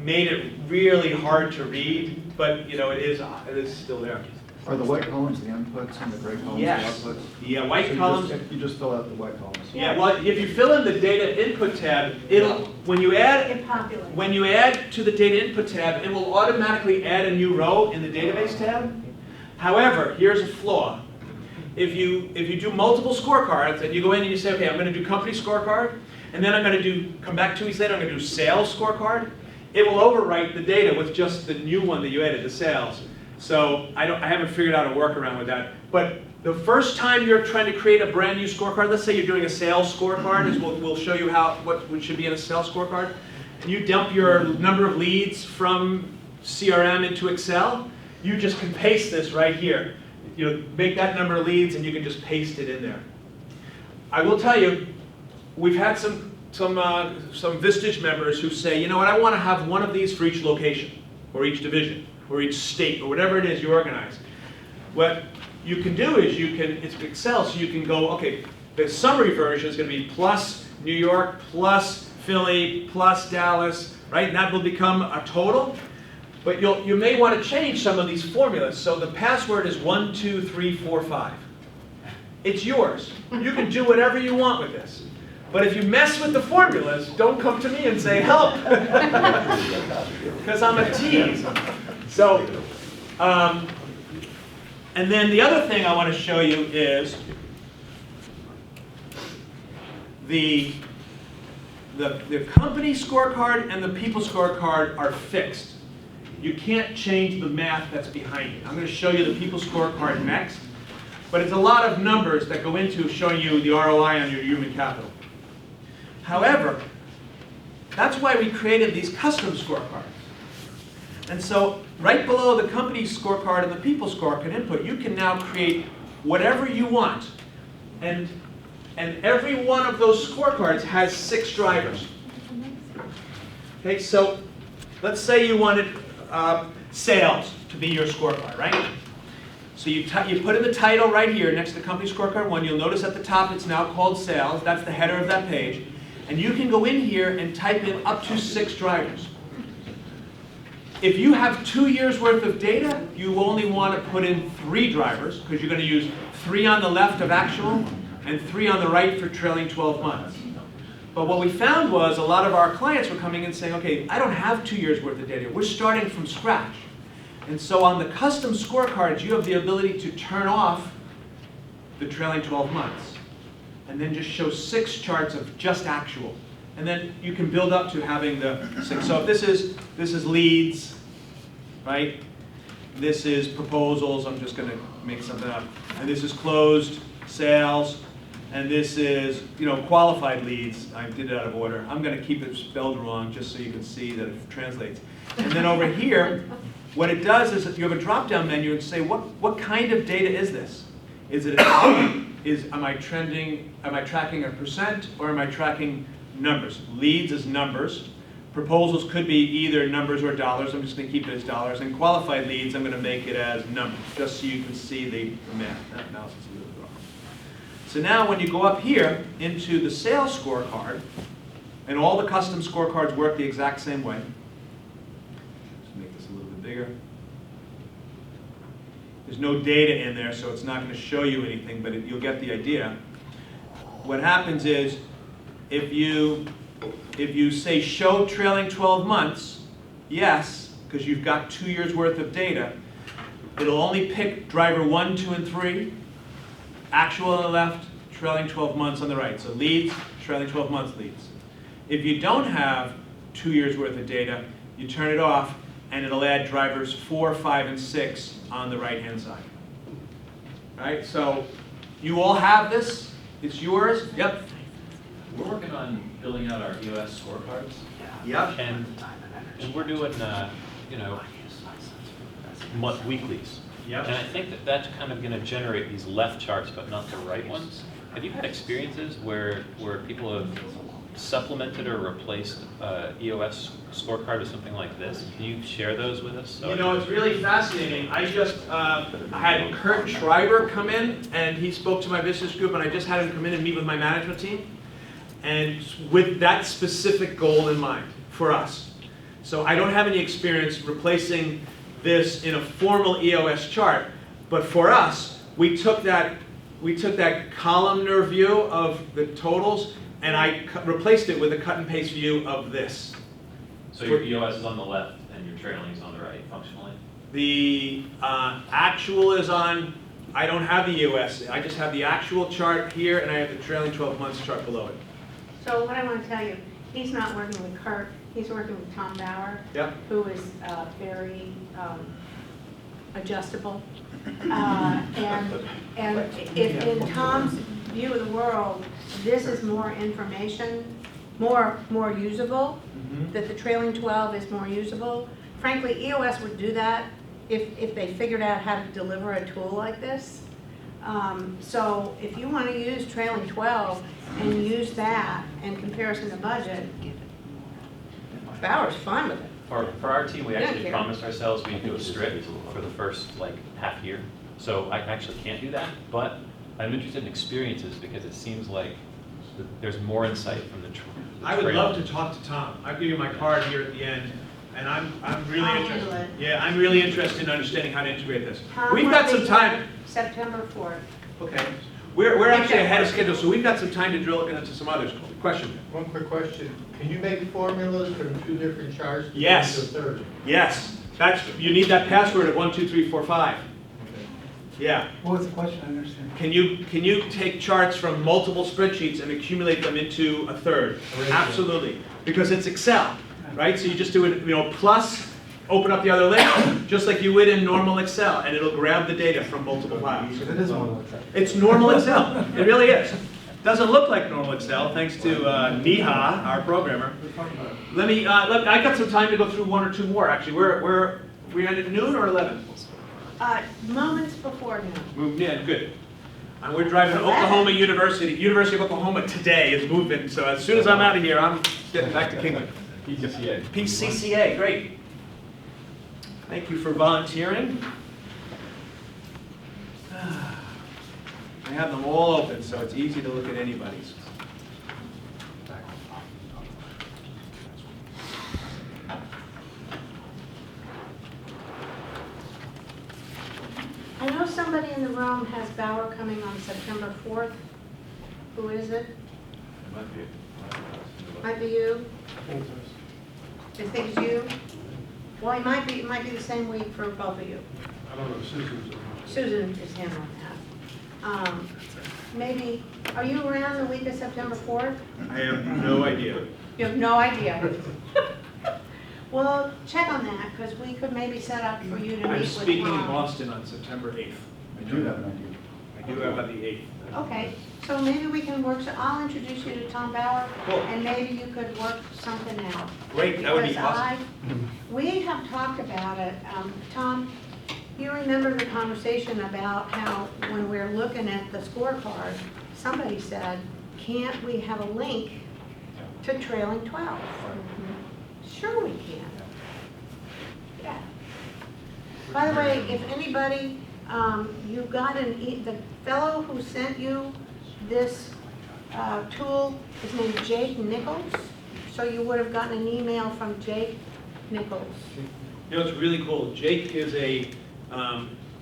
S3: made it really hard to read, but it is still there.
S8: Are the white columns the inputs and the gray columns
S3: Yes.
S8: the outputs?
S3: Yeah, white
S8: So
S3: columns.
S8: You just fill out the white columns.
S3: Yeah, well, if you fill in the data input tab, when you add to the data input tab, it will automatically add a new row in the database tab. However, here's a flaw. If you do multiple scorecards and you go in and you say, okay, I'm going to do company scorecard, and then I'm going to come back 2 weeks later, I'm going to do sales scorecard, it will overwrite the data with just the new one that you added, the sales. So I haven't figured out a workaround with that. But the first time you're trying to create a brand new scorecard, let's say you're doing a sales scorecard, as we'll show you what should be in a sales scorecard, and you dump your number of leads from CRM into Excel, you just can paste this right here. Make that number of leads and you can just paste it in there. I will tell you, we've had some Vistage members who say, you know what, I want to have one of these for each location, or each division, or each state, or whatever it is you organize. What you can do is it's Excel, so you can go, okay, the summary version is going to be plus New York, plus Philly, plus Dallas, right? And that will become a total. But you may want to change some of these formulas. So the password is 1, 2, 3, 4, 5. It's yours. You can do whatever you want with this. But if you mess with the formulas, don't come to me and say, help. Because I'm a tease. So, and then the other thing I want to show you is the company scorecard and the people scorecard are fixed. You can't change the math that's behind it. I'm going to show you the people scorecard next. But it's a lot of numbers that go into showing you the ROI on your human capital. However, that's why we created these custom scorecards. And so right below the company scorecard and the people scorecard input, you can now create whatever you want. And every one of those scorecards has 6 drivers. Okay, so let's say you wanted sales to be your scorecard, right? So you put in the title right here next to company scorecard 1. You'll notice at the top it's now called sales. That's the header of that page. And you can go in here and type in up to 6 drivers. If you have 2 years worth of data, you only want to put in 3 drivers, because you're going to use 3 on the left of actual and 3 on the right for trailing 12 months. But what we found was a lot of our clients were coming in saying, okay, I don't have 2 years worth of data. We're starting from scratch. And so on the custom scorecards, you have the ability to turn off the trailing 12 months and then just show 6 charts of just actual. And then you can build up to having the 6. So if this is leads, right? This is proposals, I'm just going to make something up. And this is closed sales. And this is, qualified leads. I did it out of order. I'm going to keep it spelled wrong just so you can see that it translates. And then over here, what it does is that you have a drop-down menu and say, what kind of data is this? Is it am I tracking a percent or am I tracking numbers? Leads is numbers. Proposals could be either numbers or dollars. I'm just going to keep it as dollars. And qualified leads, I'm going to make it as numbers, just so you can see the math. That analysis is a little wrong. So now when you go up here into the sales scorecard, and all the custom scorecards work the exact same way. Let's make this a little bit bigger. There's no data in there, so it's not going to show you anything, but you'll get the idea. What happens is, if you say show trailing 12 months, yes, because you've got 2 years worth of data, it'll only pick driver 1, 2, and 3, actual on the left, trailing 12 months on the right. So leads, trailing 12 months leads. If you don't have 2 years worth of data, you turn it off, and it'll add drivers 4, 5, and 6 on the right-hand side. Right? So you all have this. It's yours. Yep.
S19: We're working on building out our EOS scorecards.
S3: Yep.
S19: And we're doing, weeklies.
S3: Yep.
S19: And I think that's kind of going to generate these left charts, but not the right ones. Have you had experiences where people have supplemented or replaced EOS scorecard with something like this? Can you share those with us?
S3: It's really fascinating. I just had Kurt Schreiber come in, and he spoke to my business group, and I just had him come in and meet with my management team, and with that specific goal in mind for us. So I don't have any experience replacing this in a formal EOS chart, but for us, we took that columnar view of the totals, and I replaced it with a cut and paste view of this.
S19: So your EOS is on the left and your trailing is on the right, functionally?
S3: The actual is on, I don't have the EOS. I just have the actual chart here, and I have the trailing 12 months chart below it.
S1: So what I want to tell you, he's not working with Kurt, he's working with Tom Bauer,
S3: Yep.
S1: who is very adjustable. And if in Tom's view of the world, this is more information, more usable, that the trailing 12 is more usable. Frankly, EOS would do that if they figured out how to deliver a tool like this. So if you want to use trailing 12 and use that in comparison to budget, Bauer's fine with it.
S19: For our team, we
S1: I don't
S19: actually
S1: care.
S19: promised ourselves we'd do a script for the first half year. So I actually can't do that, but I'm interested in experiences because it seems like there's more insight from the
S3: I would love to talk to Tom. I'll give you my card here at the end, and I'm really
S1: I'll
S3: interested.
S1: handle it.
S3: Yeah, I'm really interested in understanding how to integrate this.
S1: Tom
S3: We've
S1: will
S3: got
S1: be
S3: some
S1: here
S3: time.
S1: September 4th.
S3: Okay. We're actually ahead of schedule, so we've got some time to drill into some others. Question?
S4: One quick question. Can you make formulas from 2 different charts? to
S3: Yes.
S4: get to a third?
S3: Yes. You need that password of 1, 2, 3, 4, 5. Yeah.
S14: What was the question? I understand.
S3: Can you take charts from multiple spreadsheets and accumulate them into a third? Absolutely. Because it's Excel, right? So you just do it, plus, open up the other link, just like you would in normal Excel, and it'll grab the data from multiple files.
S14: It is one of those.
S3: It's normal Excel. It really is. Doesn't look like normal Excel, thanks to Neha, our programmer. I got some time to go through 1 or 2 more, actually. We ended at noon or 11?
S1: Moments before noon.
S3: Yeah, good. And we're driving to Oklahoma University of Oklahoma today is moving, so as soon as I'm out of here, I'm getting back to Kingwood.
S13: PCCA.
S3: PCCA, great. Thank you for volunteering. I have them all open, so it's easy to look at anybody's.
S1: I know somebody in the room has Bauer coming on September 4th. Who is it?
S15: Might be.
S1: Might be you. I think it's you. Well, it might be the same week for both of you.
S9: I don't know, Susan's.
S1: Susan is handling that. Maybe, are you around the week of September 4th?
S3: I have no idea.
S1: You have no idea. Well, check on that, because we could maybe set up for you to meet
S3: I'm
S1: with
S3: speaking in
S1: Tom.
S3: Boston on September 8th.
S8: I do have an idea.
S3: I do have on the 8th.
S1: Okay, so maybe we can work, so I'll introduce you to Tom Bauer,
S3: Cool.
S1: and maybe you could work something out.
S3: Great, that would be
S1: Because
S3: awesome.
S1: we have talked about it. Tom, you remember the conversation about how when we're looking at the scorecard, somebody said, can't we have a link to trailing 12? Sure we can. Yeah. By the way, if anybody, you got the fellow who sent you this tool, his name is Jake Nichols, so you would have gotten an email from Jake Nichols.
S3: You know, it's really cool. Jake is a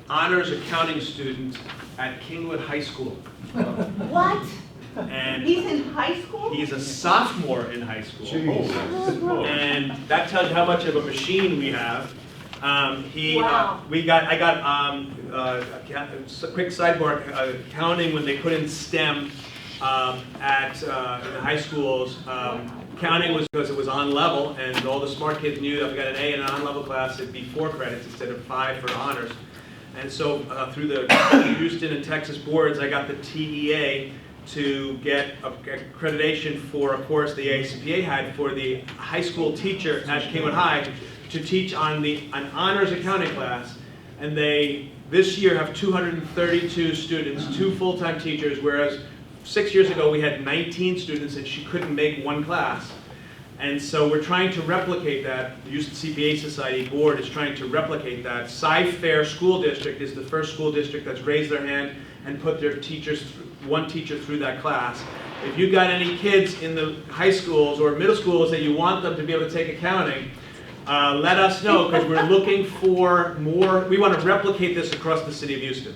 S3: honors accounting student at Kingwood High School.
S1: What?
S3: And
S1: He's in high school?
S3: he's a sophomore in high school.
S1: Jeez.
S3: And that tells you how much of a machine we have.
S1: Wow.
S3: I got a quick sidebar, accounting when they put in STEM at the high schools. Counting was because it was on level, and all the smart kids knew that if we got an A in an on-level class, it'd be 4 credits instead of 5 for honors. And so through the Houston and Texas boards, I got the TEA to get accreditation for a course the ACPA had for the high school teacher at Kingwood High to teach on an honors accounting class. And they, this year, have 232 students, 2 full-time teachers, whereas 6 years ago we had 19 students and she couldn't make one class. And so we're trying to replicate that. The Houston CPA Society board is trying to replicate that. Cy-Fair School District is the first school district that's raised their hand and put their teachers, one teacher through that class. If you got any kids in the high schools or middle schools that you want them to be able to take accounting, let us know, because we're looking for more. We want to replicate this across the city of Houston.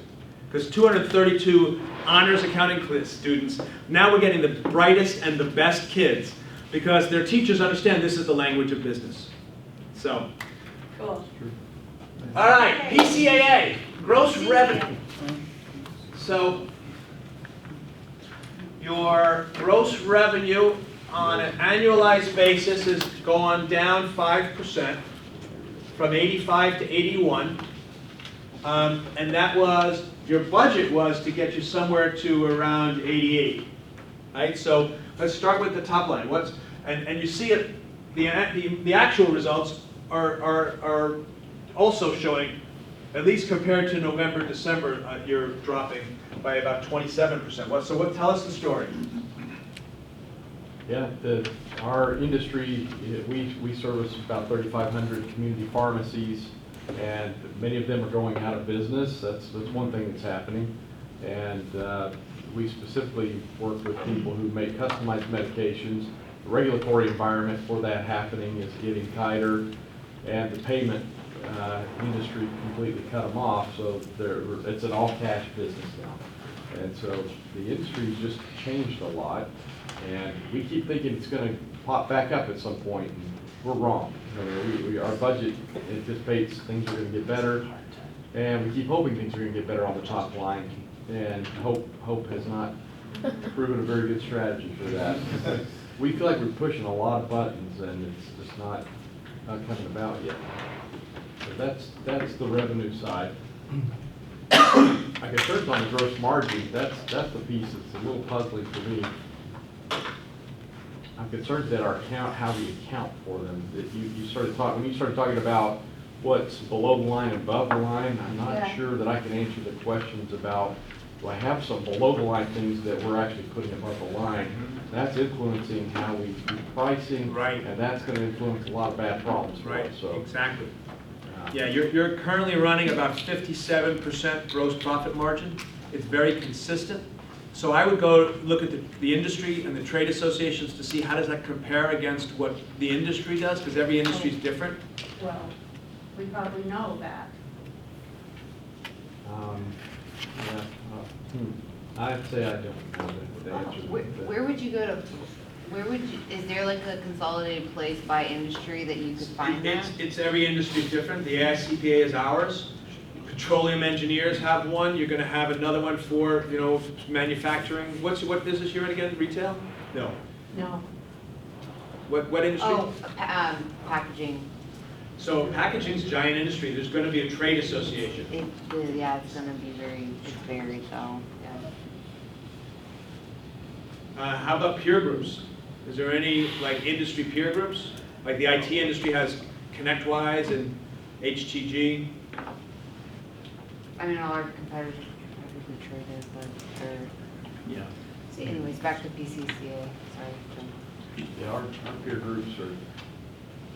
S3: Because 232 honors accounting students, now we're getting the brightest and the best kids, because their teachers understand this is the language of business. So,
S1: Cool.
S3: all right, PCAA, gross revenue. So, your gross revenue on an annualized basis has gone down 5% from 85 to 81. And that was, your budget was to get you somewhere to around 88. Right? So let's start with the top line. And you see it, the actual results are also showing, at least compared to November, December, you're dropping by about 27%. So tell us the story.
S5: Yeah, our industry, we service about 3,500 community pharmacies, and many of them are going out of business. That's one thing that's happening. And we specifically work with people who make customized medications. The regulatory environment for that happening is getting tighter, and the payment industry completely cut them off, so it's an all-cash business now. And so the industry's just changed a lot, and we keep thinking it's going to pop back up at some point, and we're wrong. I mean, our budget anticipates things are going to get better, and we keep hoping things are going to get better on the top line, and hope has not proven a very good strategy for that. We feel like we're pushing a lot of buttons, and it's just not coming about yet. So that's the revenue side. I can first on the gross margin, that's the piece that's a little puzzling for me. I'm concerned that how we account for them. That when you started talking about what's below the line and above the line, I'm not sure that I can answer the questions about, do I have some below the line things that we're actually putting above the line? That's influencing how we do pricing,
S3: right?
S5: And that's going to influence a lot of bad problems for us. So
S3: Exactly. Yeah, you're currently running about 57% gross profit margin. It's very consistent. So I would go look at the industry and the trade associations to see how does that compare against what the industry does, because every industry is different.
S1: Well, we probably know that.
S5: I'd say I don't know the answer to that.
S18: Where would you go to Where would you, is there like a consolidated place by industry that you could find that?
S3: It's every industry is different. The AICPA is ours. Petroleum engineers have one. You're going to have another one for, you know, manufacturing. What business you're in again? Retail? No.
S1: No.
S3: What industry?
S18: Oh, packaging.
S3: So packaging's a giant industry. There's going to be a trade association.
S18: Yeah, it's gonna be it's very so, yeah.
S3: How about peer groups? Is there any like industry peer groups? Like the IT industry has ConnectWise and HTG.
S18: I mean, all our competitors are publicly traded, but they're,
S3: Yeah.
S18: see, anyways, back to PCCA, sorry.
S5: Yeah, our peer groups are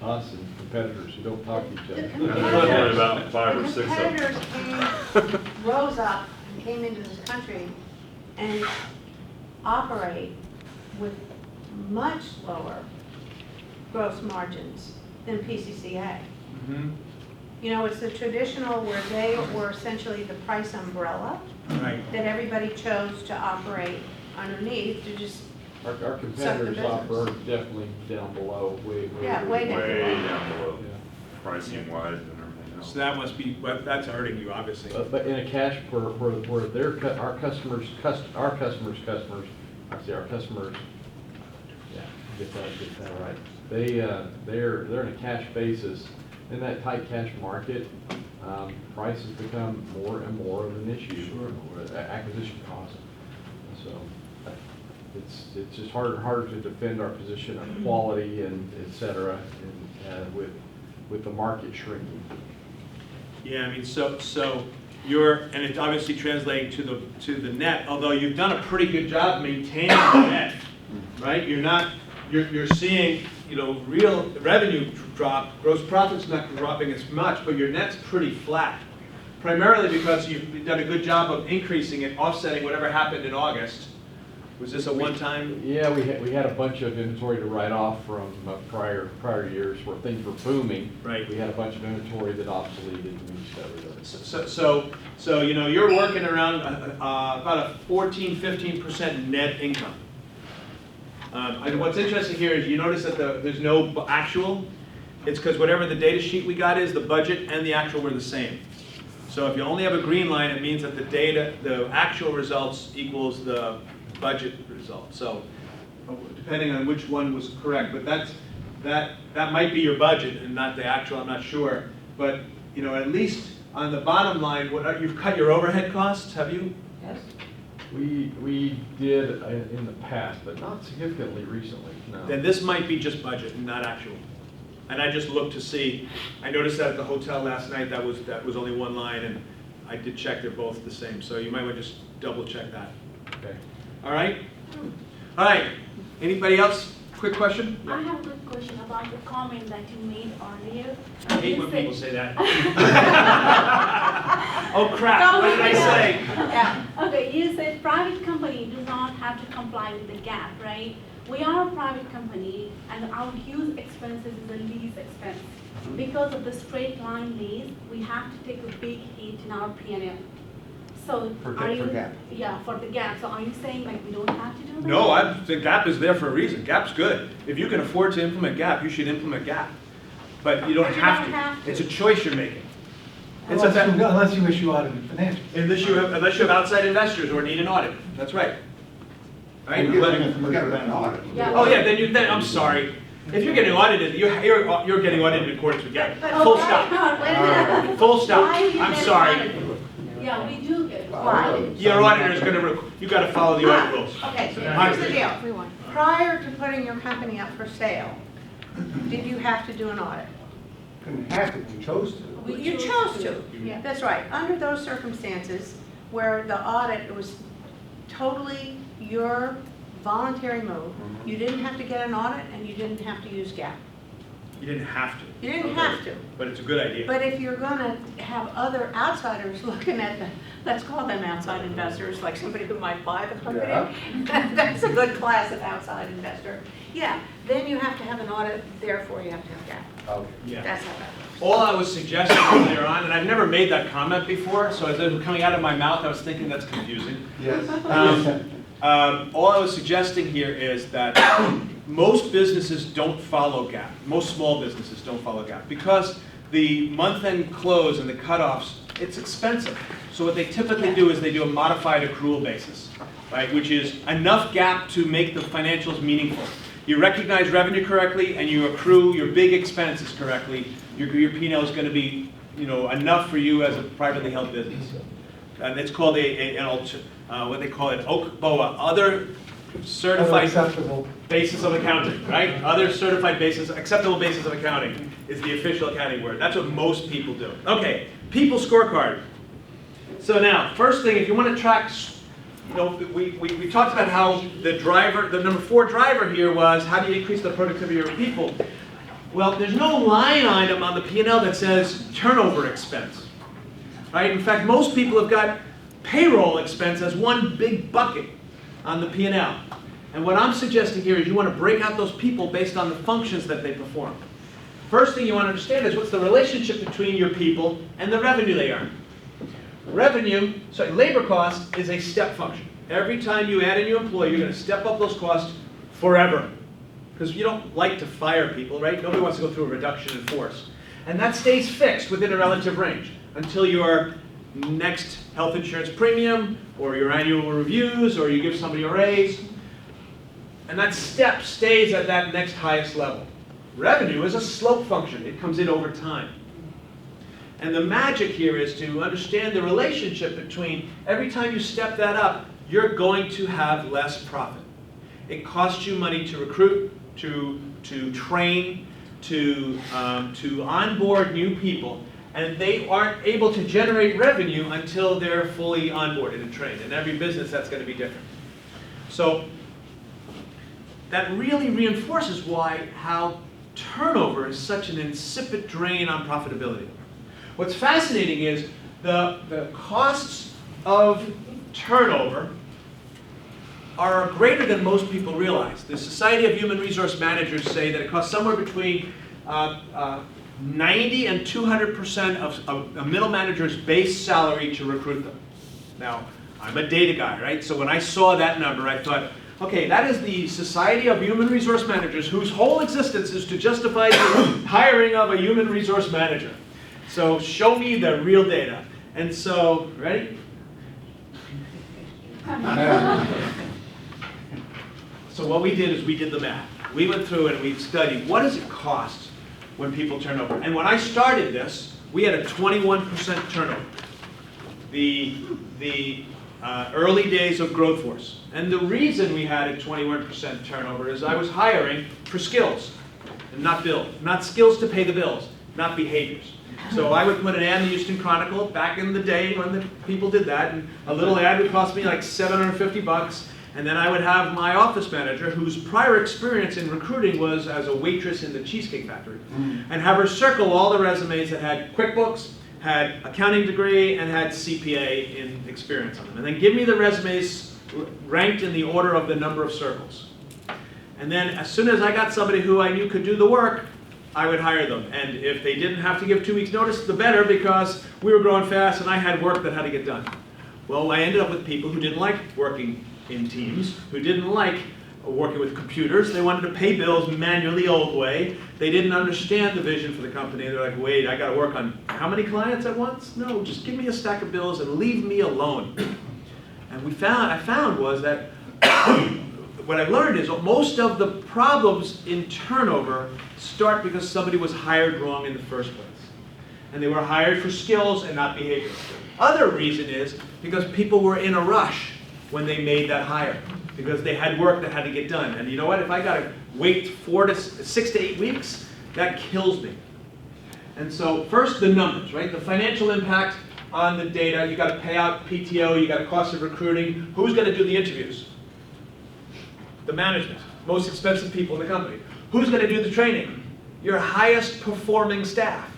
S5: us and competitors who don't talk to each other.
S10: There's about 5 or 6 of them.
S1: Competitors rose up and came into this country and operate with much lower gross margins than PCCA. You know, it's the traditional where they were essentially the price umbrella
S3: Right.
S1: that everybody chose to operate underneath to just
S5: Our competitors
S1: business.
S5: offer definitely down below, way
S1: way down
S10: Way
S1: below.
S10: down below,
S5: Yeah.
S10: pricing wise and everything else.
S3: So that must be, well, that's hurting you, obviously.
S5: But in a cash, where their, our customers, our customers, yeah, get that right. They're in a cash basis. In that tight cash market, prices become more and more of an issue. Sure. Acquisition costs. So it's just harder and harder to defend our position of quality and et cetera, and with the market shrinking.
S3: Yeah, I mean, so you're, and it's obviously translating to the net, although you've done a pretty good job maintaining the net, right? You're seeing, you know, real revenue drop, gross profit's not dropping as much, but your net's pretty flat. Primarily because you've done a good job of increasing it, offsetting whatever happened in August. Was this a one-time?
S5: Yeah, we had a bunch of inventory to write off from prior years where things were booming.
S3: Right.
S5: We had a bunch of inventory that obsoleted and we just got rid of it.
S3: So you know, you're working around about a 14-15% net income. And what's interesting here is you notice that there's no actual. It's because whatever the data sheet we got is, the budget and the actual were the same. So if you only have a green line, it means that the actual results equals the budget result. So depending on which one was correct, but that might be your budget and not the actual, I'm not sure. But you know, at least on the bottom line, you've cut your overhead costs, have you?
S1: Yes.
S5: We did in the past, but not significantly recently, no.
S3: Then this might be just budget and not actual. And I just looked to see, I noticed that at the hotel last night, that was only one line, and I did check they're both the same. So you might want to just double check that.
S5: Okay.
S3: All right? All right. Anybody else? Quick question?
S21: I have a good question about the comment that you made earlier.
S3: I hate
S21: You
S3: when
S21: said-
S3: people say that. Oh crap, what did I say?
S21: Yeah. Okay, you said private company do not have to comply with the gap, right? We are a private company and our use expenses is a lease expense. Because of the straight line lease, we have to take a big hit in our P&L. So
S14: For
S21: are you?
S14: gap.
S21: Yeah, for the gap. So are you saying like we don't have to do that?
S3: No, the GAP is there for a reason. GAP's good. If you can afford to implement GAP, you should implement GAP. But you don't
S21: But you
S3: have
S21: don't
S3: to.
S21: have to.
S3: It's a choice you're making.
S14: Unless you issue audited financials.
S3: Unless you have outside investors or need an audit. That's right. Right?
S14: We get an audit.
S21: Yeah.
S3: Oh yeah, then I'm sorry. If you're getting audited, you're getting audited in accordance with GAP. Full stop.
S21: Wait a minute.
S3: Full stop.
S21: Why are you
S3: I'm
S21: getting
S3: sorry.
S21: audited? Yeah, we do get audited.
S3: Your auditor is going to, you got to follow the audit rules.
S1: Okay, so here's the deal. Prior to putting your company up for sale, did you have to do an audit?
S14: Couldn't have to, we chose to.
S1: You chose to.
S21: Yeah.
S1: That's right. Under those circumstances where the audit was totally your voluntary move, you didn't have to get an audit and you didn't have to use GAAP.
S3: You didn't have to.
S1: You didn't have to.
S3: But it's a good idea.
S1: But if you're gonna have other outsiders looking at the, let's call them outside investors, like somebody who might buy the company.
S14: Yeah.
S1: That's a good class of outside investor. Yeah, then you have to have an audit, therefore you have to have GAAP.
S14: Okay.
S3: Yeah.
S1: That's how that works.
S3: All I was suggesting earlier on, and I've never made that comment before, so as it was coming out of my mouth, I was thinking that's confusing.
S14: Yes.
S3: All I was suggesting here is that most businesses don't follow GAAP. Most small businesses don't follow GAAP because the month-end close and the cutoffs, it's expensive. So what they typically do is they do a modified accrual basis, right? Which is enough GAAP to make the financials meaningful. You recognize revenue correctly and you accrue your big expenses correctly. Your P&L is going to be, enough for you as a privately held business. And it's called what they call it, OCBOA, other certified basis of accounting, right? Other certified basis, acceptable basis of accounting is the official accounting word. That's what most people do. Okay, people scorecard. So now, first thing, if you want to track, we talked about how the number 4 driver here was how do you increase the productivity of your people? Well, there's no line item on the P&L that says turnover expense, right? In fact, most people have got payroll expense as one big bucket on the P&L. And what I'm suggesting here is you want to break out those people based on the functions that they perform. First thing you want to understand is what's the relationship between your people and the revenue they earn. Labor cost is a step function. Every time you add a new employee, you're going to step up those costs forever. Because you don't like to fire people, right? Nobody wants to go through a reduction in force. And that stays fixed within a relative range until your next health insurance premium, or your annual reviews, or you give somebody a raise. And that step stays at that next highest level. Revenue is a slope function. It comes in over time. And the magic here is to understand the relationship between every time you step that up, you're going to have less profit. It costs you money to recruit, to train, to onboard new people, and they aren't able to generate revenue until they're fully onboarded and trained. In every business, that's going to be different. So that really reinforces how turnover is such an insipid drain on profitability. What's fascinating is the costs of turnover are greater than most people realize. The Society of Human Resource Managers say that it costs somewhere between 90 and 200% of a middle manager's base salary to recruit them. Now, I'm a data guy, right? So when I saw that number, I thought, okay, that is the Society of Human Resource Managers whose whole existence is to justify the hiring of a human resource manager. So show me the real data. And so, ready? So what we did is we did the math. We went through and we studied what does it cost when people turn over. And when I started this, we had a 21% turnover. The early days of Growth Force. And the reason we had a 21% turnover is I was hiring for skills and not bills. Not skills to pay the bills, not behaviors. So I would put an ad in the Houston Chronicle back in the day when the people did that, and a little ad would cost me like $750, and then I would have my office manager, whose prior experience in recruiting was as a waitress in the Cheesecake Factory, and have her circle all the resumes that had QuickBooks, had accounting degree, and had CPA in experience on them. And then give me the resumes ranked in the order of the number of circles. And then as soon as I got somebody who I knew could do the work, I would hire them. And if they didn't have to give 2 weeks notice, the better, because we were growing fast and I had work that had to get done. Well, I ended up with people who didn't like working in teams, who didn't like working with computers. They wanted to pay bills manually, old way. They didn't understand the vision for the company. They're like, wait, I got to work on how many clients at once? No, just give me a stack of bills and leave me alone. And I found was that what I learned is most of the problems in turnover start because somebody was hired wrong in the first place. And they were hired for skills and not behavior. Other reason is because people were in a rush when they made that hire, because they had work that had to get done. And you know what? If I got to wait 6 to 8 weeks, that kills me. And so first, the numbers, right? The financial impact on the data. You got to pay out PTO. You got a cost of recruiting. Who's going to do the interviews? The management, most expensive people in the company. Who's going to do the training? Your highest performing staff,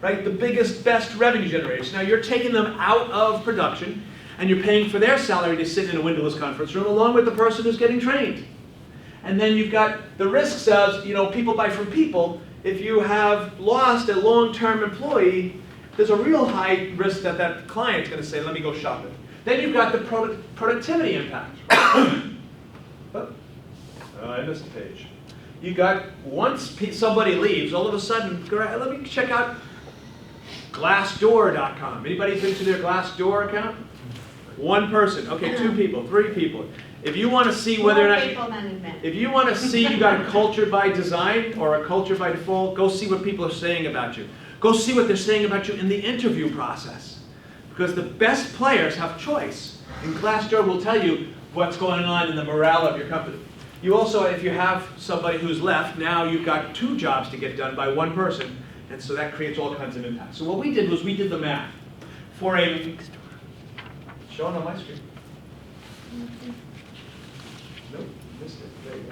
S3: right? The biggest, best revenue generators. Now you're taking them out of production and you're paying for their salary to sit in a windowless conference room along with the person who's getting trained. And then you've got the risks of, people buy from people. If you have lost a long-term employee, there's a real high risk that that client's going to say, let me go shopping. Then you've got the productivity impact. Oh, I missed a page. You got, once somebody leaves, all of a sudden, let me check out Glassdoor.com. Anybody been to their Glassdoor account? One person, okay, 2 people, 3 people. If you want to see whether or
S1: More
S3: not,
S1: people than in men.
S3: if you want to see you got a culture by design or a culture by default, go see what people are saying about you. Go see what they're saying about you in the interview process. Because the best players have choice. And Glassdoor will tell you what's going on in the morale of your company. You also, if you have somebody who's left, now you've got 2 jobs to get done by 1 person. And so that creates all kinds of impact. So what we did was we did the math for a, showing on my screen. Nope, missed it. There you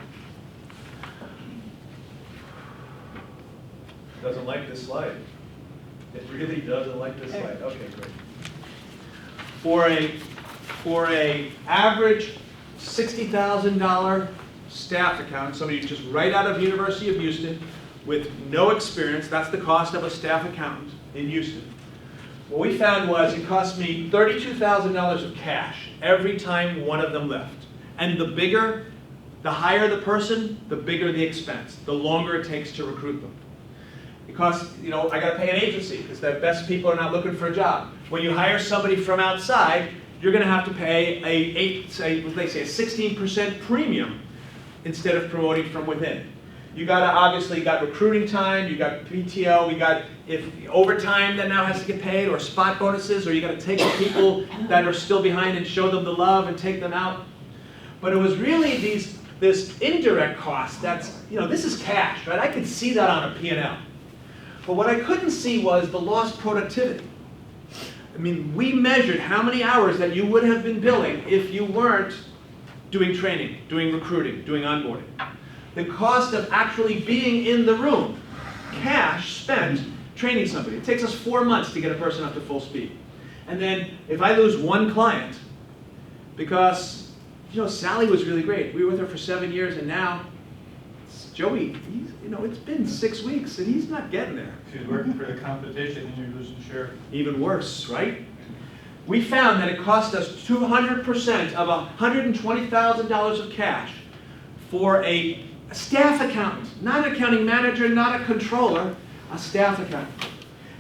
S3: go. Doesn't like this slide. It really doesn't like this slide. Okay, great. For a average $60,000 staff account, somebody just right out of University of Houston with no experience, that's the cost of a staff accountant in Houston. What we found was it cost me $32,000 of cash every time one of them left. And the higher the person, the bigger the expense, the longer it takes to recruit them. Because, I got to pay an agency because the best people are not looking for a job. When you hire somebody from outside, you're going to have to pay a 16% premium instead of promoting from within. You got to obviously got recruiting time, you got PTO, we got overtime that now has to get paid, or spot bonuses, or you got to take the people that are still behind and show them the love and take them out. But it was really this indirect cost. That's this is cash, right? I could see that on a P&L. But what I couldn't see was the lost productivity. I mean, we measured how many hours that you would have been billing if you weren't doing training, doing recruiting, doing onboarding. The cost of actually being in the room, cash spent training somebody. It takes us 4 months to get a person up to full speed. And then if I lose 1 client, because Sally was really great. We were with her for 7 years, and now Joey, it's been 6 weeks, and he's not getting there.
S4: She's working for the competition, and you're losing share.
S3: Even worse, right? We found that it cost us 200% of $120,000 of cash for a staff accountant, not an accounting manager, not a controller, a staff accountant.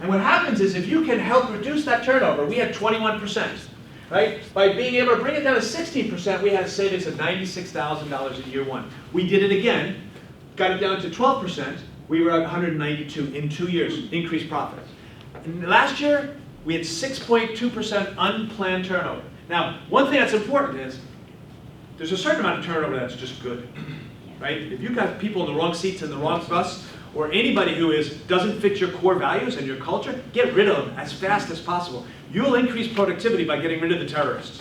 S3: And what happens is if you can help reduce that turnover, we had 21%, right? By being able to bring it down to 16%, we had a savings of $96,000 in year 1. We did it again, got it down to 12%, we were at 192 in 2 years, increased profits. And last year, we had 6.2% unplanned turnover. Now, one thing that's important is there's a certain amount of turnover that's just good, right? If you've got people in the wrong seats in the wrong bus, or anybody who doesn't fit your core values and your culture, get rid of them as fast as possible. You'll increase productivity by getting rid of the terrorists.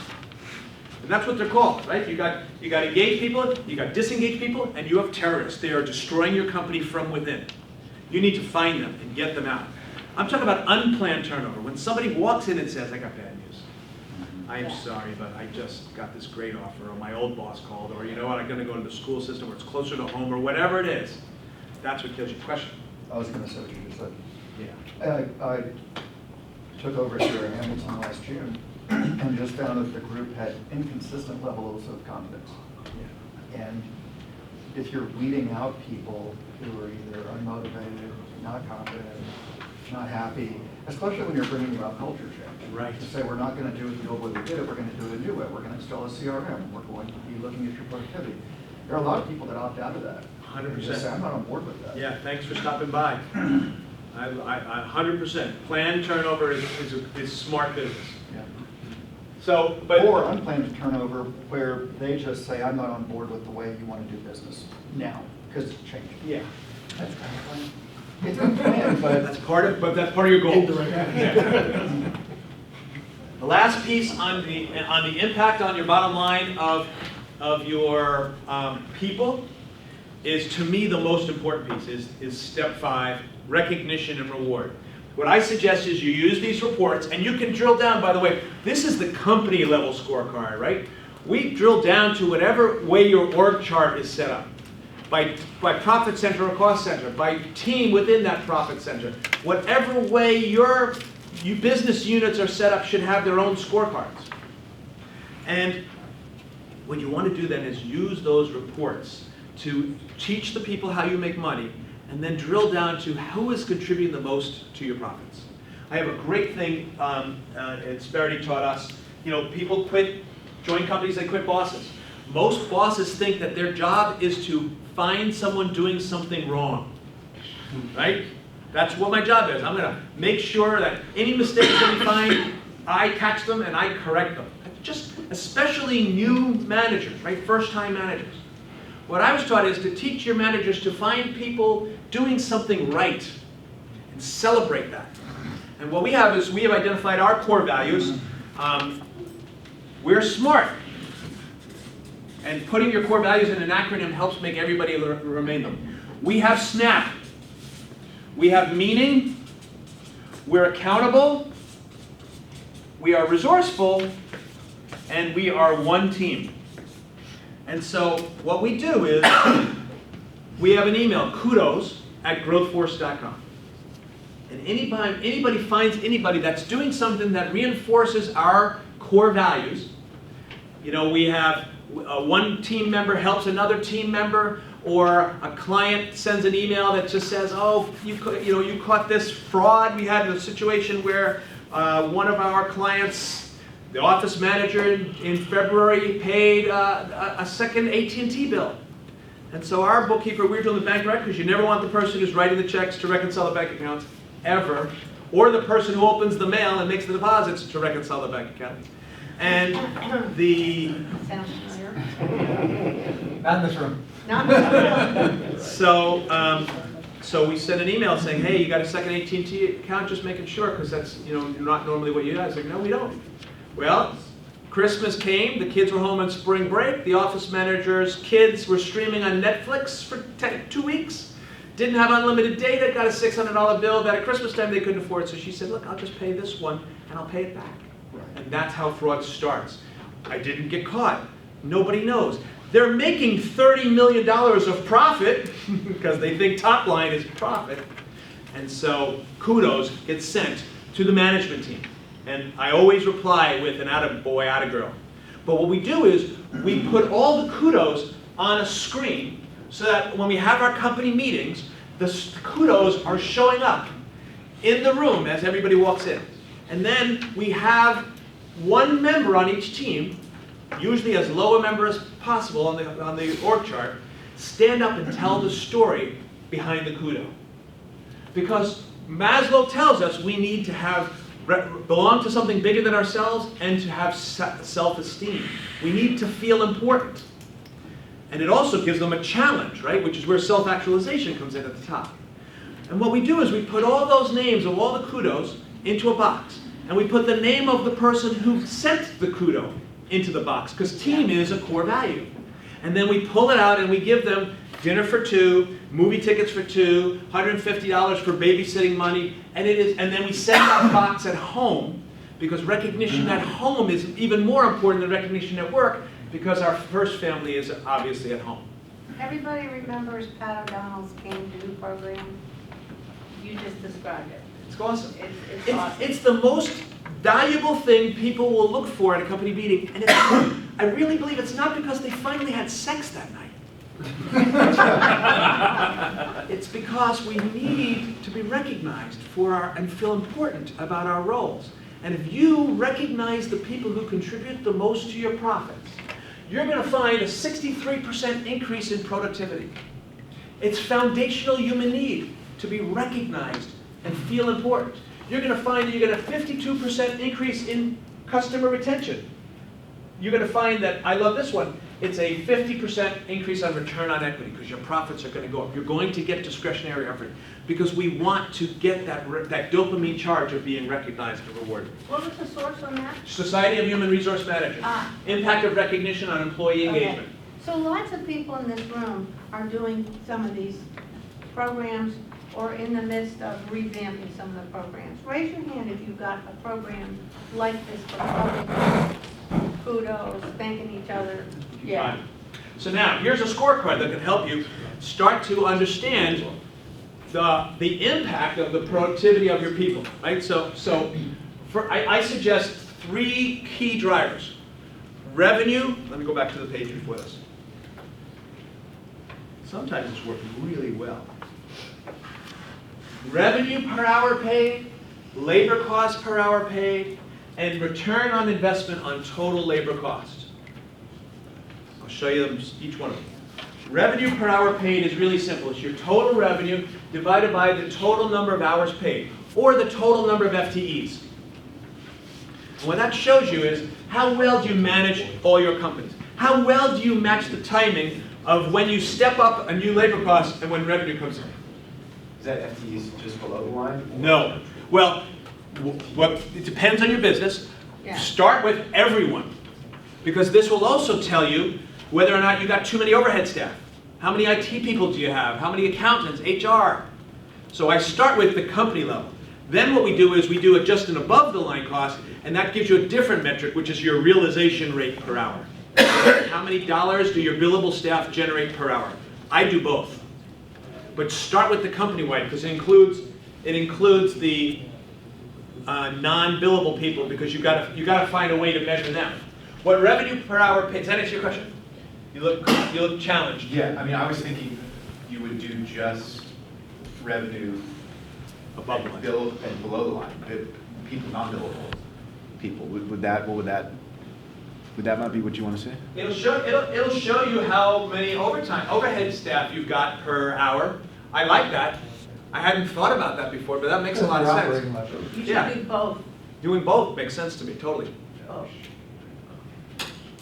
S3: And that's what they're called, right? You got engaged people, you got disengaged people, and you have terrorists. They are destroying your company from within. You need to find them and get them out. I'm talking about unplanned turnover. When somebody walks in and says, I got bad news. I am sorry, but I just got this great offer, or my old boss called, or you know what, I'm going to go to the school system where it's closer to home, or whatever it is. That's what kills your question.
S8: I was going to say what you just said.
S3: Yeah.
S8: I took over here in Hamilton last June and just found that the group had inconsistent levels of confidence. Yeah. And if you're weeding out people who are either unmotivated, not confident, not happy, especially when you're bringing about culture change.
S3: Right.
S8: To say we're not going to do it the old way we did it, we're going to do it a new way. We're going to install a CRM. We're going to be looking at your productivity. There are a lot of people that opt out of that.
S3: 100%.
S8: Just say, I'm not on board with that.
S3: Yeah, thanks for stopping by. I 100%. Planned turnover is smart business.
S8: Yeah.
S3: So,
S8: or unplanned turnover where they just say, I'm not on board with the way you want to do business now, because it's changing.
S3: Yeah.
S8: That's kind of planned. It's unplanned, but
S3: that's part of your goal. The last piece on the impact on your bottom line of your people is, to me, the most important piece is step 5, recognition and reward. What I suggest is you use these reports, and you can drill down, by the way, this is the company level scorecard, right? We drill down to whatever way your org chart is set up. By profit center or cost center, by team within that profit center. Whatever way your business units are set up should have their own scorecards. And what you want to do then is use those reports to teach the people how you make money, and then drill down to who is contributing the most to your profits. I have a great thing, Insperity taught us, people quit, join companies, they quit bosses. Most bosses think that their job is to find someone doing something wrong, right? That's what my job is. I'm gonna make sure that any mistakes that we find, I catch them and I correct them. Just especially new managers, right? First-time managers. What I was taught is to teach your managers to find people doing something right and celebrate that. And what we have is we have identified our core values. We're smart. And putting your core values in an acronym helps make everybody remain them. We have SNAP. We have meaning. We're accountable. We are resourceful. And we are one team. And so what we do is we have an email, kudos@growthforce.com. And anybody finds anybody that's doing something that reinforces our core values. We have one team member helps another team member, or a client sends an email that just says, oh, you caught this fraud. We had a situation where one of our clients, the office manager in February, paid a second AT&T bill. And so our bookkeeper, we're doing the bank records. You never want the person who's writing the checks to reconcile the bank accounts, ever. Or the person who opens the mail and makes the deposits to reconcile the bank accounts. And the...
S1: Sounds familiar.
S8: Not in this room.
S1: Not in this room.
S3: So we sent an email saying, hey, you got a second AT&T account, just making sure, because that's not normally what you guys like. No, we don't. Well, Christmas came, the kids were home on spring break, the office manager's kids were streaming on Netflix for 2 weeks, didn't have unlimited data, got a $600 bill that at Christmas time they couldn't afford, so she said, look, I'll just pay this one and I'll pay it back. And that's how fraud starts. I didn't get caught. Nobody knows. They're making $30 million of profit because they think top line is profit. And so kudos get sent to the management team. And I always reply with an attaboy, attagirl. But what we do is we put all the kudos on a screen so that when we have our company meetings, the kudos are showing up in the room as everybody walks in. And then we have one member on each team, usually as low a member as possible on the org chart, stand up and tell the story behind the kudo. Because Maslow tells us we need to belong to something bigger than ourselves and to have self-esteem. We need to feel important. And it also gives them a challenge, right? Which is where self-actualization comes in at the top. And what we do is we put all those names of all the kudos into a box. And we put the name of the person who sent the kudo into the box, because team is a core value. And then we pull it out and we give them dinner for 2, movie tickets for 2, $150 for babysitting money, and then we send that box at home, because recognition at home is even more important than recognition at work, because our first family is obviously at home.
S1: Everybody remembers Pat O'Donnell's Game Do program? You just described it.
S3: It's awesome.
S1: It's awesome.
S3: It's the most valuable thing people will look for at a company meeting, and I really believe it's not because they finally had sex that night. It's because we need to be recognized and feel important about our roles. And if you recognize the people who contribute the most to your profits, you're going to find a 63% increase in productivity. It's foundational human need to be recognized and feel important. You're going to find that you get a 52% increase in customer retention. You're going to find that, I love this one, it's a 50% increase on return on equity, because your profits are going to go up. You're going to get discretionary effort, because we want to get that dopamine charge of being recognized and rewarded.
S1: What was the source on that?
S3: Society of Human Resource Managers. Impact of recognition on employee engagement.
S1: So lots of people in this room are doing some of these programs or in the midst of revamping some of the programs. Raise your hand if you've got a program like this for public kudos, thanking each other. Yeah.
S3: Fine. So now, here's a scorecard that can help you start to understand the impact of the productivity of your people, right? I suggest 3 key drivers. Revenue, let me go back to the page before this. sometimes it's working really well. Revenue per hour paid, labor cost per hour paid, and return on investment on total labor cost. I'll show you them, each one of them. Revenue per hour paid is really simple. It's your total revenue divided by the total number of hours paid, or the total number of FTEs. And what that shows you is how well do you manage all your companies? How well do you match the timing of when you step up a new labor cost and when revenue comes in?
S17: Is that FTEs just below the line?
S3: No. Well, it depends on your business.
S1: Yeah.
S3: Start with everyone, because this will also tell you whether or not you got too many overhead staff. How many IT people do you have? How many accountants, HR? So I start with the company level. Then what we do is we do it just an above the line cost, and that gives you a different metric, which is your realization rate per hour. How many dollars do your billable staff generate per hour? I do both. But start with the company-wide, because it includes the non-billable people, because you got to find a way to measure them. What revenue per hour pays? Does that answer your question? You look challenged.
S17: Yeah, I mean, I was thinking you would do just revenue
S3: above the line,
S17: and below the line, people, non-billable people. Would that not be what you want to say?
S3: It'll show you how many overhead staff you've got per hour. I like that. I hadn't thought about that before, but that makes a lot of sense.
S1: You should
S3: Yeah.
S1: do both.
S3: Doing both makes sense to me, totally.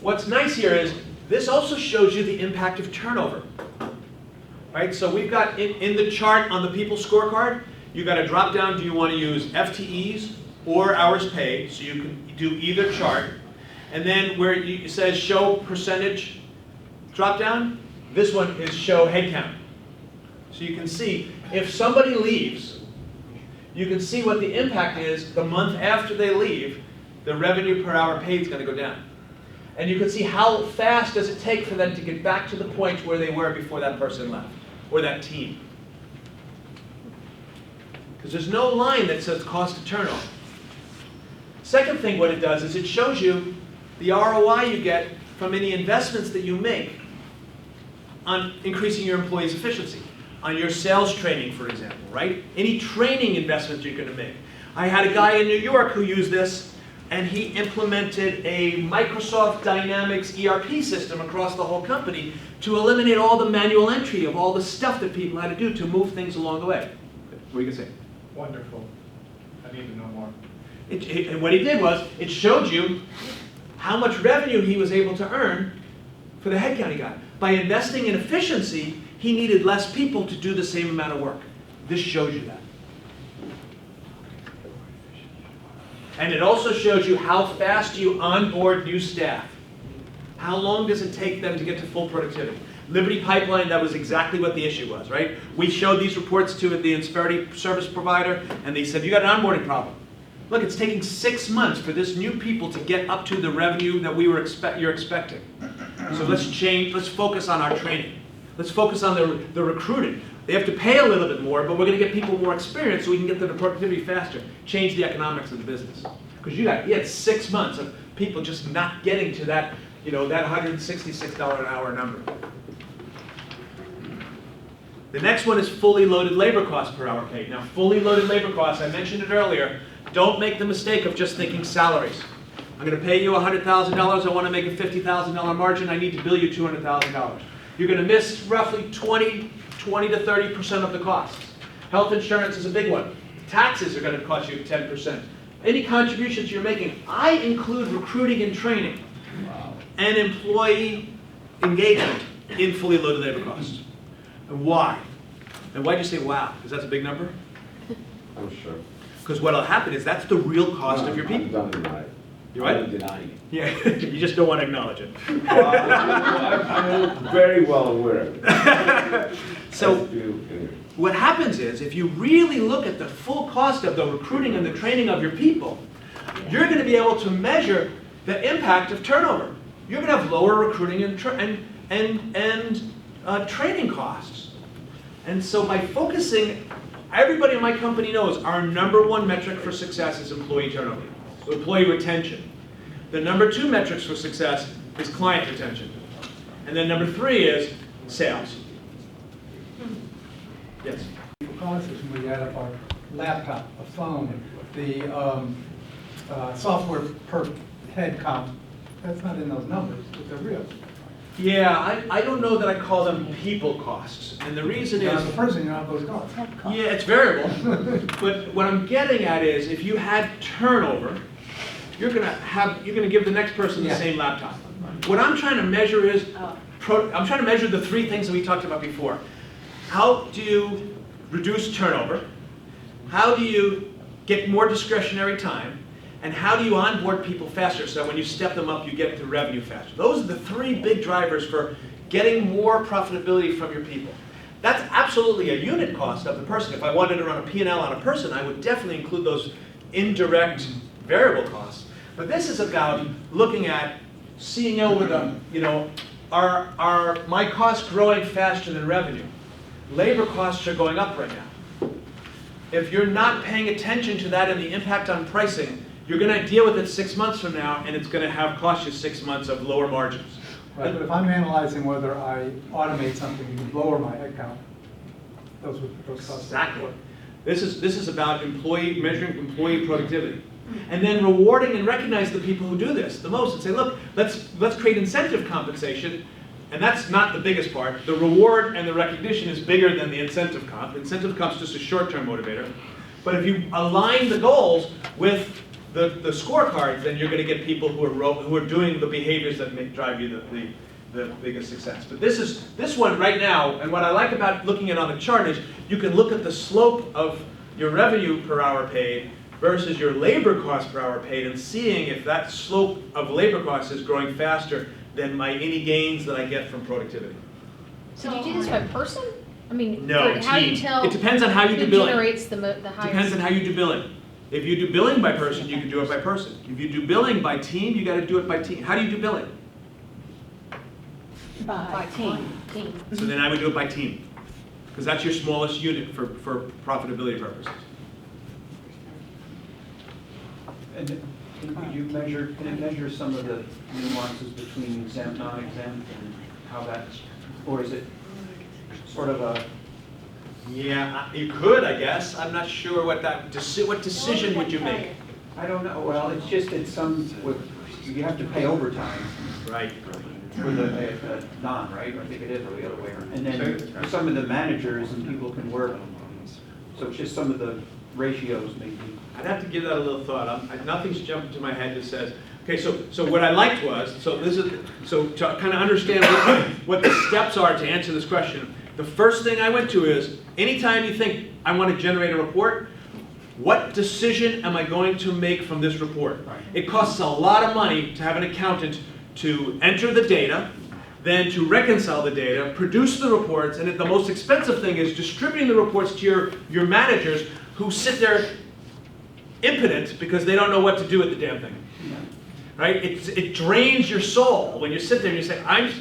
S3: What's nice here is this also shows you the impact of turnover. Right? So we've got in the chart on the people scorecard, you've got to drop down, do you want to use FTEs or hours paid? So you can do either chart. And then where it says show percentage drop down, this one is show headcount. So you can see if somebody leaves, you can see what the impact is the month after they leave. The revenue per hour paid is going to go down. And you can see how fast does it take for them to get back to the point where they were before that person left, or that team. Because there's no line that says cost of turnover. Second thing what it does is it shows you the ROI you get from any investments that you make on increasing your employees' efficiency, on your sales training, for example, right? Any training investments you're going to make. I had a guy in New York who used this, and he implemented a Microsoft Dynamics ERP system across the whole company to eliminate all the manual entry of all the stuff that people had to do to move things along the way. What do you say?
S4: Wonderful. I need to know more.
S3: And what he did was, it showed you how much revenue he was able to earn for the headcount he got. By investing in efficiency, he needed less people to do the same amount of work. This shows you that. And it also shows you how fast you onboard new staff. How long does it take them to get to full productivity? Liberty Pipeline, that was exactly what the issue was, right? We showed these reports to the Insperity service provider, and they said, you got an onboarding problem. Look, it's taking 6 months for this new people to get up to the revenue that you're expecting. So let's focus on our training. Let's focus on the recruiting. They have to pay a little bit more, but we're going to get people more experience so we can get them to productivity faster. Change the economics of the business. Because you had 6 months of people just not getting to that, that $166 an hour number. The next one is fully loaded labor cost per hour paid. Now, fully loaded labor costs, I mentioned it earlier, don't make the mistake of just thinking salaries. I'm going to pay you $100,000, I want to make a $50,000 margin, I need to bill you $200,000. You're going to miss roughly 20 to 30% of the costs. Health insurance is a big one. Taxes are going to cost you 10%. Any contributions you're making, I include recruiting and training and employee engagement in fully loaded labor costs. And why? And why'd you say wow? Because that's a big number?
S13: I'm sure.
S3: Because what'll happen is that's the real cost of your people.
S13: I'm denying it.
S3: You right?
S13: I'm denying it.
S3: Yeah, you just don't want to acknowledge it.
S13: I'm very well aware of it.
S3: So what happens is, if you really look at the full cost of the recruiting and the training of your people, you're going to be able to measure the impact of turnover. You're going to have lower recruiting and training costs. And so by focusing, everybody in my company knows our #1 metric for success is employee turnover, employee retention. The #2 metrics for success is client retention. And then #3 is sales. Yes.
S11: Costs is when we add up our laptop, a phone, the software per head count. That's not in those numbers, but they're real.
S3: Yeah, I don't know that I call them people costs, and the reason
S11: Now,
S3: is.
S11: as a person, you don't have those costs.
S3: Yeah, it's variable, but what I'm getting at is, if you had turnover, you're gonna give the next person the same laptop. What I'm trying to measure is, I'm trying to measure the three things that we talked about before. How do you reduce turnover? How do you get more discretionary time? And how do you onboard people faster, so when you step them up, you get to revenue faster? Those are the three big drivers for getting more profitability from your people. That's absolutely a unit cost of the person. If I wanted to run a P&L on a person, I would definitely include those indirect variable costs. But this is about looking at, seeing over the, are my costs growing faster than revenue? Labor costs are going up right now. If you're not paying attention to that and the impact on pricing, you're going to deal with it 6 months from now, and it's going to cost you 6 months of lower margins.
S11: Right, but if I'm analyzing whether I automate something to lower my head count, those costs.
S3: Exactly. This is about measuring employee productivity. And then rewarding and recognize the people who do this the most and say, look, let's create incentive compensation. And that's not the biggest part. The reward and the recognition is bigger than the incentive comp. Incentive comp's just a short-term motivator. But if you align the goals with the scorecards, then you're going to get people who are doing the behaviors that drive you the biggest success. But this one right now, and what I like about looking at it on the chart is you can look at the slope of your revenue per hour paid versus your labor cost per hour paid, and seeing if that slope of labor costs is growing faster than any gains that I get from productivity.
S22: So do you do this by person? I mean,
S3: No,
S22: how do you
S3: team.
S22: tell?
S3: It depends on how you do
S22: who
S3: billing.
S22: generates the highest?
S3: Depends on how you do billing. If you do billing by person, you can do it by person. If you do billing by team, you got to do it by team. How do you do billing?
S22: By team.
S3: So then I would do it by team, because that's your smallest unit for profitability purposes.
S7: And can it measure some of the nuances between exempt, non-exempt, and how that's, or is it sort of a?
S3: Yeah, you could, I guess. I'm not sure what decision would you make?
S7: I don't know. Well, it's just that you have to pay overtime.
S3: Right.
S7: For the non, right? I think it is, or the other way around. And then for some of the managers and people can work. So it's just some of the ratios maybe.
S3: I'd have to give that a little thought. Nothing's jumped into my head that says, okay, so what I liked was, so to kind of understand what the steps are to answer this question, the first thing I went to is, anytime you think I want to generate a report, what decision am I going to make from this report? Right. It costs a lot of money to have an accountant to enter the data, then to reconcile the data, produce the reports, and the most expensive thing is distributing the reports to your managers who sit there impotent because they don't know what to do with the damn thing. Right? It drains your soul when you sit there and you say, I'm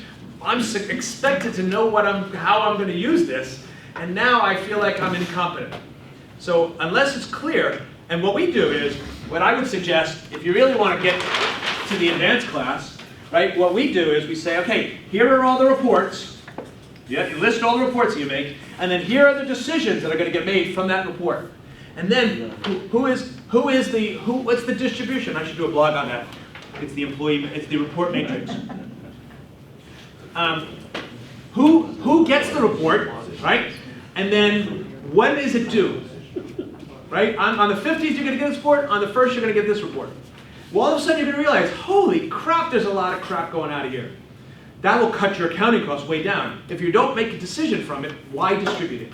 S3: expected to know how I'm going to use this, and now I feel like I'm incompetent. So unless it's clear, and what we do is, what I would suggest, if you really want to get to the advanced class, right, what we do is we say, okay, here are all the reports, you list all the reports that you make, and then here are the decisions that are going to get made from that report. And then, what's the distribution? I should do a blog on that. It's the report matrix. Who gets the report, right? And then, when is it due? Right? On the 50th, you're going to get this report. On the 1st, you're going to get this report. Well, all of a sudden, you're going to realize, holy crap, there's a lot of crap going out of here. That will cut your accounting costs way down. If you don't make a decision from it, why distribute it?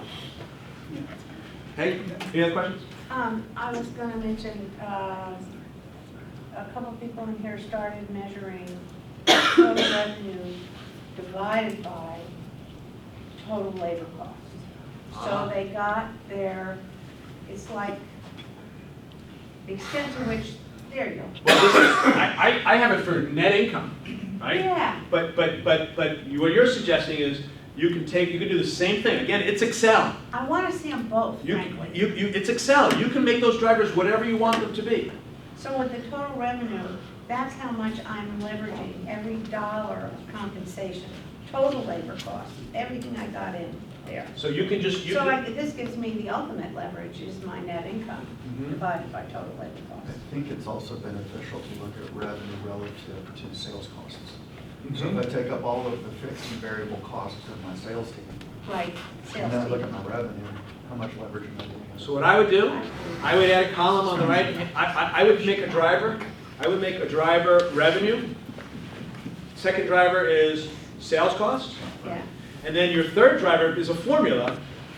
S3: Okay, any other questions?
S1: I was going to mention, a couple people in here started measuring total revenue divided by total labor costs. So they got it's like the extent to which, there you go.
S3: Well, I have it for net income, right?
S1: Yeah.
S3: But what you're suggesting is you can do the same thing. Again, it's Excel.
S1: I want to see them both, frankly.
S3: It's Excel. You can make those drivers whatever you want them to be.
S1: So with the total revenue, that's how much I'm leveraging every dollar of compensation, total labor costs, everything I got in. there.
S3: So you can just,
S1: So this gives me the ultimate leverage, is my net income
S3: Mhm.
S1: divided by total labor cost.
S8: I think it's also beneficial to look at revenue relative to sales costs. So
S3: Mhm.
S8: if I take up all of the fixed and variable costs of my sales team,
S1: Right,
S8: and
S1: sales
S8: then I look
S1: team.
S8: at my revenue, how much leverage am I getting?
S3: So what I would do, I would add a column on the right, I would make a driver, revenue. Second driver is sales cost.
S1: Yeah.
S3: And then your third driver is a formula,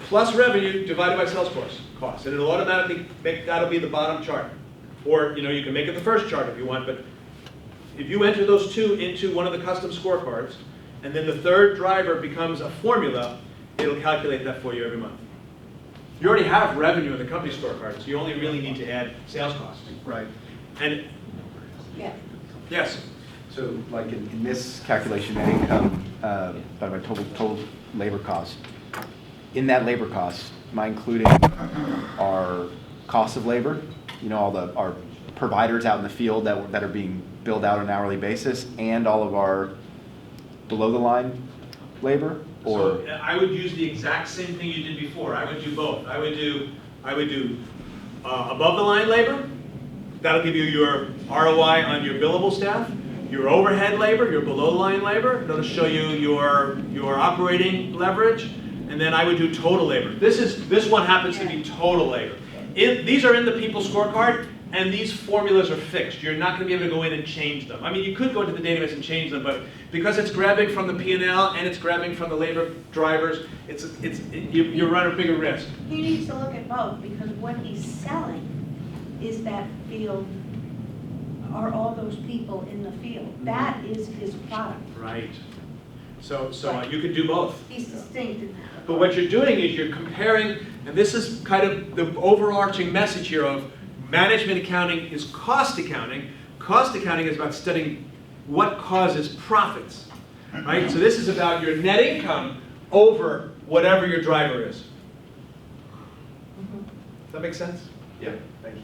S3: plus revenue divided by sales cost. And it'll automatically that'll be the bottom chart. Or, you can make it the first chart if you want, but if you enter those two into one of the custom scorecards, and then the third driver becomes a formula, it'll calculate that for you every month. You already have revenue in the company scorecard, so you only really need to add sales costs.
S8: Right.
S3: And,
S1: Yeah.
S3: yes?
S17: So like in this calculation, net income, by my total labor cost, in that labor cost, am I including our cost of labor? Our providers out in the field that are being billed out on an hourly basis, and all of our below the line labor? Or
S3: So I would use the exact same thing you did before. I would do both. I would do above the line labor. That'll give you your ROI on your billable staff. Your overhead labor, your below the line labor. That'll show you your operating leverage. And then I would do total labor. This one happens to be total labor. These are in the people scorecard, and these formulas are fixed. You're not going to be able to go in and change them. I mean, you could go into the database and change them, but because it's grabbing from the P&L and it's grabbing from the labor drivers, you run a bigger risk.
S1: He needs to look at both, because what he's selling is that field, are all those people in the field. That is his product.
S3: Right. So you can do both.
S1: He's distinct in that.
S3: But what you're doing is you're comparing, and this is kind of the overarching message here of management accounting is cost accounting. Cost accounting is about studying what causes profits, right? So this is about your net income over whatever your driver is. Does that make sense?
S15: Yeah, thank you.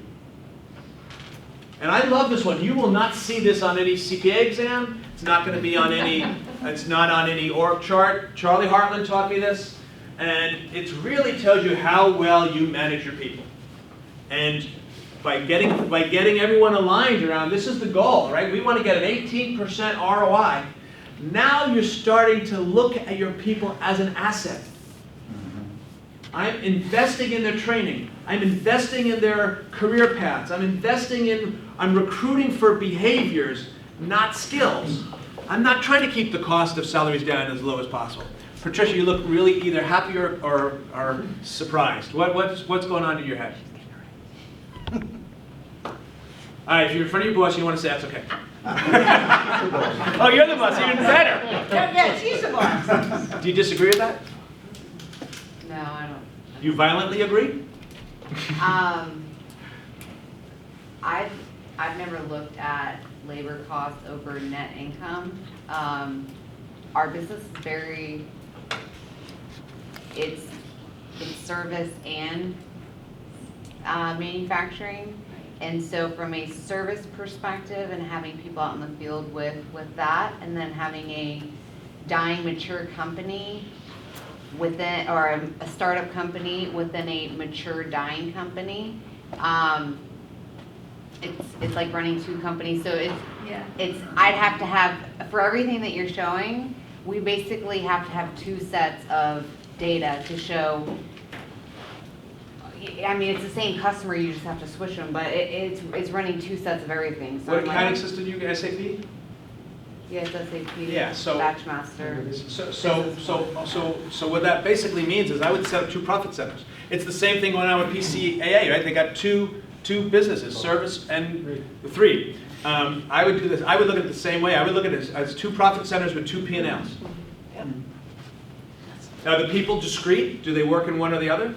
S3: And I love this one. You will not see this on any CPA exam. It's not going to be on any, it's not on any org chart. Charlie Hartland taught me this. And it really tells you how well you manage your people. And by getting everyone aligned around, this is the goal, right? We want to get an 18% ROI. Now you're starting to look at your people as an asset. I'm investing in their training. I'm investing in their career paths. I'm recruiting for behaviors, not skills. I'm not trying to keep the cost of salaries down as low as possible. Patricia, you look really either happy or surprised. What's going on in your head? All right, if you're in front of your boss, you want to say that's okay. Oh, you're the boss, even better.
S1: Yeah, she's the boss.
S3: Do you disagree with that?
S18: No, I don't.
S3: You violently agree?
S18: I've never looked at labor costs over net income. Our business is very, it's service and manufacturing. And so from a service perspective and having people out in the field with that, and then having a dying mature company within, or a startup company within a mature dying company, it's like running two companies. So I'd have to have, for everything that you're showing, we basically have to have two sets of data to show. I mean, it's the same customer, you just have to switch them, but it's running two sets of everything. So
S3: What accounting system do you get, SAP?
S18: Yes, SAP,
S3: Yeah, so-
S18: Batchmaster.
S3: So what that basically means is I would set up two profit centers. It's the same thing going on with PCAA, right? They got two businesses, service and three. I would do this. I would look at it the same way. I would look at it as two profit centers with two P&Ls. Are the people discrete? Do they work in one or the aftermarket?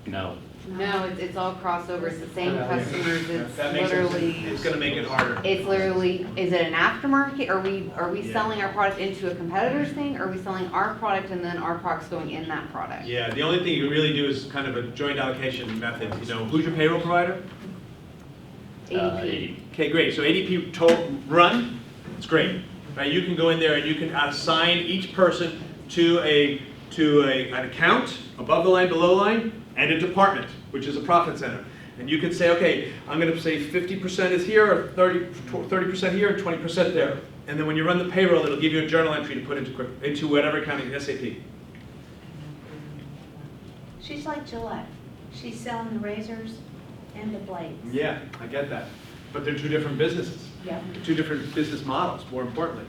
S16: No.
S18: No, it's all crossover, it's the same customers, it's
S3: That makes
S18: literally.
S3: sense. It's going to make it harder.
S18: It's literally, is it an aftermarket? Are we selling our product into a competitor's thing? Or are we selling our product and then our product's going in that product?
S3: Yeah, the only thing you really do is kind of a joint allocation method. You know, who's your payroll provider?
S18: ADP.
S3: Okay, great. So ADP total run, it's great. Right? You can go in there and you can assign each person to to an account, above the line, below line, and a department, which is a profit center. And you could say, okay, I'm going to say 50% is here, or 30% here, and 20% there. And then when you run the payroll, it'll give you a journal entry to put into whatever accounting, SAP.
S1: She's like Gillette. She's selling the razors and the blades.
S3: Yeah, I get that. But they're two different businesses.
S1: Yeah.
S3: Two different business models, more importantly.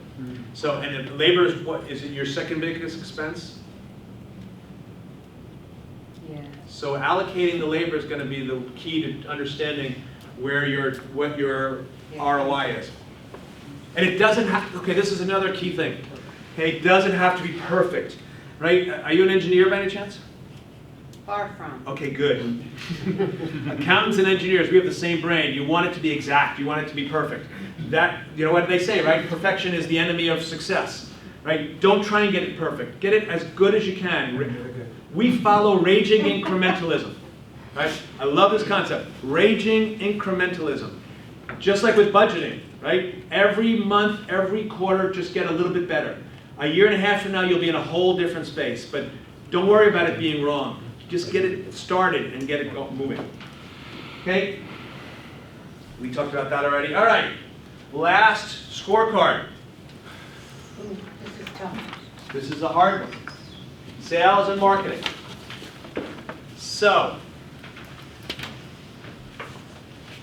S3: So, and if labor is what, is it your second biggest expense?
S18: Yeah.
S3: So allocating the labor is going to be the key to understanding what your ROI is. And it doesn't have, okay, this is another key thing. Okay, it doesn't have to be perfect, right? Are you an engineer by any chance?
S1: Far from.
S3: Okay, good. Accountants and engineers, we have the same brain. You want it to be exact. You want it to be perfect. That, you know what they say, right? Perfection is the enemy of success, right? Don't try and get it perfect. Get it as good as you can. We follow raging incrementalism, right? I love this concept. Raging incrementalism. Just like with budgeting, right? Every month, every quarter, just get a little bit better. A year and a half from now, you'll be in a whole different space. But don't worry about it being wrong. Just get it started and get it moving. Okay? We talked about that already. All right. Last scorecard.
S1: Ooh, this is tough.
S3: This is a hard one. Sales and marketing. So,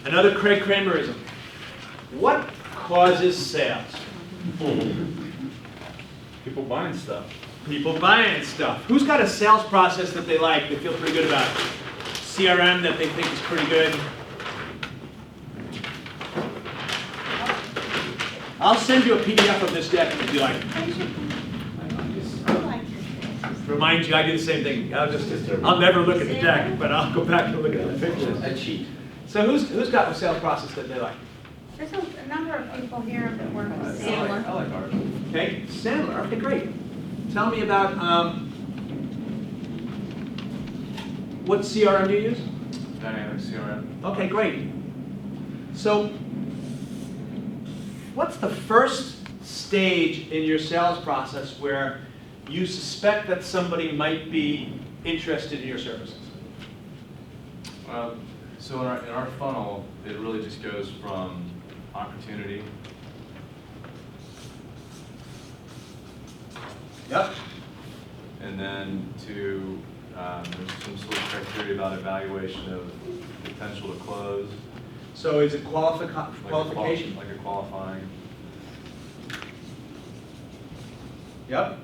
S3: another Craig Kramerism. What causes sales?
S10: People buying stuff.
S3: People buying stuff. Who's got a sales process that they like, they feel pretty good about? CRM that they think is pretty good? I'll send you a PDF of this deck if you like. Remind you, I do the same thing. I'll never look at the deck, but I'll go back and look at the pictures. I cheat. So who's got a sales process that they like?
S1: There's a number of people here that work with Sandler.
S15: I like ours.
S3: Okay, Sandler. Okay, great. Tell me about what CRM do you use?
S15: Dynamic CRM.
S3: Okay, great. So, what's the first stage in your sales process where you suspect that somebody might be interested in your services?
S15: So in our funnel, it really just goes from opportunity.
S3: Yep.
S15: And then to, there's some sort of criteria about evaluation of potential to close.
S3: So is it qualification?
S15: Like a qualifying.
S3: Yep.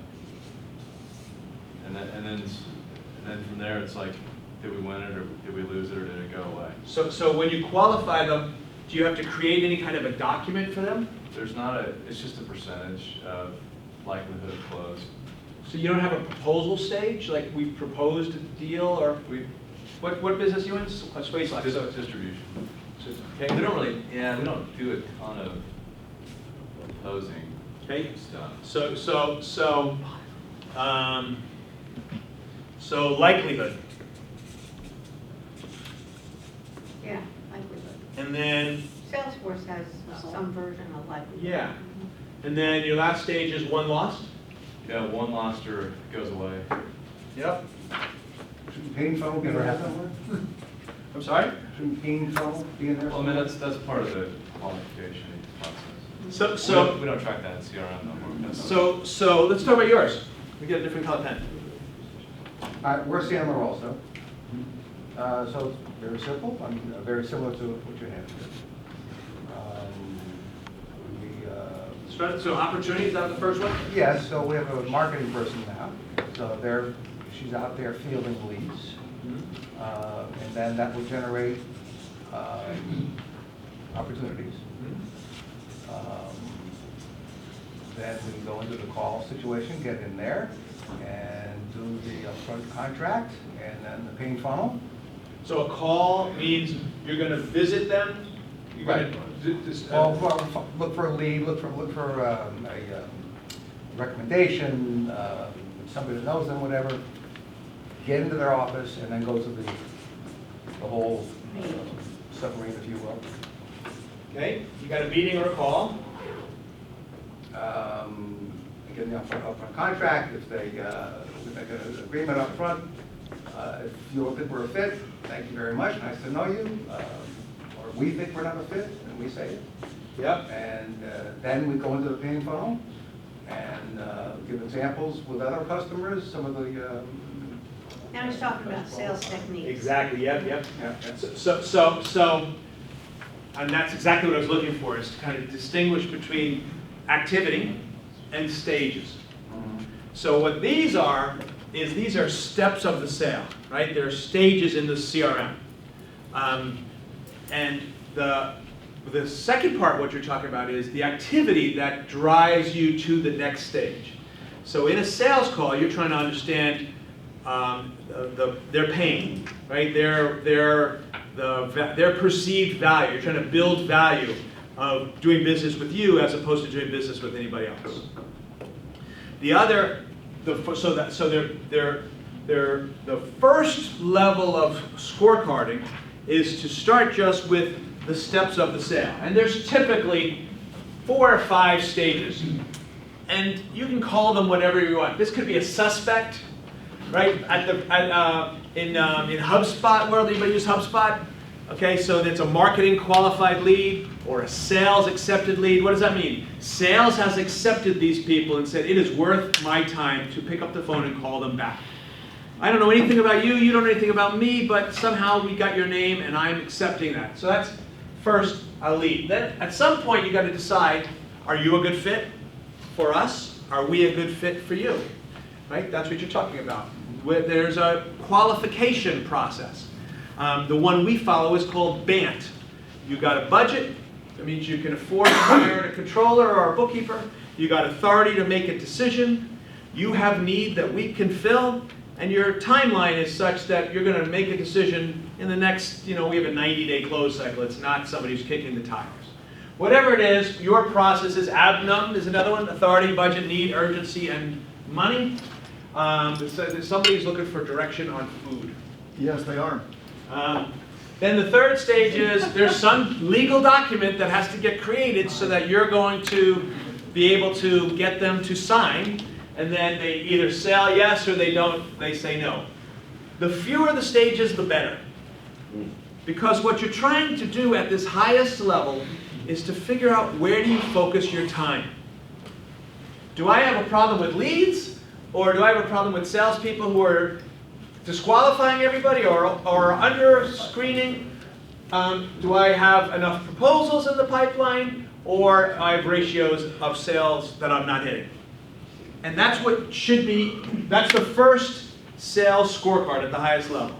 S15: And then from there, it's like, did we win it, or did we lose it, or did it go away?
S3: So when you qualify them, do you have to create any kind of a document for them?
S15: There's not it's just a percentage of likelihood of close.
S3: So you don't have a proposal stage, like we've proposed a deal, or what business you in? Space like so
S15: distribution.
S3: Okay.
S15: We don't really, we don't do a ton of proposing stuff.
S3: So likelihood.
S1: Yeah, likelihood.
S3: And then,
S1: Salesforce has some version of likelihood.
S3: yeah. And then your last stage is one lost?
S15: Yeah, one lost or goes away.
S3: Yep.
S14: Shouldn't pain funnel be in there somewhere?
S3: I'm sorry?
S14: Shouldn't pain funnel be in there?
S15: Well, I mean, that's part of the qualification process.
S3: So
S15: we don't track that in CRM no more.
S3: So let's talk about yours. We get a different color pen.
S14: We're Sandler also. So it's very simple, very similar to what you have here.
S3: So opportunity, is that the first one?
S14: Yes, so we have a marketing person now. So she's out there fielding leads. And then that will generate opportunities. Then we go into the call situation, get in there, and do the upfront contract, and then the paying funnel.
S3: So a call means you're going to visit them? You're
S14: Right. Look for a lead, look for a recommendation, somebody that knows them, whatever. Get into their office and then go to the whole submarine, if you will.
S3: Okay, you got a meeting or a call?
S14: get the upfront contract, if they, we make an agreement up front. If you don't think we're a fit, thank you very much, nice to know you. Or we think we're not a fit, and we say it.
S3: Yep.
S14: And then we go into the paying funnel and give examples with other customers, some of the.
S1: Now he's talking about sales techniques.
S3: Exactly, yep. So, and that's exactly what I was looking for, is to kind of distinguish between activity and stages. So what these are, is these are steps of the sale, right? There are stages in the CRM. And the second part, what you're talking about, is the activity that drives you to the next stage. So in a sales call, you're trying to understand their pain, right? Their perceived value. You're trying to build value of doing business with you as opposed to doing business with anybody else. The other, the first level of scorecarding is to start just with the steps of the sale, and there's typically 4 or 5 stages, and you can call them whatever you want. This could be a suspect. Right, in HubSpot world, anybody use HubSpot? Okay, so it's a marketing qualified lead or a sales accepted lead. What does that mean? Sales has accepted these people and said, it is worth my time to pick up the phone and call them back. I don't know anything about you, you don't know anything about me, but somehow we got your name and I'm accepting that. So that's first a lead. Then at some point you got to decide, are you a good fit for us? Are we a good fit for you? Right, that's what you're talking about. There's a qualification process. The one we follow is called BANT. You've got a budget. That means you can afford to hire a controller or a bookkeeper. You got authority to make a decision. You have need that we can fill. And your timeline is such that you're going to make a decision in the next, we have a 90-day close cycle. It's not somebody who's kicking the tires. Whatever it is, your process is ABNUM is another one. Authority, budget, need, urgency, and money. Somebody's looking for direction on food.
S8: Yes, they are.
S3: Then the third stage is there's some legal document that has to get created so that you're going to be able to get them to sign, and then they either say yes or they say no. The fewer the stages, the better. Because what you're trying to do at this highest level is to figure out where do you focus your time. Do I have a problem with leads? Or do I have a problem with salespeople who are disqualifying everybody or under screening? Do I have enough proposals in the pipeline? Or I have ratios of sales that I'm not hitting? And that's what should be, that's the first sales scorecard at the highest level.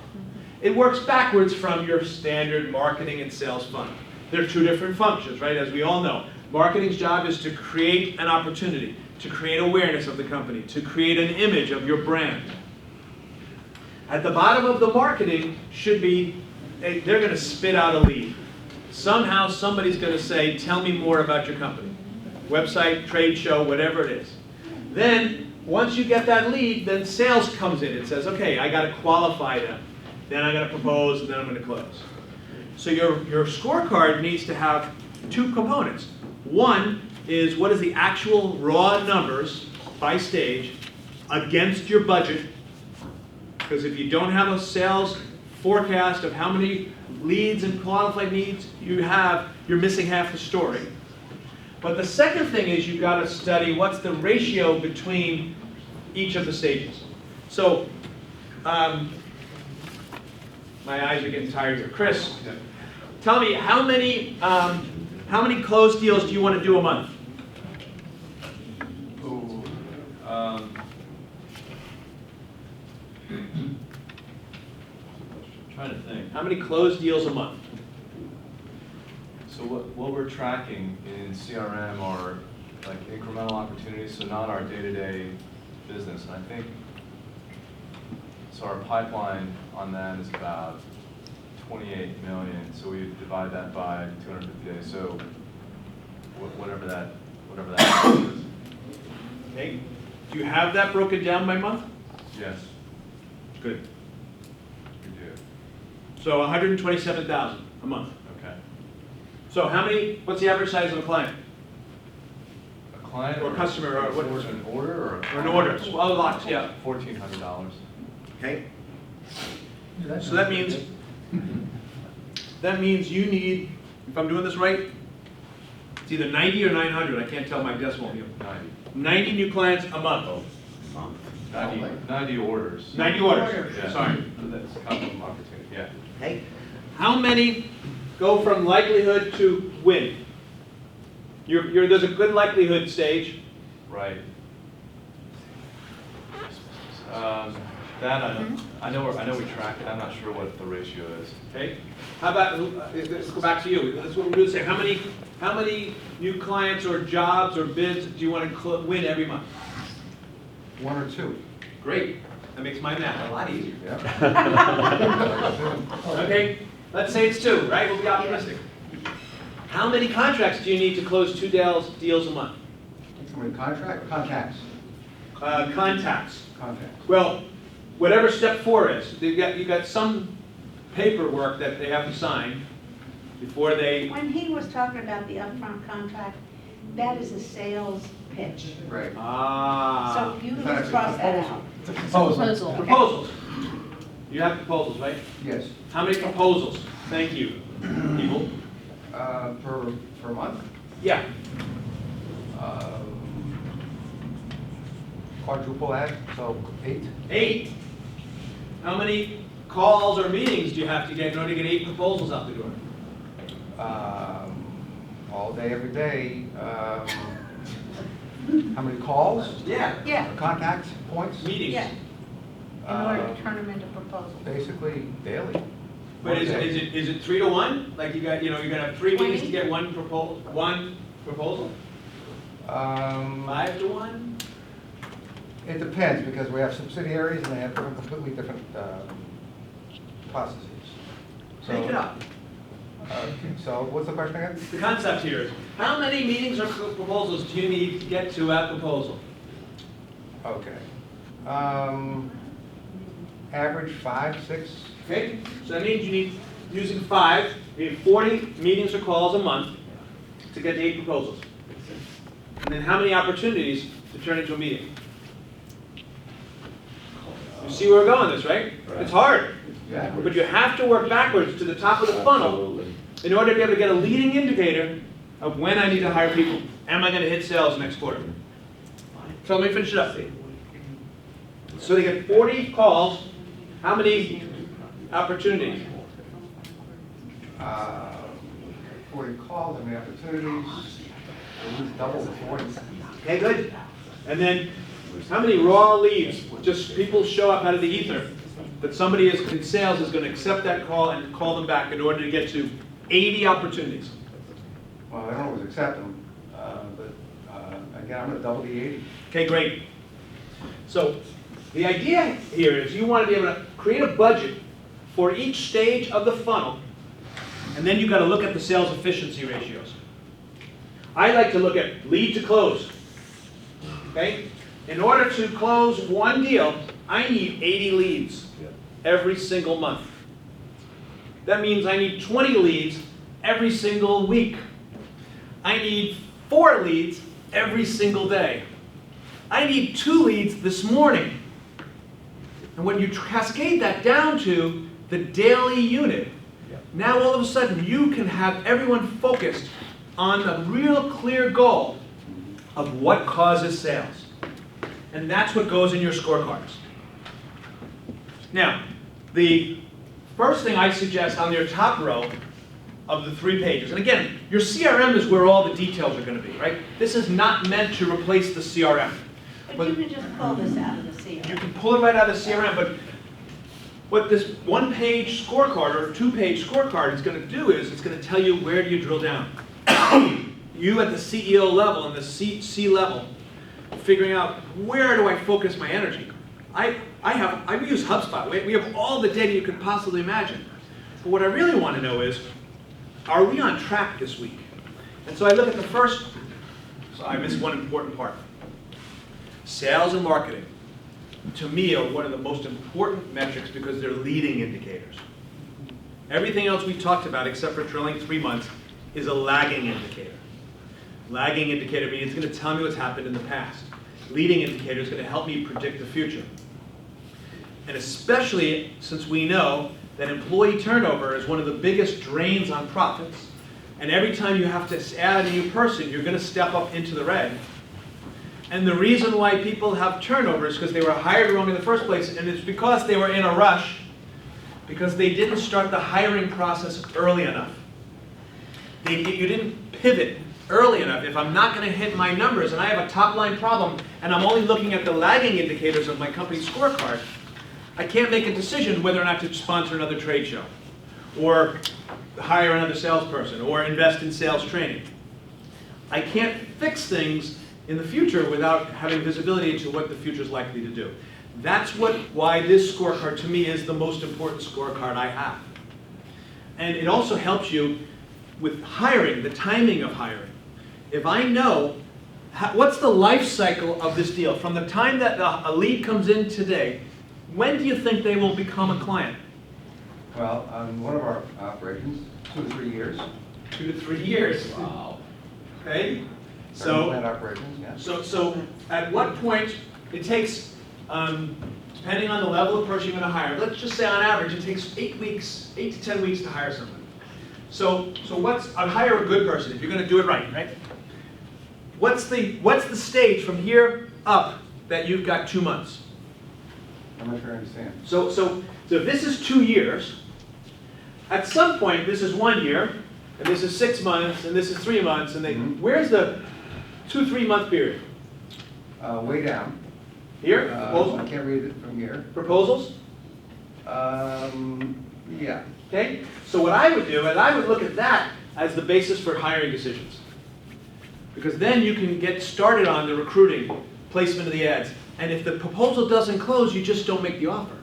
S3: It works backwards from your standard marketing and sales funnel. They're 2 different functions, right? As we all know. Marketing's job is to create an opportunity, to create awareness of the company, to create an image of your brand. At the bottom of the marketing should be, they're going to spit out a lead. Somehow somebody's going to say, tell me more about your company. Website, trade show, whatever it is. Then, once you get that lead, then sales comes in. It says, okay, I got to qualify them. Then I'm going to propose, and then I'm going to close. So your scorecard needs to have 2 components. One is what is the actual raw numbers by stage against your budget. Because if you don't have a sales forecast of how many leads and qualified needs you have, you're missing half the story. But the second thing is you've got to study what's the ratio between each of the stages. So, my eyes are getting tired here. Chris, tell me how many closed deals do you want to do a month?
S15: Trying to think.
S3: How many closed deals a month?
S15: So what we're tracking in CRM are like incremental opportunities, so not our day-to-day business. And I think, so our pipeline on that is about 28 million. So we divide that by 250 days. So whatever that is.
S3: Okay. Do you have that broken down by month?
S15: Yes.
S3: Good.
S15: We do.
S3: So 127,000 a month.
S15: Okay.
S3: So what's the average size of a client?
S15: A Client
S3: or customer, or what?
S15: Or an order or?
S3: Or an order, well, lots, yeah.
S15: $1,400.
S3: Okay? So that means you need, if I'm doing this right, it's either 90 or 900, I can't tell my decimal here. 90 new clients a month.
S15: 90 orders.
S3: 90 orders,
S15: Yeah.
S3: sorry.
S15: That's customer opportunity, yeah.
S3: Okay. How many go from likelihood to win? There's a good likelihood stage.
S15: Right. That I know we track it. I'm not sure what the ratio is.
S3: Okay. How about, let's go back to you. That's what we're going to say. How many new clients or jobs or bids do you want to win every month?
S14: 1 or 2.
S3: Great. That makes my math a lot easier.
S14: Yeah.
S3: Okay. Let's say it's 2, right? We'll be optimistic. How many contracts do you need to close 2 deals a month?
S14: How many contacts?
S3: Contacts.
S14: Contacts.
S3: Well, whatever step 4 is, you got some paperwork that they have to sign before they.
S1: When he was talking about the upfront contract, that is a sales pitch.
S14: Right.
S3: Ah.
S1: So you just cross that out.
S11: It's a proposal.
S3: Proposals. You have proposals, right?
S14: Yes.
S3: How many proposals? Thank you, people.
S14: Per month?
S3: Yeah.
S14: Quadruple that, so 8.
S3: 8. How many calls or meetings do you have to get in order to get 8 proposals out the door?
S14: All day, every day. How many calls?
S3: Yeah.
S14: Contacts, points?
S3: Meetings.
S1: Yeah. In order to turn them into proposals.
S14: Basically daily.
S3: But is it 3 to 1? Like you're gonna have 3 meetings to get one proposal? 5 to 1?
S14: It depends, because we have subsidiaries and they have completely different processes.
S3: Take it up.
S14: So what's the question again?
S3: The concept here is, how many meetings or proposals do you need to get to a proposal?
S14: Okay. Average 5, 6.
S3: Okay, so that means you need, using 5, you need 40 meetings or calls a month to get to 8 proposals. And then how many opportunities to turn into a meeting? You see where we're going with this, right? It's hard.
S14: Yeah.
S3: But you have to work backwards to the top of the funnel in order to be able to get a leading indicator of when I need to hire people. Am I going to hit sales next quarter? So let me finish it up. So they get 40 calls. How many opportunities?
S14: 40 calls, how many opportunities? At least double the 40.
S3: Okay, good. And then how many raw leads? Just people show up out of the ether that somebody is in sales is going to accept that call and call them back in order to get to 80 opportunities.
S14: Well, I don't always accept them, but again, I'm going to double the 80.
S3: Okay, great. So the idea here is you want to be able to create a budget for each stage of the funnel, and then you've got to look at the sales efficiency ratios. I like to look at lead to close. Okay? In order to close one deal, I need 80 leads every single month. That means I need 20 leads every single week. I need 4 leads every single day. I need 2 leads this morning. And when you cascade that down to the daily unit, now all of a sudden you can have everyone focused on the real clear goal of what causes sales. And that's what goes in your scorecards. Now, the first thing I suggest on your top row of the 3 pages, and again, your CRM is where all the details are going to be, right? This is not meant to replace the CRM.
S1: But you can just pull this out of the CRM.
S3: You can pull it right out of the CRM, but what this 1-page scorecard or 2-page scorecard is going to do is it's going to tell you where do you drill down. You at the CEO level and the C level, figuring out where do I focus my energy. I use HubSpot. We have all the data you could possibly imagine. But what I really want to know is, are we on track this week? And so I look at the first, so I missed one important part. Sales and marketing, to me, are one of the most important metrics because they're leading indicators. Everything else we talked about, except for trailing 3 months, is a lagging indicator. Lagging indicator means it's going to tell me what's happened in the past. Leading indicator is going to help me predict the future. And especially since we know that employee turnover is one of the biggest drains on profits, and every time you have to add a new person, you're going to step up into the red. And the reason why people have turnover is because they were hired wrong in the first place, and it's because they were in a rush, because they didn't start the hiring process early enough. You didn't pivot early enough. If I'm not going to hit my numbers and I have a top line problem and I'm only looking at the lagging indicators of my company's scorecard, I can't make a decision whether or not to sponsor another trade show or hire another salesperson or invest in sales training. I can't fix things in the future without having visibility into what the future is likely to do. That's why this scorecard to me is the most important scorecard I have. And it also helps you with hiring, the timing of hiring. If I know what's the life cycle of this deal, from the time that a lead comes in today, when do you think they will become a client?
S14: Well, on one of our operations, 2 to 3 years.
S3: 2 to 3 years. Wow. Okay.
S14: Plant operations, yeah.
S3: So at what point it takes, depending on the level of person you're going to hire, let's just say on average it takes 8 to 10 weeks to hire someone. So I'd hire a good person if you're going to do it right? What's the stage from here up that you've got 2 months?
S14: I'm not sure I understand.
S3: So if this is 2 years, at some point this is 1 year, and this is 6 months, and this is 3 months, and where's the 2-3 month period?
S14: Way down.
S3: Here?
S14: I can't read it from here.
S3: Proposals?
S14: Yeah.
S3: Okay? So what I would do is I would look at that as the basis for hiring decisions. Because then you can get started on the recruiting, placement of the ads. And if the proposal doesn't close, you just don't make the offer.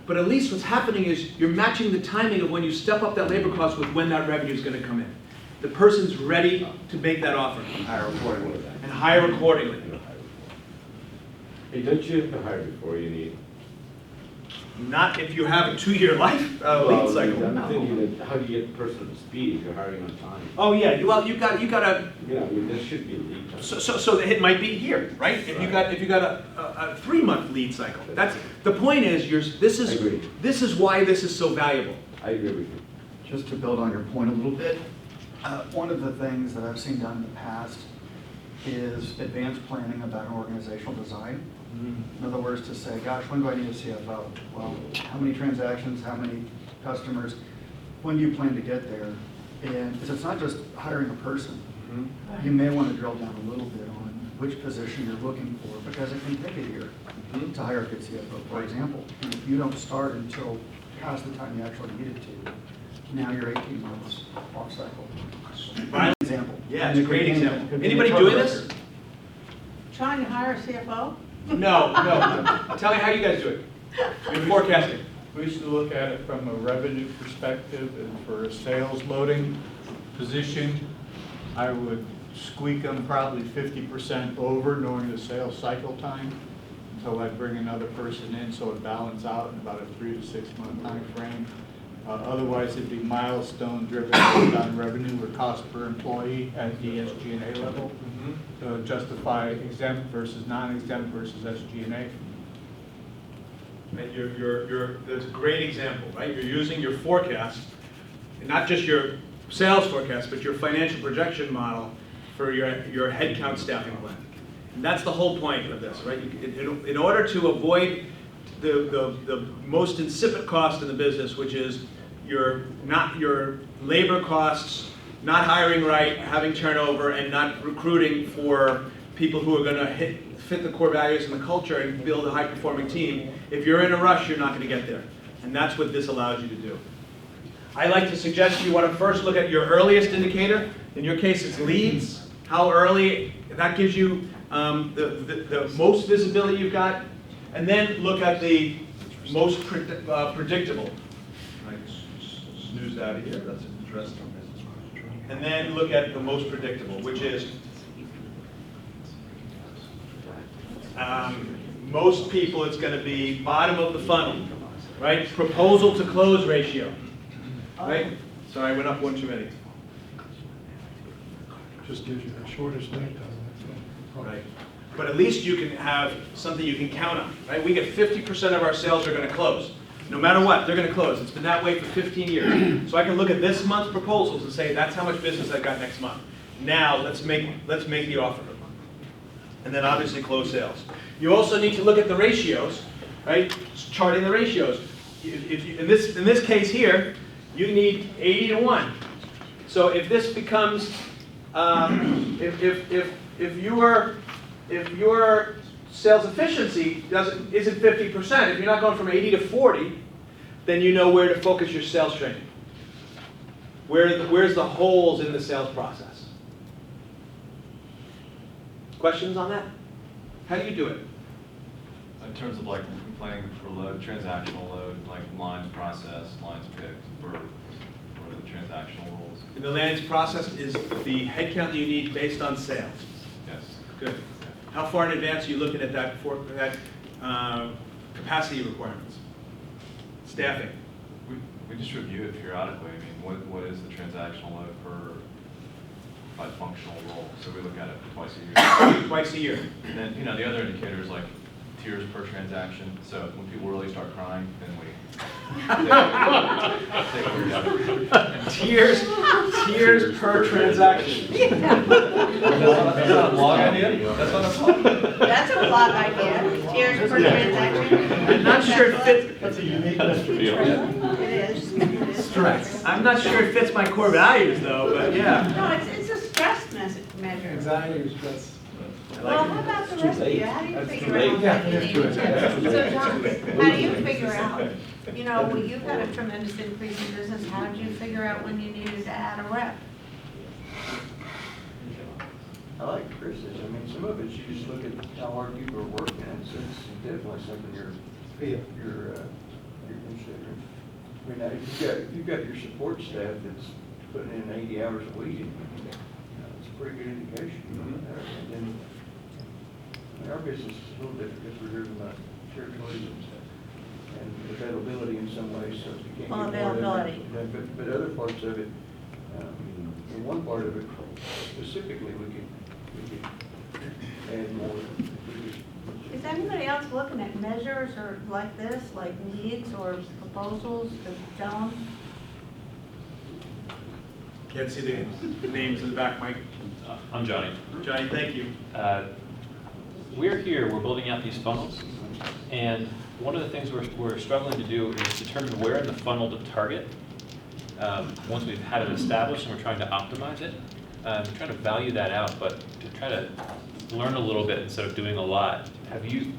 S3: But at least what's happening is you're matching the timing of when you step up that labor cost with when that revenue is going to come in. The person's ready to make that offer.
S14: Hire accordingly.
S3: And hire accordingly.
S13: Hey, don't you have to hire before you need?
S3: Not if you have a 2-year life lead cycle.
S13: I'm thinking that how do you get the person up to speed if you're hiring on time?
S3: Oh yeah, well you got a.
S13: Yeah, I mean there should be a lead time.
S3: So it might be here, right? If you got a 3-month lead cycle. That's the point. This is why this is so valuable.
S13: I agree with you.
S8: Just to build on your point a little bit, one of the things that I've seen done in the past is advanced planning about organizational design. In other words, to say, gosh, when do I need a CFO? Well, how many transactions, how many customers? When do you plan to get there? And it's not just hiring a person. You may want to drill down a little bit on which position you're looking for, because it can take a year to hire a good CFO, for example. And if you don't start until past the time you actually need it to, now you're 18 months off cycle. Example.
S3: Yeah, it's a great example. Anybody doing this?
S1: Trying to hire a CFO?
S3: No. Tell me how you guys do it. You're forecasting.
S4: We used to look at it from a revenue perspective, and for a sales loading position, I would squeak them probably 50% over during the sales cycle time until I'd bring another person in, so it balance out in about a 3 to 6 month time frame. Otherwise, it'd be milestone driven based on revenue or cost per employee at the SG&A level to justify exempt versus non-exempt versus SG&A.
S3: That's a great example, right? You're using your forecast, and not just your sales forecast, but your financial projection model for your headcount staffing plan. And that's the whole point of this, right? In order to avoid the most insipid cost in the business, which is your labor costs, not hiring right, having turnover, and not recruiting for people who are going to fit the core values and the culture and build a high-performing team. If you're in a rush, you're not going to get there. And that's what this allows you to do. I like to suggest you want to first look at your earliest indicator. In your case, it's leads. How early, that gives you the most visibility you've got. And then look at the most predictable. Snooze that out of here, that's interesting. And then look at the most predictable, which is most people it's going to be bottom of the funnel, right? Proposal to close ratio, right? Sorry, I went up one too many.
S9: Just gives you the shortest lead time, that's all.
S3: Right. But at least you can have something you can count on, right? We get 50% of our sales are gonna close. No matter what, they're gonna close. It's been that way for 15 years. So I can look at this month's proposals and say, that's how much business I got next month. Now, let's make the offer. And then obviously close sales. You also need to look at the ratios, right? Charting the ratios. If you, in this case here, you need 80 to 1. So if this becomes, if your sales efficiency isn't 50%, if you're not going from 80 to 40, then you know where to focus your sales training. Where's the holes in the sales process? Questions on that? How do you do it?
S15: In terms of like planning for load, transactional load, like lines processed, lines picked, for the transactional roles.
S3: And the lines processed is the headcount that you need based on sales.
S15: Yes.
S3: Good. How far in advance are you looking at that capacity requirements? Staffing.
S15: We just review it periodically. I mean, what is the transactional load by functional role? So we look at it twice a year.
S3: Twice a year.
S15: And then, the other indicators like tiers per transaction. So when people really start crying, then we
S3: tiers per transaction.
S15: That's not a blog idea? That's not a blog?
S1: That's a blog idea, tiers per transaction.
S3: I'm not sure it fits.
S9: That's a unique message.
S1: It is.
S3: Stress. I'm not sure it fits my core values though, but yeah.
S1: No, it's a stress measure.
S11: Anxiety or stress.
S1: Well, how about the rest of you? How do you figure out?
S11: Yeah,
S1: what you
S11: that's
S1: need
S11: true.
S1: to-
S11: That's
S1: John,
S11: true.
S1: how do you figure out, well, you've had a tremendous increase in business, how did you figure out when you needed to add a rep?
S6: I like Vistage. I mean, some of it, you just look at how hard people are working, and it's definitely something you're considering. I mean, if you've got your support staff that's putting in 80 hours a week, it's a pretty good indication. And then, our business is a little different because we're driven by territories and availability in some ways, so if you can't.
S1: Well,
S6: get more of it,
S1: availability.
S6: But other parts of it, in one part of it specifically, we could add more.
S1: Is anybody else looking at measures or like this, like leads or proposals to tell them?
S3: Can't see the names in the back, Mike.
S19: I'm Johnny.
S3: Johnny, thank you.
S19: We're here, we're building out these funnels, and one of the things we're struggling to do is determine where in the funnel to target. Once we've had it established and we're trying to optimize it, we're trying to value that out, but to try to learn a little bit instead of doing a lot. Have you,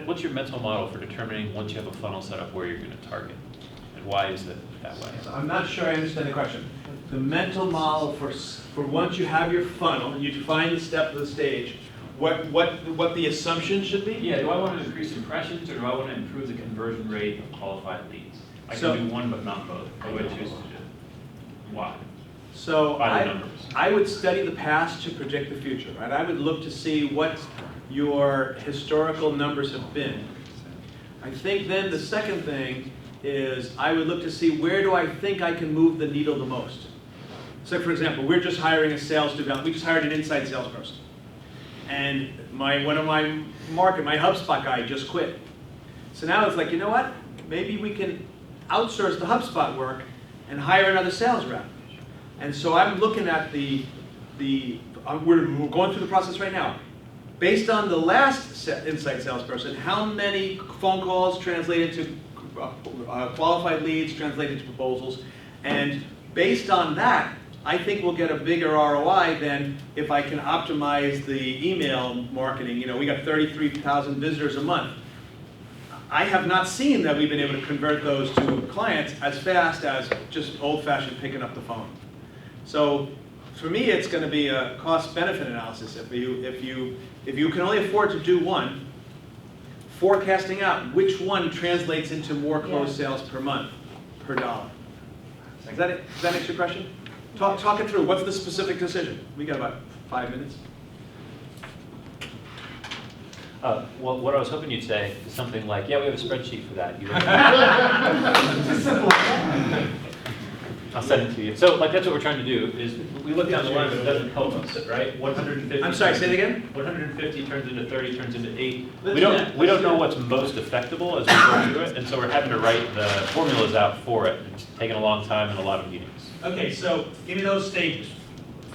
S19: what's your mental model for determining once you have a funnel set up where you're going to target? And why is it that way?
S3: I'm not sure I understand the question. The mental model for once you have your funnel, you define the step of the stage, what the assumption should be?
S19: Yeah, do I want to increase impressions or do I want to improve the conversion rate of qualified leads? I can do one but not both. What do I choose to do? Why?
S3: So
S19: By the numbers.
S3: I would study the past to predict the future, right? I would look to see what your historical numbers have been. I think then the second thing is I would look to see where do I think I can move the needle the most. So for example, we're just hiring a sales development. We just hired an inside salesperson. And one of my HubSpot guy just quit. So now it's like, you know what? Maybe we can outsource the HubSpot work and hire another sales rep. And so I'm looking at we're going through the process right now. Based on the last inside salesperson, how many phone calls translated to qualified leads, translated to proposals, and based on that, I think we'll get a bigger ROI than if I can optimize the email marketing. We got 33,000 visitors a month. I have not seen that we've been able to convert those to clients as fast as just old-fashioned picking up the phone. So for me, it's going to be a cost-benefit analysis. If you can only afford to do one, forecasting out which one translates into more closed sales per month, per dollar. Does that answer your question? Talk it through. What's the specific decision? We got about 5 minutes.
S19: Well, what I was hoping you'd say is something like, yeah, we have a spreadsheet for that. I'll send it to you. So like that's what we're trying to do is we look down the line, but it doesn't help us, right? 150.
S3: I'm sorry, say it again?
S19: 150 turns into 30, turns into 8.
S3: Let's
S19: We
S3: do
S19: don't
S3: that.
S19: we don't
S3: Let's do
S19: know
S3: that.
S19: what's most effectable as we go through it, and so we're having to write the formulas out for it. It's taken a long time and a lot of meetings.
S3: Okay, so give me those stages.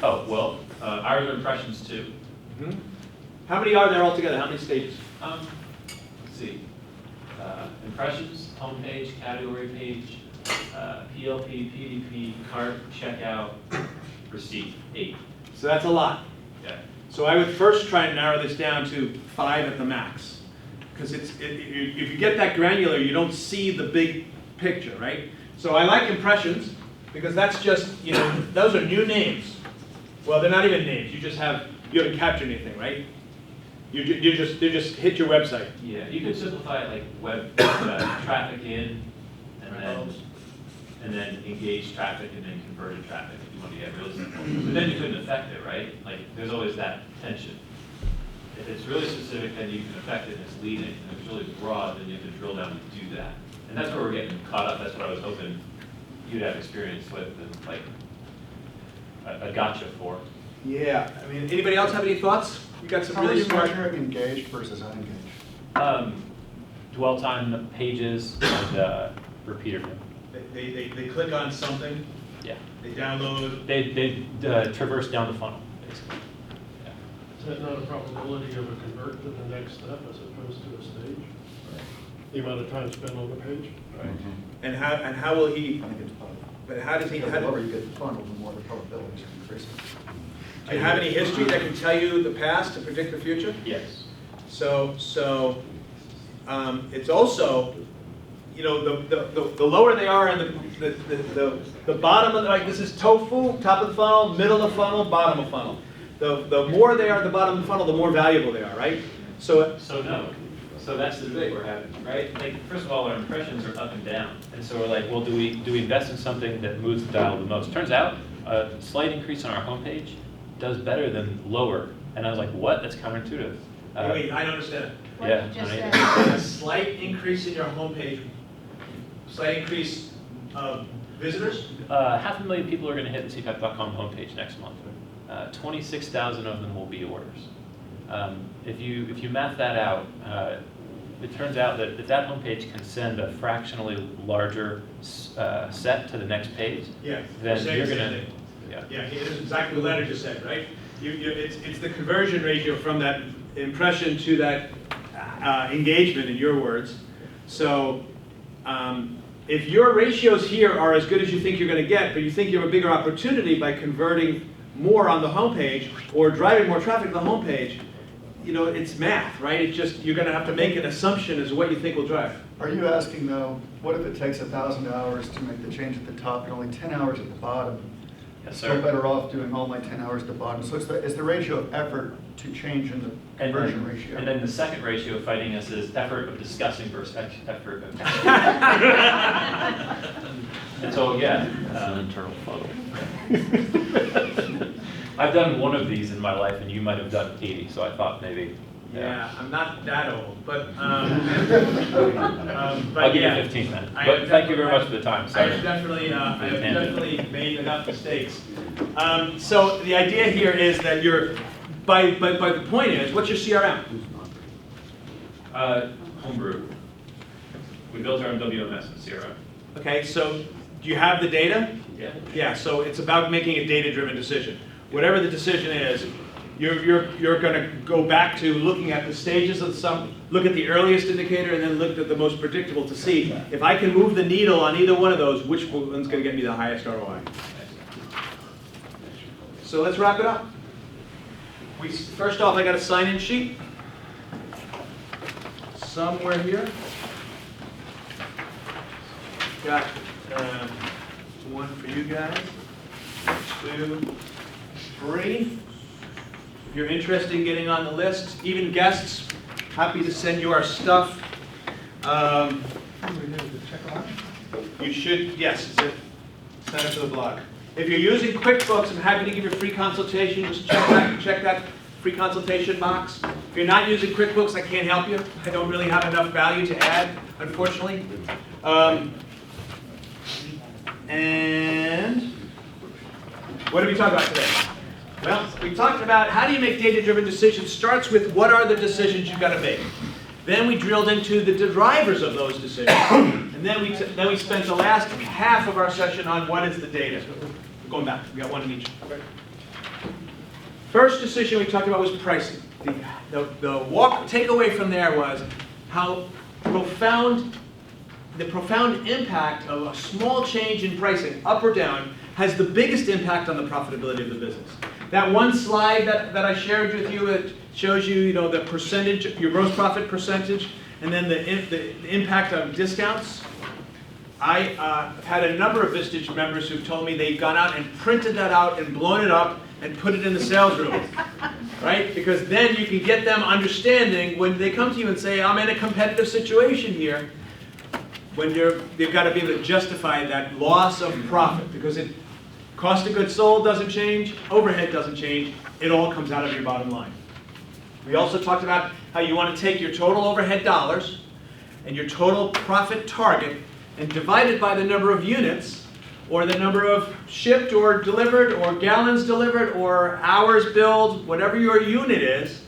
S19: Oh, well, ours are impressions too.
S3: How many are there altogether? How many stages?
S19: Let's see. Impressions, homepage, category page, PLP, PDP, cart, checkout, receipt, 8.
S3: So that's a lot.
S19: Yeah.
S3: So I would first try and narrow this down to 5 at the max. Because if you get that granular, you don't see the big picture, right? So I like impressions, because that's just, those are new names. Well, they're not even names. You haven't captured anything, right? You just hit your website.
S19: Yeah, you could simplify it like web traffic in, and then engage traffic, and then converted traffic if you want to get really simple. But then you couldn't affect it, right? Like, there's always that tension. If it's really specific, then you can affect it and it's leading. And if it's really broad, then you can drill down and do that. And that's where we're getting caught up. That's what I was hoping you'd have experience with, and like a gotcha for.
S3: Yeah, I mean, anybody else have any thoughts? You got some
S8: How are
S3: really
S8: you
S3: smart.
S8: measuring engaged versus unengaged?
S19: Dwell time pages and repeater time.
S3: They click on something,
S19: Yeah.
S3: they download.
S19: They traverse down the funnel, basically.
S9: Is that not a probability of a convert to the next step as opposed to a stage? The amount of time spent on the page?
S3: Right. And how will he?
S8: I think it's both.
S3: But how does he?
S8: Because the lower you get the funnel, the more the probabilities are increasing.
S3: Do you have any history that can tell you the past to predict the future?
S19: Yes.
S3: So it's also, the lower they are and the bottom of like this is tofu, top of the funnel, middle of the funnel, bottom of the funnel. The more they are at the bottom of the funnel, the more valuable they are, right? So
S19: no. So that's the debate we're having, right? Like, first of all, our impressions are up and down. And so we're like, well, do we invest in something that moves the dial the most? Turns out, a slight increase on our homepage does better than lower. And I was like, what? That's counterintuitive.
S3: wait, I don't understand.
S19: Yeah.
S3: A slight increase in your homepage, slight increase of visitors?
S19: 500,000 people are going to hit the cpap.com homepage next month. 26,000 of them will be orders. If you math that out, it turns out that if that homepage can send a fractionally larger set to the next page,
S3: Yeah,
S19: then
S3: saying
S19: you're
S3: the
S19: going
S3: same
S19: to.
S3: thing.
S19: Yeah.
S3: Yeah, it is exactly what Leonard just said, right? It's the conversion ratio from that impression to that engagement, in your words. So if your ratios here are as good as you think you're going to get, but you think you have a bigger opportunity by converting more on the homepage or driving more traffic to the homepage, it's math, right? It's just, you're going to have to make an assumption as to what you think will drive.
S8: Are you asking though, what if it takes 1,000 hours to make the change at the top and only 10 hours at the bottom?
S19: Yes,
S8: So
S19: sir.
S8: better off doing all my 10 hours at the bottom. So it's the ratio of effort to change in the conversion ratio.
S19: And then the second ratio fighting us is effort of discussing versus effort of. And so, yeah.
S16: An internal funnel.
S19: I've done one of these in my life, and you might have done 80, so I thought maybe.
S3: Yeah, I'm not that old, but
S19: I'll give you
S3: yeah.
S19: 15 then.
S3: I
S19: But
S3: have
S19: thank you very
S3: definitely-
S19: much for the time.
S3: I
S19: Sorry.
S3: have definitely made enough mistakes. So the idea here is that but the point is, what's your CRM?
S19: Homebrew. We built our own WMS and CRM.
S3: Okay, so do you have the data?
S19: Yeah.
S3: Yeah, so it's about making a data-driven decision. Whatever the decision is, you're going to go back to looking at the stages of look at the earliest indicator, and then look at the most predictable to see if I can move the needle on either one of those, which one's going to get me the highest ROI. So let's wrap it up. First off, I got a sign-in sheet somewhere here. Got one for you guys, 2, 3. If you're interested in getting on the list, even guests, happy to send you our stuff. You should, yes, sign up for the blog. If you're using QuickBooks, I'm happy to give you a free consultation. Just check that free consultation box. If you're not using QuickBooks, I can't help you. I don't really have enough value to add, unfortunately. And what did we talk about today? Well, we talked about how do you make data-driven decisions. Starts with what are the decisions you've got to make. Then we drilled into the drivers of those decisions. And then we spent the last half of our session on what is the data. We're going back. We got one in each. First decision we talked about was pricing. The takeaway from there was how the profound impact of a small change in pricing, up or down, has the biggest impact on the profitability of the business. That one slide that I shared with you, it shows you, the percentage, your gross profit percentage, and then the impact of discounts. I had a number of Vistage members who've told me they've gone out and printed that out and blown it up and put it in the sales room, right? Because then you can get them understanding when they come to you and say, I'm in a competitive situation here, when they've got to be able to justify that loss of profit, because cost of goods sold doesn't change, overhead doesn't change, it all comes out of your bottom line. We also talked about how you want to take your total overhead dollars and your total profit target and divide it by the number of units, or the number of shipped or delivered, or gallons delivered, or hours billed, whatever your unit is,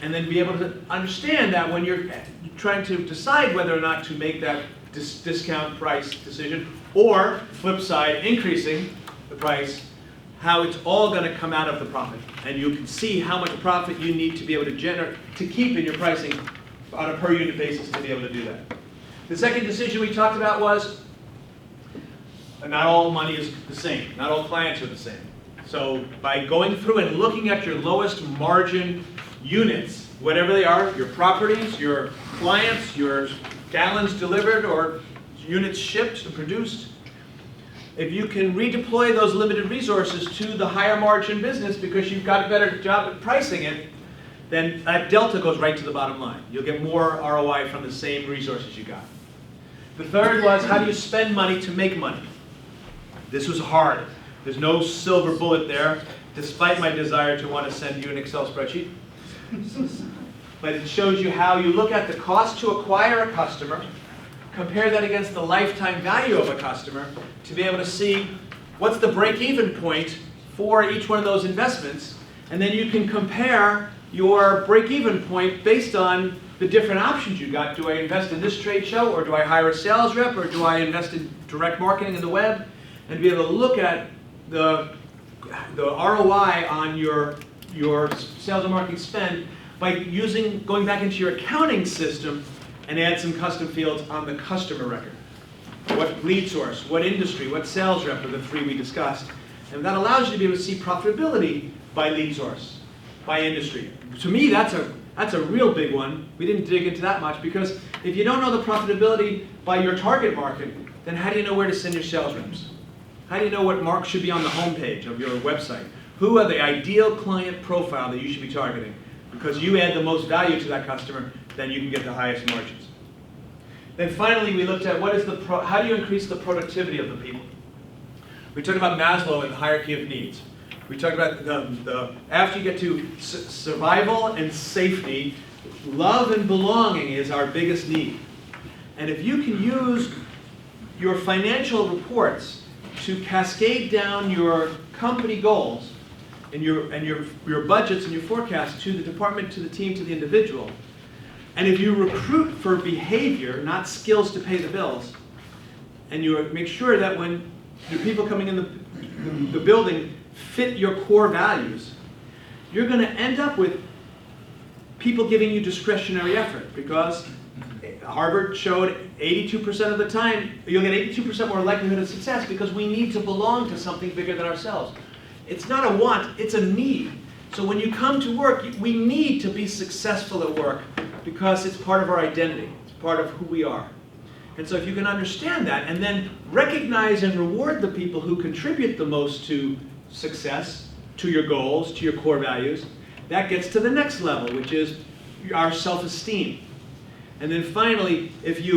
S3: and then be able to understand that when you're trying to decide whether or not to make that discount price decision, or flip side, increasing the price, how it's all going to come out of the profit. And you can see how much profit you need to be able to generate, to keep in your pricing on a per unit basis to be able to do that. The second decision we talked about was not all money is the same. Not all clients are the same. So by going through and looking at your lowest margin units, whatever they are, your properties, your clients, your gallons delivered or units shipped and produced, if you can redeploy those limited resources to the higher margin business because you've got a better job at pricing it, then that delta goes right to the bottom line. You'll get more ROI from the same resources you got. The third was, how do you spend money to make money? This was hard. There's no silver bullet there, despite my desire to want to send you an Excel spreadsheet. But it shows you how you look at the cost to acquire a customer, compare that against the lifetime value of a customer to be able to see what's the break-even point for each one of those investments, and then you can compare your break-even point based on the different options you got. Do I invest in this trade show, or do I hire a sales rep, or do I invest in direct marketing in the web? And be able to look at the ROI on your sales and marketing spend by going back into your accounting system and add some custom fields on the customer record. What lead source, what industry, what sales rep are the three we discussed. And that allows you to be able to see profitability by lead source, by industry. To me, that's a real big one. We didn't dig into that much because if you don't know the profitability by your target market, then how do you know where to send your sales reps? How do you know what marks should be on the homepage of your website? Who are the ideal client profile that you should be targeting? Because you add the most value to that customer, then you can get the highest margins. Then finally, we looked at how do you increase the productivity of the people? We talked about Maslow and the hierarchy of needs. We talked about after you get to survival and safety, love and belonging is our biggest need. And if you can use your financial reports to cascade down your company goals and your budgets and your forecasts to the department, to the team, to the individual, and if you recruit for behavior, not skills to pay the bills, and you make sure that when the people coming in the building fit your core values, you're going to end up with people giving you discretionary effort, because Harvard showed 82% of the time, you'll get 82% more likelihood of success because we need to belong to something bigger than ourselves. It's not a want, it's a need. So when you come to work, we need to be successful at work because it's part of our identity. It's part of who we are. And so if you can understand that and then recognize and reward the people who contribute the most to success, to your goals, to your core values, that gets to the next level, which is our self-esteem. And then finally, the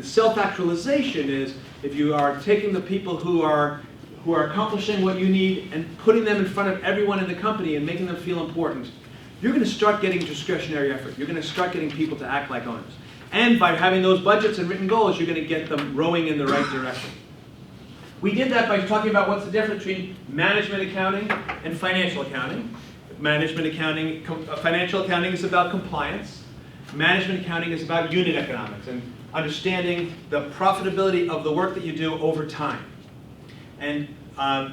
S3: self-actualization is if you are taking the people who are accomplishing what you need and putting them in front of everyone in the company and making them feel important, you're going to start getting discretionary effort. You're going to start getting people to act like owners. And by having those budgets and written goals, you're going to get them rowing in the right direction. We did that by talking about what's the difference between management accounting and financial accounting. Management accounting, financial accounting is about compliance. Management accounting is about unit economics and understanding the profitability of the work that you do over time. And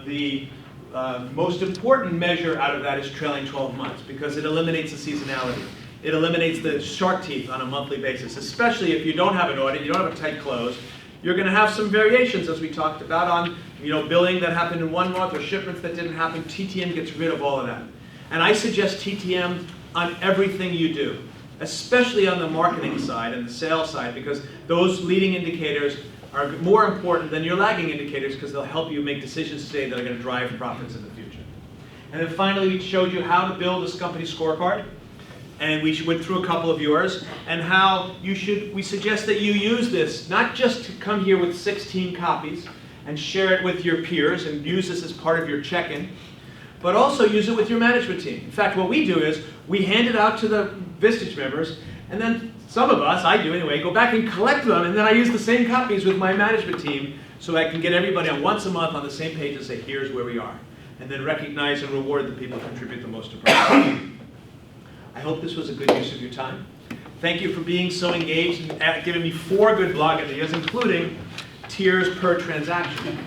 S3: the most important measure out of that is trailing 12 months because it eliminates the seasonality. It eliminates the shark teeth on a monthly basis, especially if you don't have an audit, you don't have a tight close. You're going to have some variations, as we talked about, on billing that happened in one month or shipments that didn't happen. TTM gets rid of all of that. And I suggest TTM on everything you do, especially on the marketing side and the sales side, because those leading indicators are more important than your lagging indicators because they'll help you make decisions today that are going to drive profits in the future. And then finally, we showed you how to build this company scorecard. And we went through a couple of yours, and how we suggest that you use this, not just to come here with 16 copies and share it with your peers and use this as part of your check-in, but also use it with your management team. In fact, what we do is we hand it out to the Vistage members, and then some of us, I do anyway, go back and collect them, and then I use the same copies with my management team so I can get everybody on once a month on the same page and say, here's where we are, and then recognize and reward the people who contribute the most to profit. I hope this was a good use of your time. Thank you for being so engaged and giving me 4 good blog ideas, including tiers per transaction.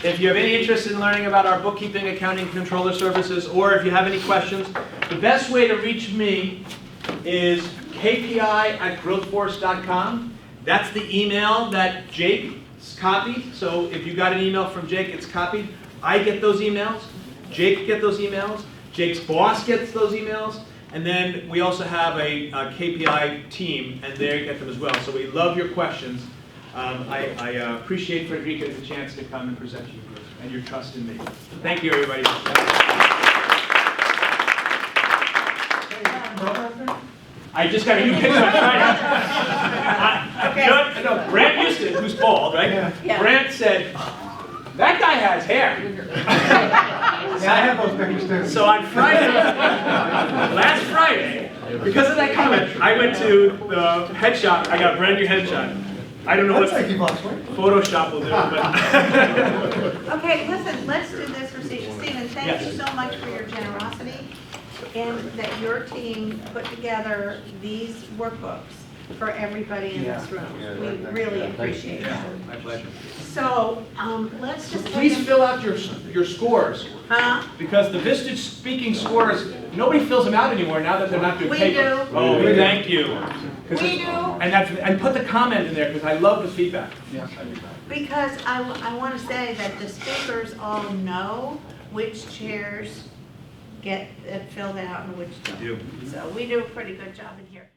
S3: If you have any interest in learning about our bookkeeping, accounting, controller services, or if you have any questions, the best way to reach me is kpi@growthforce.com. That's the email that Jake's copied. So if you got an email from Jake, it's copied. I get those emails. Jake gets those emails. Jake's boss gets those emails, and then we also have a KPI team, and they get them as well. So we love your questions. I appreciate Frederica the chance to come and present you and your trust in me. Thank you, everybody. I just got a new picture on Friday. No, Brant Houston, who's bald, right?
S1: Yeah.
S3: Brant said, that guy has hair.
S20: Yeah, I have those pictures too.
S3: So on Friday, last Friday, because of that comment, I went to the head shop. I got a brand new headshot. I don't know what Photoshop will do, but.
S1: Okay, listen, let's do this for Stephen. Stephen, thank you so much for your generosity and that your team put together these workbooks for everybody in this room. We really appreciate it.
S6: My pleasure.
S1: So, let's just take
S3: Please
S1: a-
S3: fill out your scores.
S1: Huh?
S3: Because the Vistage speaking scores, nobody fills them out anymore now that they're not doing
S1: We
S3: paper.
S1: do.
S3: Oh, thank you.
S1: We do.
S3: And put the comment in there because I love the feedback.
S1: Yeah. Because I want to say that the speakers all know which chairs get it filled out and which don't.
S3: do.
S1: So we do a pretty good job in here.